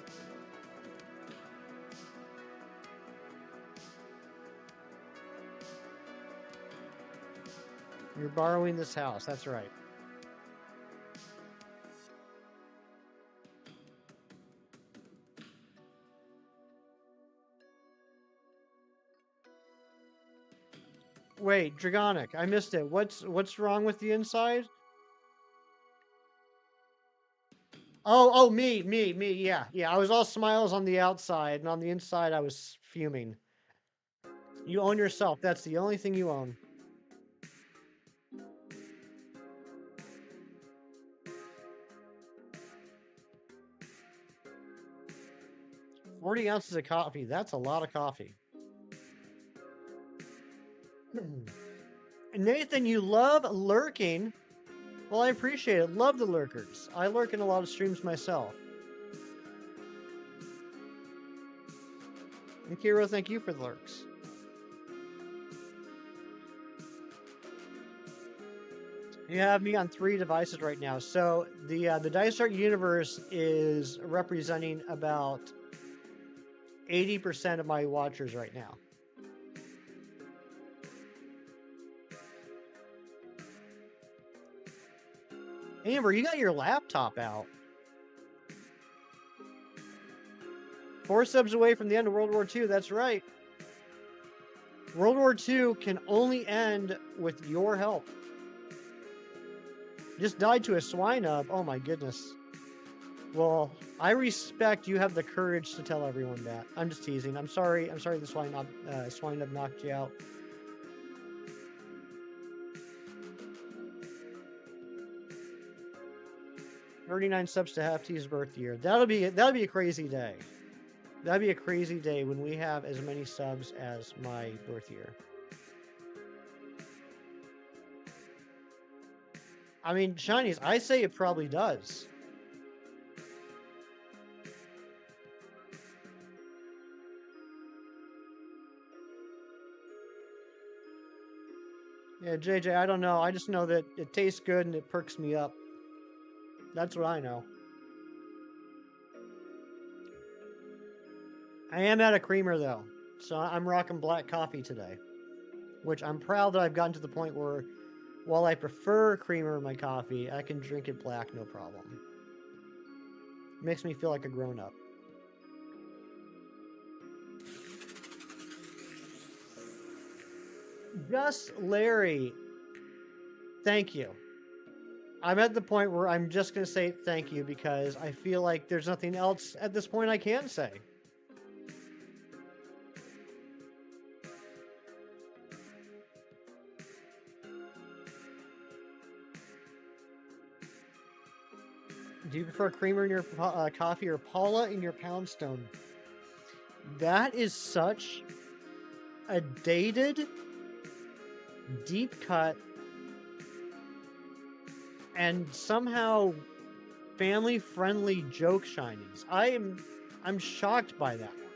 You're borrowing this house. That's right. Wait, Dragonic, I missed it. What's wrong with the inside? Oh, me, yeah. I was all smiles on the outside, and on the inside I was fuming. You own yourself. That's the only thing you own. $40 ounces of coffee. That's a lot of coffee. Nathan, you love lurking. Well, I appreciate it. Love the lurkers. I lurk in a lot of streams myself. And Kiro, thank you for the lurks. You have me on 3 devices right now. So the Dice Art universe is representing about 80% of my watchers right now. Amber, you got your laptop out. 4 subs away from the end of World War II. That's right. World War II can only end with your help. Just died to a swine up. Oh my goodness. Well, I respect you have the courage to tell everyone that. I'm just teasing. I'm sorry the swine up knocked you out. $39 subs to Hefty's birth year. That'll be a crazy day. That'd be a crazy day when we have as many subs as my birth year. I mean, Shinies, I say it probably does. Yeah, JJ, I don't know. I just know that it tastes good and it perks me up. That's what I know. I am out of creamer, though. So I'm rocking black coffee today. Which I'm proud that I've gotten to the point where, while I prefer creamer in my coffee, I can drink it black no problem. It makes me feel like a grown-up. Just Larry. Thank you. I'm at the point where I'm just going to say thank you because I feel like there's nothing else at this point I can say. Do you prefer creamer in your coffee or Paula in your Poundstone? That is such a dated, deep cut, and somehow family-friendly joke, Shinies. I'm shocked by that one.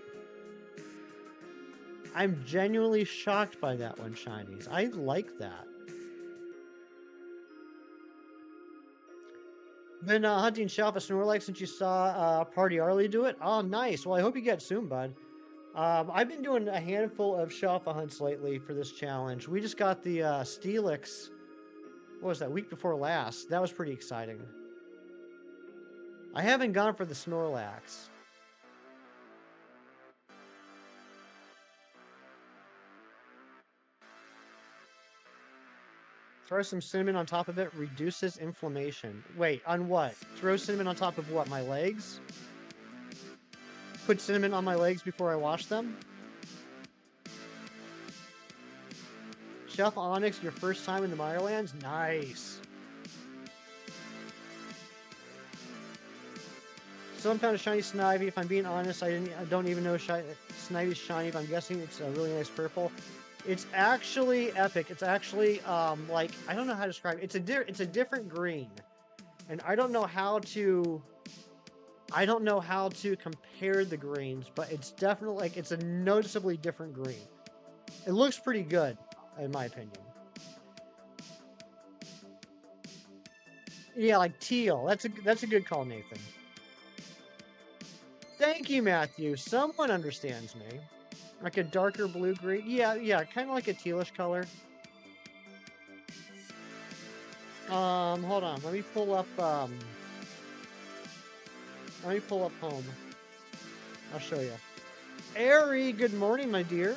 I'm genuinely shocked by that one, Shinies. I like that. Been hunting Shelf a Snorlax since you saw Party Arlie do it? Oh, nice. Well, I hope you get soon, bud. I've been doing a handful of Shelfa hunts lately for this challenge. We just got the Steelix, what was that, week before last. That was pretty exciting. I haven't gone for the Snorlax. Throw some cinnamon on top of it, reduces inflammation. Wait, on what? Throw cinnamon on top of what, my legs? Put cinnamon on my legs before I wash them? Chef Onyx, your first time in the Mirelands? Nice. Still found a shiny Snivy. If I'm being honest, I don't even know Snivy's shiny, but I'm guessing it's a really nice purple. It's actually epic. It's actually like, I don't know how to describe it. It's a different green, and I don't know how to compare the greens, but it's definitely like it's a noticeably different green. It looks pretty good, in my opinion. Yeah, like teal. That's a good call, Nathan. Thank you, Matthew. Someone understands me. Like a darker blue-green? Yeah, kind of like a tealish color. Hold on. Let me pull up home. I'll show you. Airy, good morning, my dear.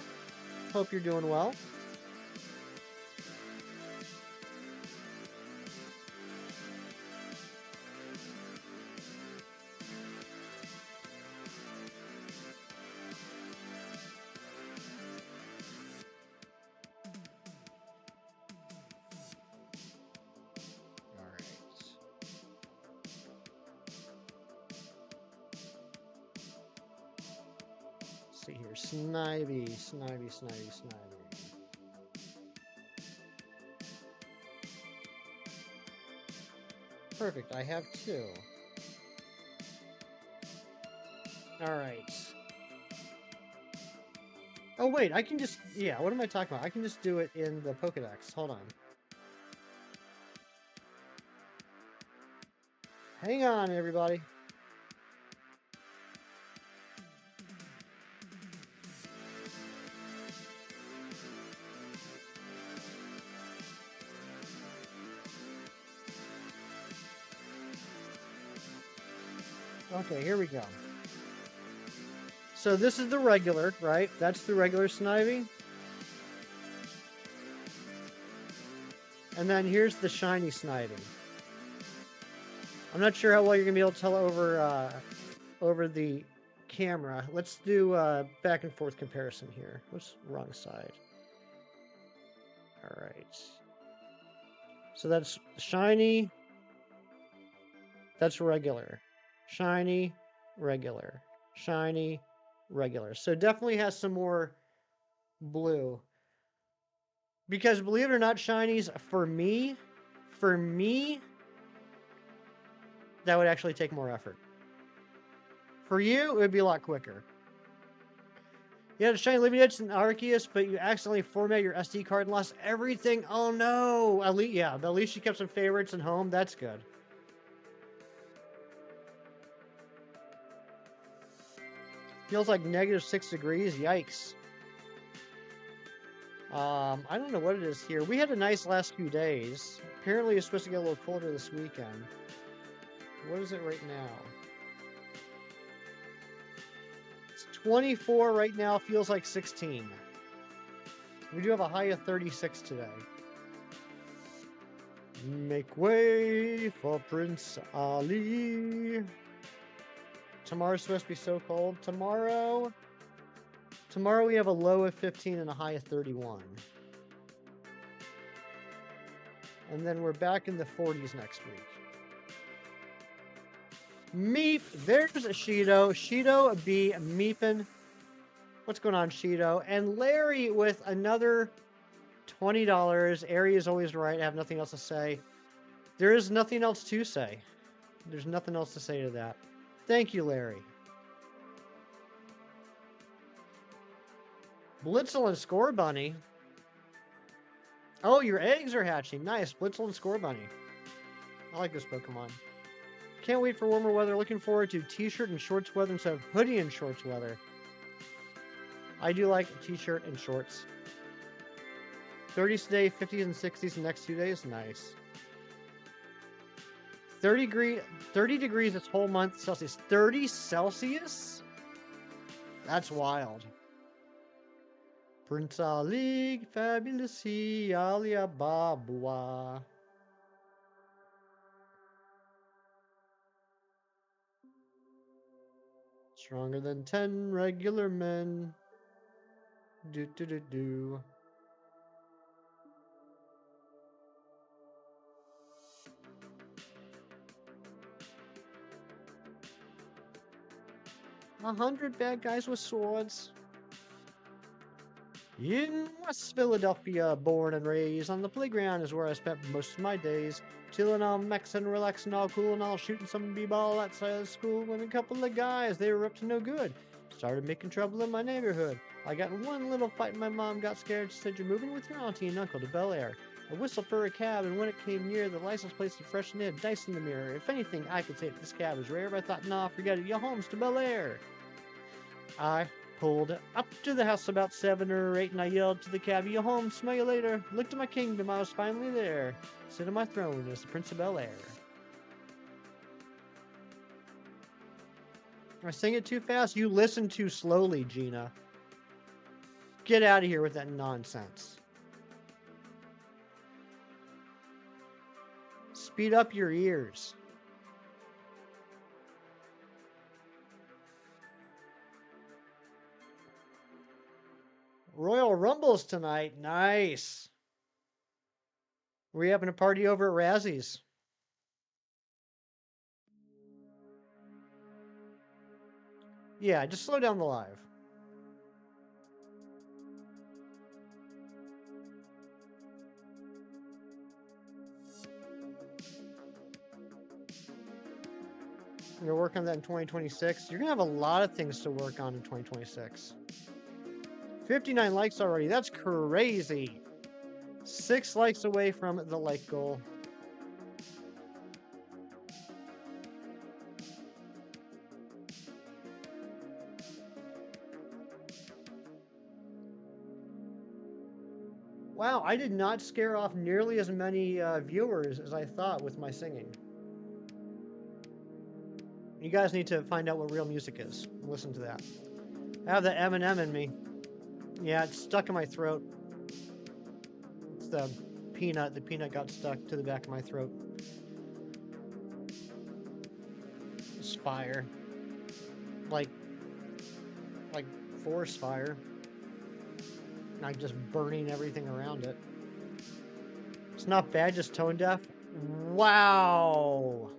Hope you're doing well. See here, Snivy. Perfect, I have 2. Alright. Oh wait, I can just, yeah, what am I talking about? I can just do it in the Pokedex. Hold on. Hang on, everybody. Okay, here we go. So this is the regular, right? That's the regular Snivy. And then here's the shiny Snivy. I'm not sure how well you're gonna be able to tell over the camera. Let's do back and forth comparison here. What's wrong side? All right. So that's shiny. That's regular. Shiny, regular. Shiny, regular. So definitely has some more blue. Because believe it or not, shinies, for me, that would actually take more effort. For you, it would be a lot quicker. You had a shiny Livius and Arceus, but you accidentally formatted your SD card and lost everything. Oh no! At least, yeah, but at least you kept some favorites at home. That's good. Feels like -6 degrees. Yikes. I don't know what it is here. We had a nice last few days. Apparently, it's supposed to get a little colder this weekend. What is it right now? It's 24 right now. Feels like 16. We do have a high of 36 today. Make way for Prince Ali. Tomorrow's supposed to be so cold. Tomorrow we have a low of 15 and a high of 31. And then we're back in the 40s next week. Meep! There's Shido. Shido be meepin'. What's going on, Shido? And Larry with another $20. Ari is always right. I have nothing else to say. There is nothing else to say. There's nothing else to say to that. Thank you, Larry. Blitzel and Score Bunny. Oh, your eggs are hatching. Nice. Blitzel and Score Bunny. I like this Pokemon. Can't wait for warmer weather. Looking forward to t-shirt and shorts weather instead of hoodie and shorts weather. I do like t-shirt and shorts. 30s today, 50s and 60s the next 2 days. Nice. 30 degrees this whole month Celsius. 30 Celsius? That's wild. Prince Ali, fabulous Alia Babua. Stronger than 10 regular men. Do do do do. A 100 bad guys with swords. In West Philadelphia, born and raised, on the playground is where I spent most of my days. Chilling on mechs and relaxing all cool and all, shooting some b-ball outside of school when a couple of guys, they were up to no good. Started making trouble in my neighborhood. I got in one little fight and my mom got scared. She said, "You're moving with your auntie and uncle to Bel Air." I whistled for a cab, and when it came near, the license plate was fresh and had dice in the mirror. If anything, I could say that this cab was rare, but I thought, nah, forget it, your home's to Bel Air. I pulled up to the house about 7 or 8, and I yelled to the cab, "You home, smell you later." Looked at my kingdom, I was finally there. Sit on my throne as the Prince of Bel Air. I sing it too fast? You listen too slowly, Gina. Get out of here with that nonsense. Speed up your ears. Royal Rumbles tonight. Nice. We're having a party over at Razzie's. Yeah, just slow down the live. You're gonna work on that in 2026. You're gonna have a lot of things to work on in 2026. 59 likes already. That's crazy. 6 likes away from the like goal. Wow, I did not scare off nearly as many viewers as I thought with my singing. You guys need to find out what real music is. Listen to that. I have the M&M in me. Yeah, it's stuck in my throat. It's the peanut. The peanut got stuck to the back of my throat. It's fire. Like forest fire. Like just burning everything around it. It's not bad, just tone deaf. Wow.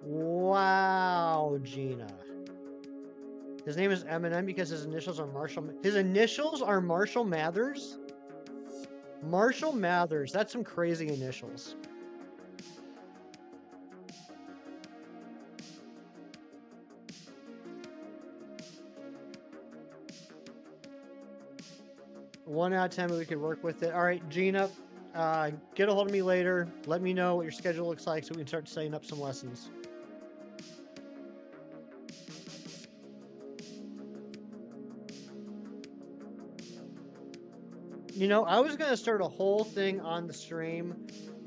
Wow, Gina. His name is Eminem because his initials are Marshall. His initials are Marshall Mathers? Marshall Mathers. That's some crazy initials. One out of 10, but we could work with it. All right, Gina, get a hold of me later. Let me know what your schedule looks like so we can start setting up some lessons. You know, I was going to start a whole thing on the stream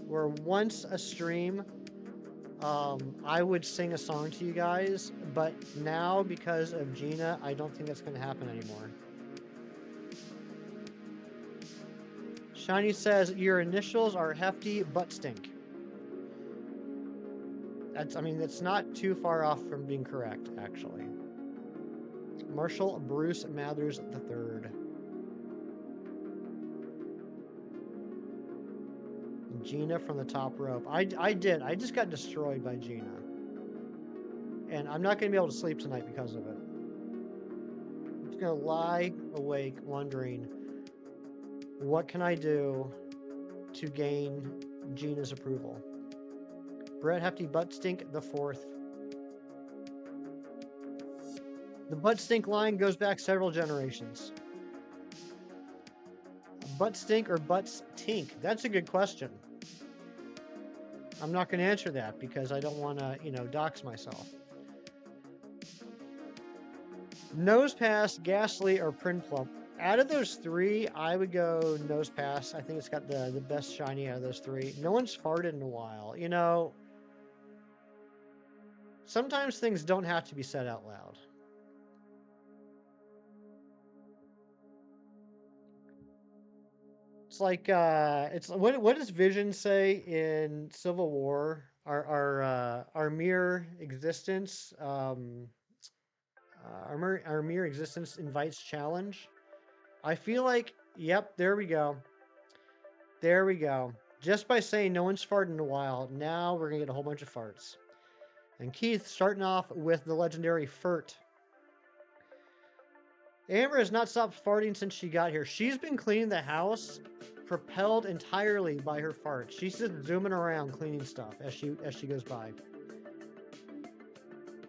where once a stream, I would sing a song to you guys, but now because of Gina, I don't think that's going to happen anymore. Shiny says, your initials are Hefty Butt Stink. That's not too far off from being correct, actually. Marshall Bruce Mathers III. Gina from the top rope. I did. I just got destroyed by Gina. And I'm not going to be able to sleep tonight because of it. I'm just going to lie awake wondering, what can I do to gain Gina's approval? Brett Hefty Butt Stink the 4th. The Butt Stink line goes back several generations. Butt Stink or Butts Tink? That's a good question. I'm not going to answer that because I don't want to, dox myself. Nose Pass, Ghastly, or Print Plump. Out of those three, I would go Nose Pass. I think it's got the best shiny out of those three. No one's farted in a while. Sometimes things don't have to be said out loud. It's like, what does Vision say in Civil War? Our mere existence, our mere existence invites challenge. I feel like, yep, there we go. There we go. Just by saying no one's farted in a while, now we're going to get a whole bunch of farts. And Keith starting off with the legendary Furt. Amber has not stopped farting since she got here. She's been cleaning the house, propelled entirely by her farts. She's just zooming around cleaning stuff as she goes by.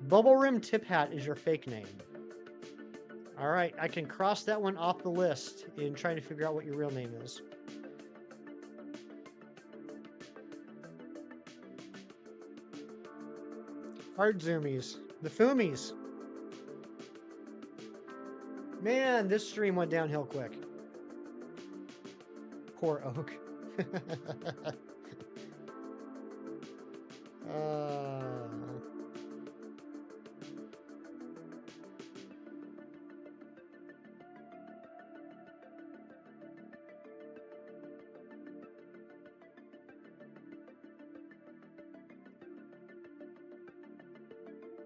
Bubble Rim Tip Hat is your fake name. All right, I can cross that one off the list in trying to figure out what your real name is. Art Zoomies. The Foomies. Man, this stream went downhill quick. Poor Oak.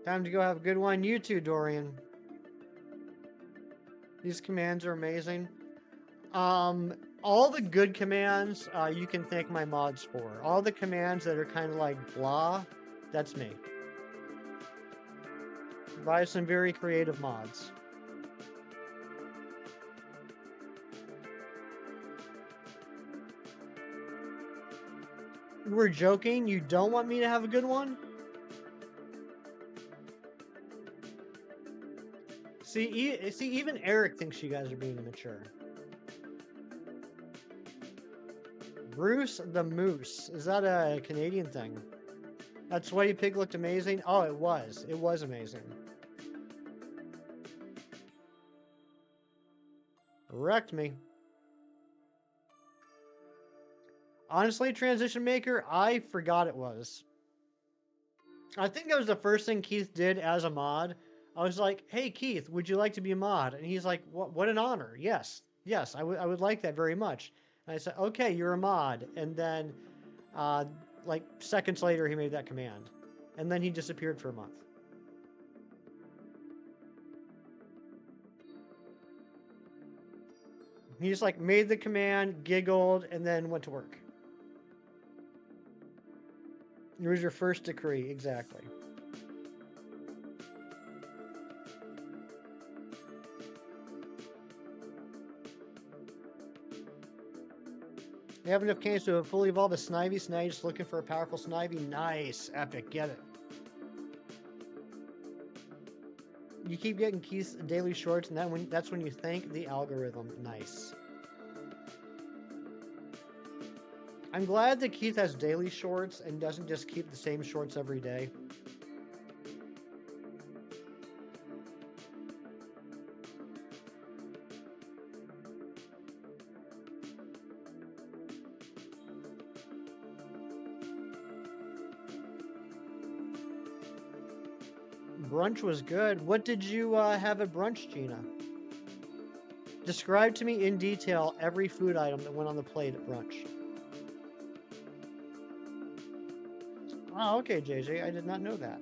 Time to go have a good one. You too, Dorian. These commands are amazing. All the good commands, you can thank my mods for. All the commands that are kind of like blah, that's me. By some very creative mods. You were joking? You don't want me to have a good one? See, even Eric thinks you guys are being immature. Bruce the Moose. Is that a Canadian thing? That sweaty pig looked amazing. Oh, it was. It was amazing. Wrecked me. Honestly, Transition Maker, I forgot it was. I think that was the first thing Keith did as a mod. I was like, hey, Keith, would you like to be a mod? And he's like, what an honor. Yes, I would like that very much. And I said, okay, you're a mod. And then, like, seconds later, he made that command. And then he disappeared for a month. He just, like, made the command, giggled, and then went to work. It was your first decree, exactly. You have enough cans to fully evolve a Snivy. So now you're just looking for a powerful Snivy. Nice. Epic. Get it. You keep getting Keith's daily shorts, and that's when you thank the algorithm. Nice. I'm glad that Keith has daily shorts and doesn't just keep the same shorts every day. Brunch was good. What did you have at brunch, Gina? Describe to me in detail every food item that went on the plate at brunch. Oh, okay, JJ. I did not know that.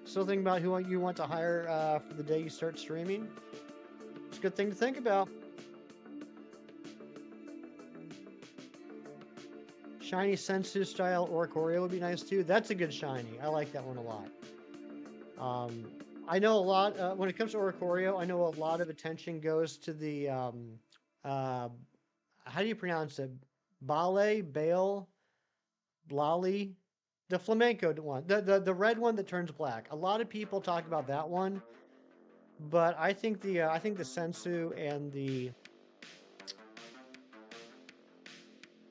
Still thinking about who you want to hire for the day you start streaming? It's a good thing to think about. Shiny Sensu style Oricorio would be nice too. That's a good shiny. I like that one a lot. I know a lot, when it comes to Oricorio, I know a lot of attention goes to the, how do you pronounce it? Bale, Blali? The flamenco one. The red one that turns black. A lot of people talk about that one, but I think the Sensu and the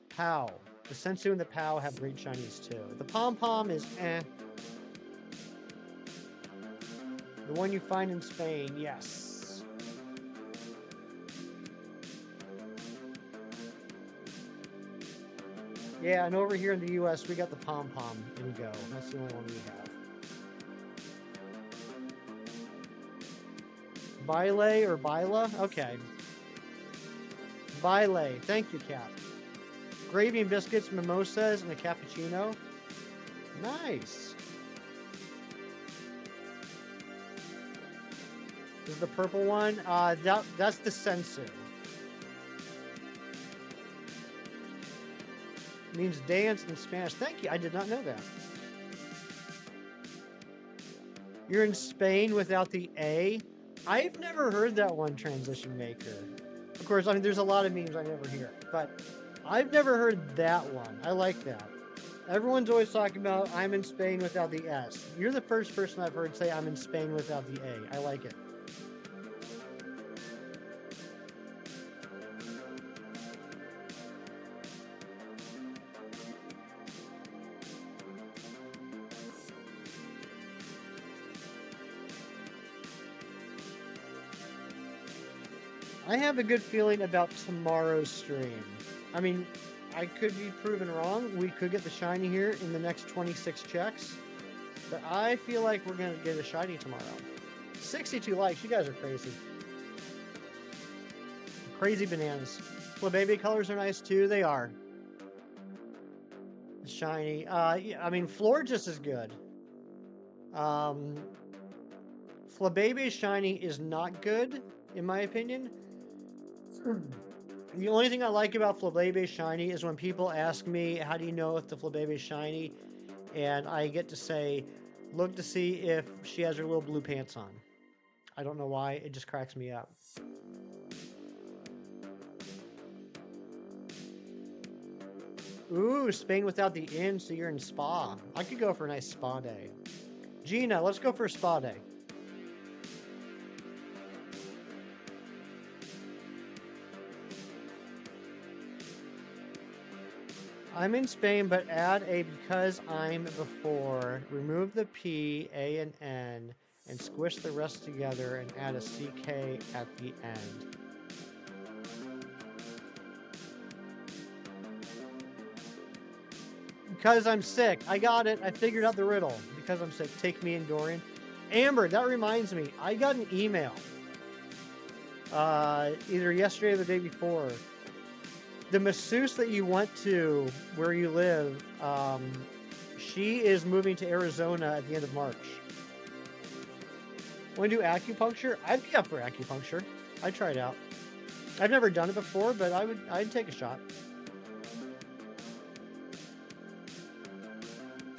Pow. The Sensu and the Pow have great shinies too. The Pom-Pom is eh. The one you find in Spain, yes. Yeah, and over here in the US, we got the Pom-Pom in Go. That's the only one we have. Baile or Bila? Okay. Baile. Thank you, Cap. Gravy and biscuits, mimosas, and a cappuccino. Nice. This is the purple one. That's the Sensu. It means dance in Spanish. Thank you. I did not know that. You're in Spain without the A. I've never heard that one, Transition Maker. Of course, I mean, there's a lot of memes I never hear, but I've never heard that one. I like that. Everyone's always talking about I'm in Spain without the S. You're the first person I've heard say I'm in Spain without the A. I like it. I have a good feeling about tomorrow's stream. I mean, I could be proven wrong. We could get the shiny here in the next 26 checks. But I feel like we're going to get a shiny tomorrow. 62 likes. You guys are crazy. Crazy bananas. Baby colors are nice too. They are. Shiny. Yeah, I mean, Florges is good. Flabebe shiny is not good, in my opinion. The only thing I like about Flabebe shiny is when people ask me, how do you know if the Flabebe is shiny? And I get to say, look to see if she has her little blue pants on. I don't know why, it just cracks me up. Ooh, Spain without the inn, so you're in spa. I could go for a nice spa day. Gina, let's go for a spa day. I'm in Spain, but add a because I'm before. Remove the P, A, and N, and squish the rest together and add a CK at the end. Because I'm sick. I got it. I figured out the riddle. Because I'm sick. Take me and Dorian. Amber, that reminds me. I got an email. Either yesterday or the day before. The masseuse that you went to where you live, she is moving to Arizona at the end of March. Want to do acupuncture? I'd be up for acupuncture. I'd try it out. I've never done it before, but I'd take a shot.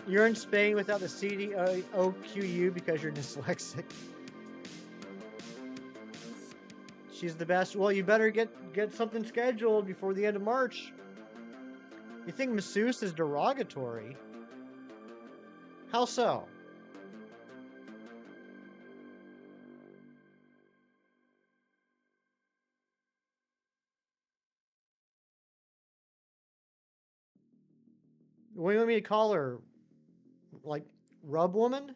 You're in Spain without the CDOQU because you're dyslexic. She's the best. Well, you better get something scheduled before the end of March. You think masseuse is derogatory? How so? What do you want me to call her? Like, rub woman?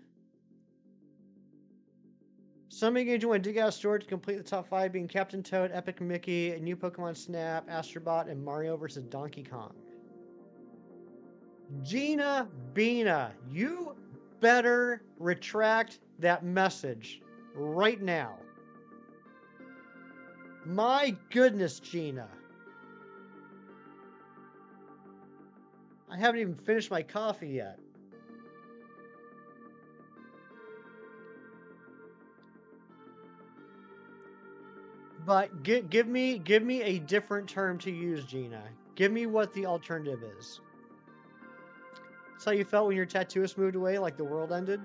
Somebody going to join Dig Out Store to complete the top 5 being Captain Toad, Epic Mickey, a new Pokemon Snap, Astrobot, and Mario vs. Donkey Kong. Gina Bina, you better retract that message right now. My goodness, Gina. I haven't even finished my coffee yet. But give me a different term to use, Gina. Give me what the alternative is. That's how you felt when your tattooist moved away, like the world ended?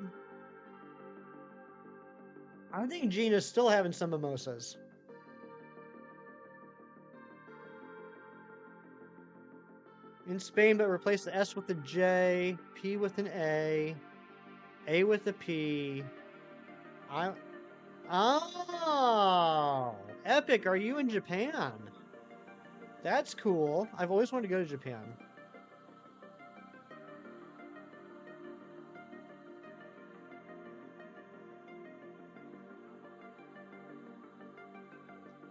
I think Gina's still having some mimosas. In Spain, but replace the S with a J, P with an A with a P. Oh, Epic, are you in Japan? That's cool. I've always wanted to go to Japan.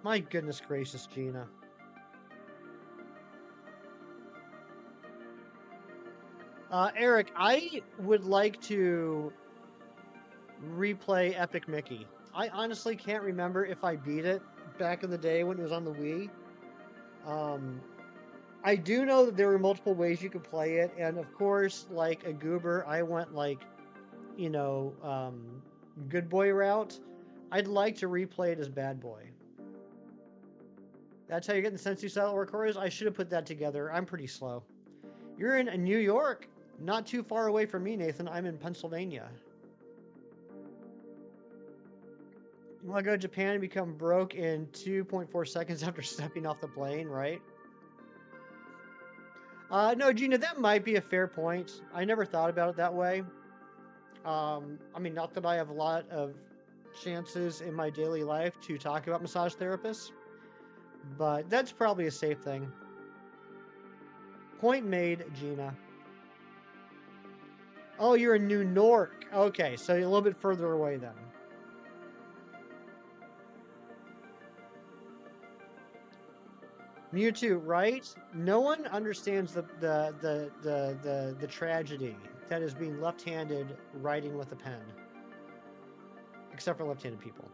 My goodness gracious, Gina. Eric, I would like to replay Epic Mickey. I honestly can't remember if I beat it back in the day when it was on the Wii. I do know that there were multiple ways you could play it, and of course, like a goober, I went like, you know, good boy route. I'd like to replay it as bad boy. That's how you're getting the Sensu style Orcores? I should have put that together. I'm pretty slow. You're in New York? Not too far away from me, Nathan. I'm in Pennsylvania. You want to go to Japan and become broke in 2.4 seconds after stepping off the plane, right? No, Gina, that might be a fair point. I never thought about it that way. I mean, not that I have a lot of chances in my daily life to talk about massage therapists, but that's probably a safe thing. Point made, Gina. Oh, you're in New York. Okay, so you're a little bit further away then. Mewtwo, right? No one understands the tragedy that is being left-handed writing with a pen, except for left-handed people.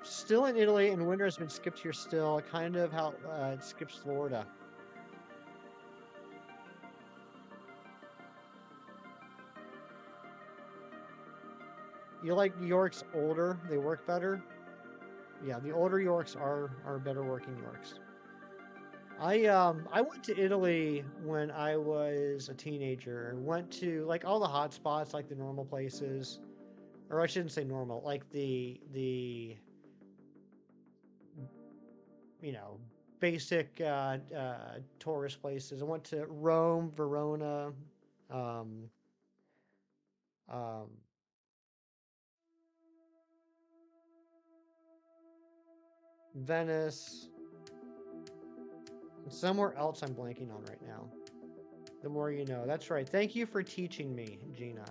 Still in Italy, and winter has been skipped here still, kind of how it skips Florida. You like Yorks older? They work better? Yeah, the older Yorks are better working Yorks. I went to Italy when I was a teenager. Went to like all the hot spots, like the normal places, or I shouldn't say normal, like the you know, basic tourist places. I went to Rome, Verona, um, um, Venice. Somewhere else I'm blanking on right now. The more you know. That's right. Thank you for teaching me, Gina.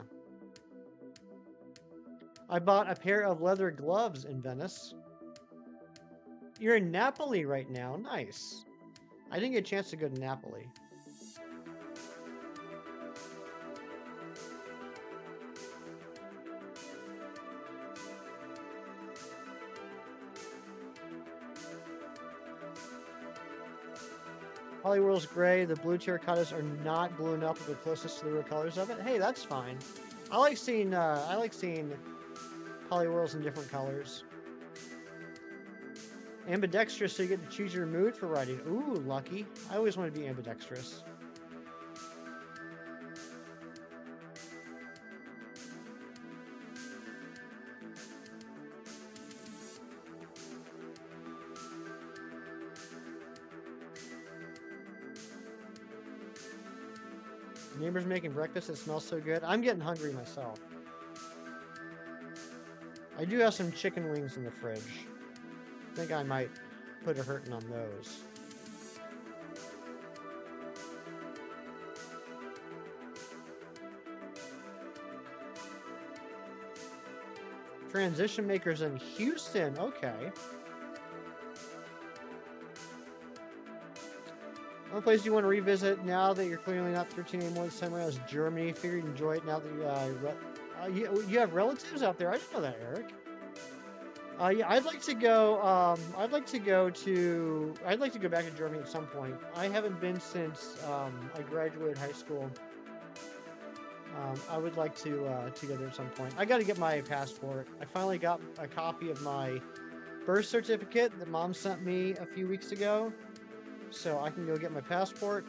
I bought a pair of leather gloves in Venice. You're in Napoli right now. Nice. I didn't get a chance to go to Napoli. Hollyworld's gray. The blue terracottas are not blue enough, but they're closest to the real colors of it. Hey, that's fine. I like seeing Hollyworlds in different colors. Ambidextrous, so you get to choose your mood for writing. Ooh, lucky. I always want to be ambidextrous. Neighbors making breakfast. It smells so good. I'm getting hungry myself. I do have some chicken wings in the fridge. I think I might put a hurting on those. Transition makers in Houston. Okay. One place you want to revisit now that you're clearly not 13 anymore this time around is Germany. Figured you'd enjoy it now that you have relatives out there. I didn't know that, Eric. Yeah, I'd like to go. I'd like to go back to Germany at some point. I haven't been since I graduated high school. I would like to go there at some point. I got to get my passport. I finally got a copy of my birth certificate that Mom sent me a few weeks ago, so I can go get my passport,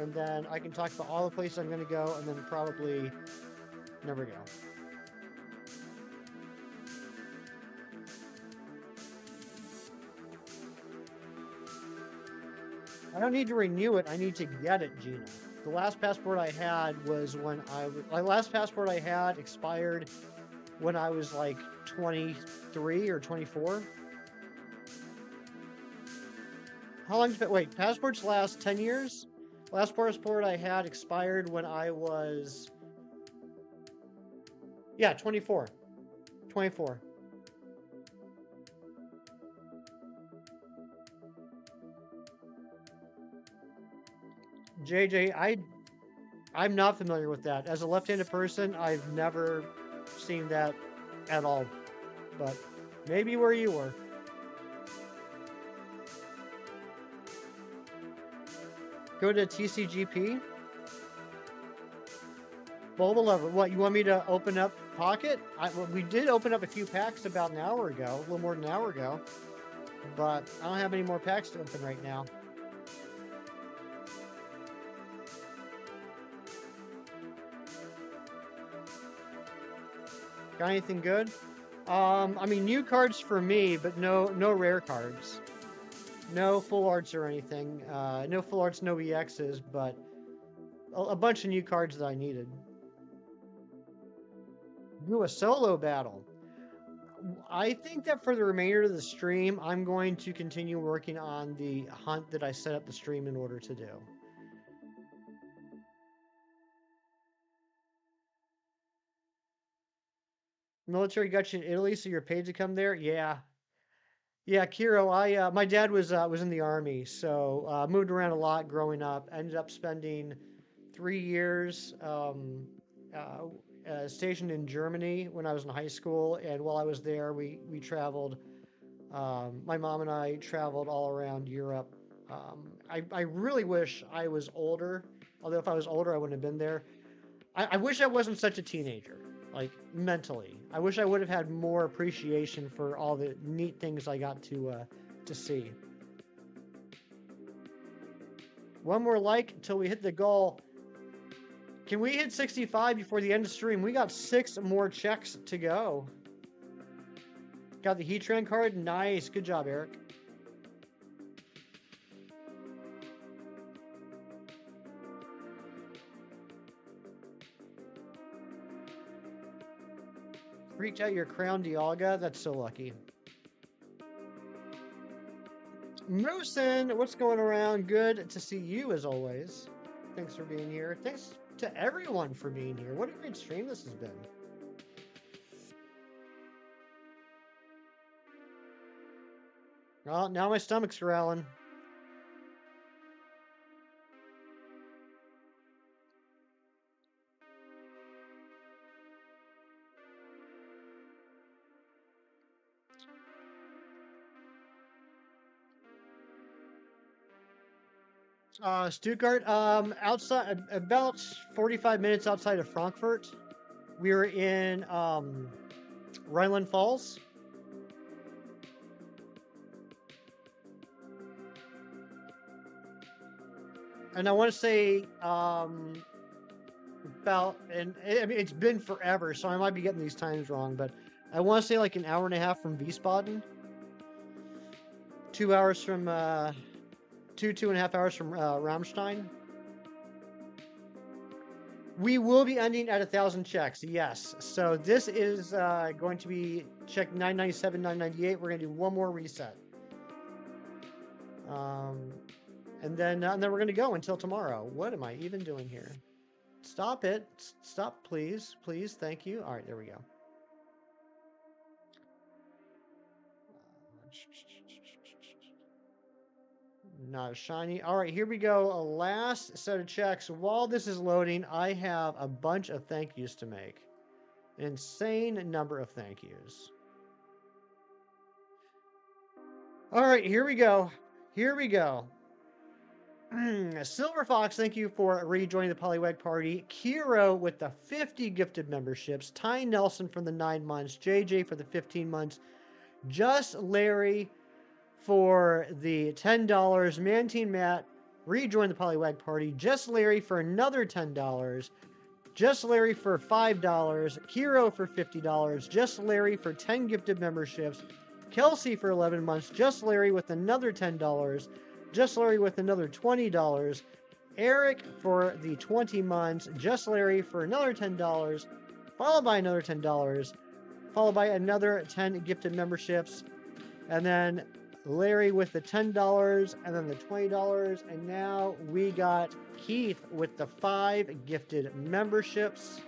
and then I can talk about all the places I'm going to go, and then probably never go. I don't need to renew it. I need to get it, Gina. The last passport I had was when my last passport I had expired when I was like 23 or 24. How long? Wait, passports last 10 years? Last passport I had expired when I was, yeah, 24. 24. JJ, I'm not familiar with that. As a left-handed person, I've never seen that at all. But maybe where you were. Go to TCGP. Mobile Lover. What, you want me to open up Pocket? Well, we did open up a few packs about an hour ago, a little more than an hour ago. But I don't have any more packs to open right now. Got anything good? I mean, new cards for me, but no rare cards. No full arts or anything. No full arts, no EXs, but a bunch of new cards that I needed. Do a solo battle. I think that for the remainder of the stream, I'm going to continue working on the hunt that I set up the stream in order to do. Military got you in Italy, so you're paid to come there? Yeah. Yeah, Kiro, my dad was in the army, so moved around a lot growing up. Ended up spending 3 years stationed in Germany when I was in high school, and while I was there, we traveled. My mom and I traveled all around Europe. I really wish I was older. Although if I was older, I wouldn't have been there. I wish I wasn't such a teenager, like mentally. I wish I would have had more appreciation for all the neat things I got to see. One more like until we hit the goal. Can we hit 65 before the end of the stream? We got 6 more checks to go. Got the Heatran card. Nice. Good job, Eric. Freaked out your crown, Dialga. That's so lucky. Moosin, what's going around? Good to see you as always. Thanks for being here. Thanks to everyone for being here. What a great stream this has been. Well, now my stomach's growling. Stuttgart, outside, about 45 minutes outside of Frankfurt. We were in Rhineland Falls. And I want to say about, and I mean, it's been forever, so I might be getting these times wrong, but I want to say like an hour and a half from Wiesbaden. 2 hours from, 2.5 hours from Rammstein. We will be ending at 1,000 checks, yes. So this is going to be check 997, 998. We're going to do one more reset. And then we're going to go until tomorrow. What am I even doing here? Stop it. Stop, please. Please. Thank you. All right, there we go. Not shiny. All right, here we go. A last set of checks. While this is loading, I have a bunch of thank yous to make. An insane number of thank yous. All right, here we go. Here we go. Silver Fox, thank you for rejoining the Poliwag Party. Kiro with the 50 gifted memberships. Ty Nelson for the 9 months. JJ for the 15 months. Just Larry for the $10. Mantine Matt rejoined the Poliwag Party. Just Larry for another $10. Just Larry for $5. Kiro for $50. Just Larry for 10 gifted memberships. Kelsey for 11 months. Just Larry with another $10. Just Larry with another $20. Eric for the 20 months. Just Larry for another $10. Followed by another $10. Followed by another 10 gifted memberships. And then Larry with the $10. And then the $20. And now we got Keith with the 5 gifted memberships.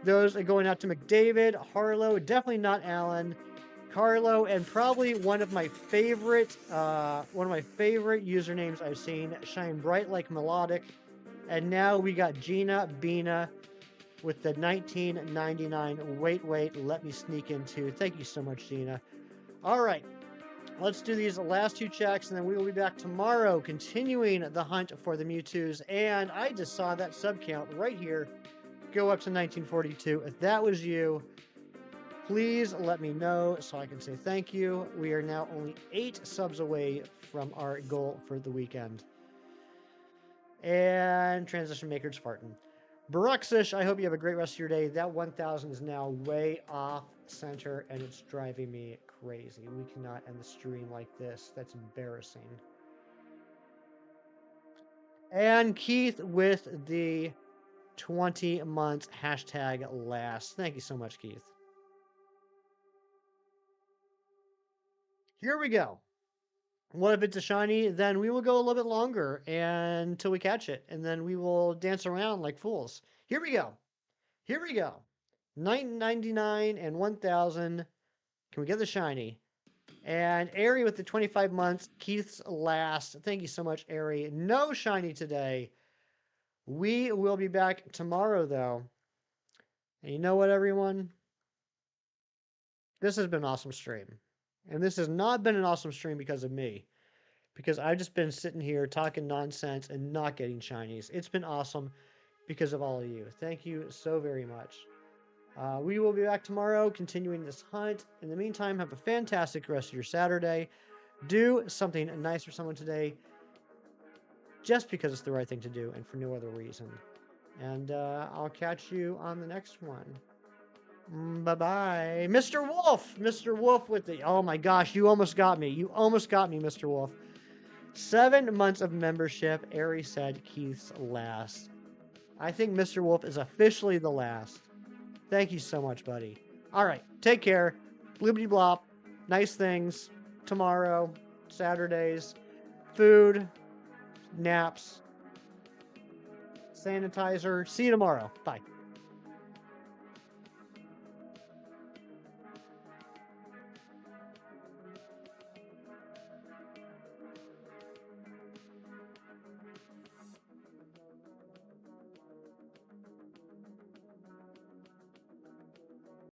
Those are going out to McDavid, Harlow, definitely not Alan, Carlo, and probably one of my favorite usernames I've seen, Shine Bright Like Melodic. And now we got Gina Bina with the 1999. Wait, let me sneak into. Thank you so much, Gina. All right, let's do these last 2 checks, and then we will be back tomorrow, continuing the hunt for the Mewtwo's. And I just saw that sub count right here go up to 1942. If that was you, please let me know so I can say thank you. We are now only 8 subs away from our goal for the weekend. And Transition Maker's farting. Baruxish, I hope you have a great rest of your day. That 1,000 is now way off center, and it's driving me crazy. We cannot end the stream like this. That's embarrassing. And Keith with the 20 months hashtag last. Thank you so much, Keith. Here we go. What if it's a shiny? Then we will go a little bit longer until we catch it, and then we will dance around like fools. Here we go. Here we go. 999 and 1,000. Can we get the shiny? And Ari with the 25 months. Keith's last. Thank you so much, Ari. No shiny today. We will be back tomorrow, though. And you know what, everyone? This has been an awesome stream. And this has not been an awesome stream because of me. Because I've just been sitting here talking nonsense and not getting shinies. It's been awesome because of all of you. Thank you so very much. We will be back tomorrow continuing this hunt. In the meantime, have a fantastic rest of your Saturday. Do something nice for someone today just because it's the right thing to do and for no other reason. And I'll catch you on the next one. Bye-bye. Mr. Wolf! Mr. Wolf with the... Oh my gosh, you almost got me. You almost got me, Mr. Wolf. 7 months of membership. Ari said Keith's last. I think Mr. Wolf is officially the last. Thank you so much, buddy. All right, take care. Bloopity blop. Nice things. tomorrow, Saturdays, food, naps, sanitizer. See you tomorrow. Bye.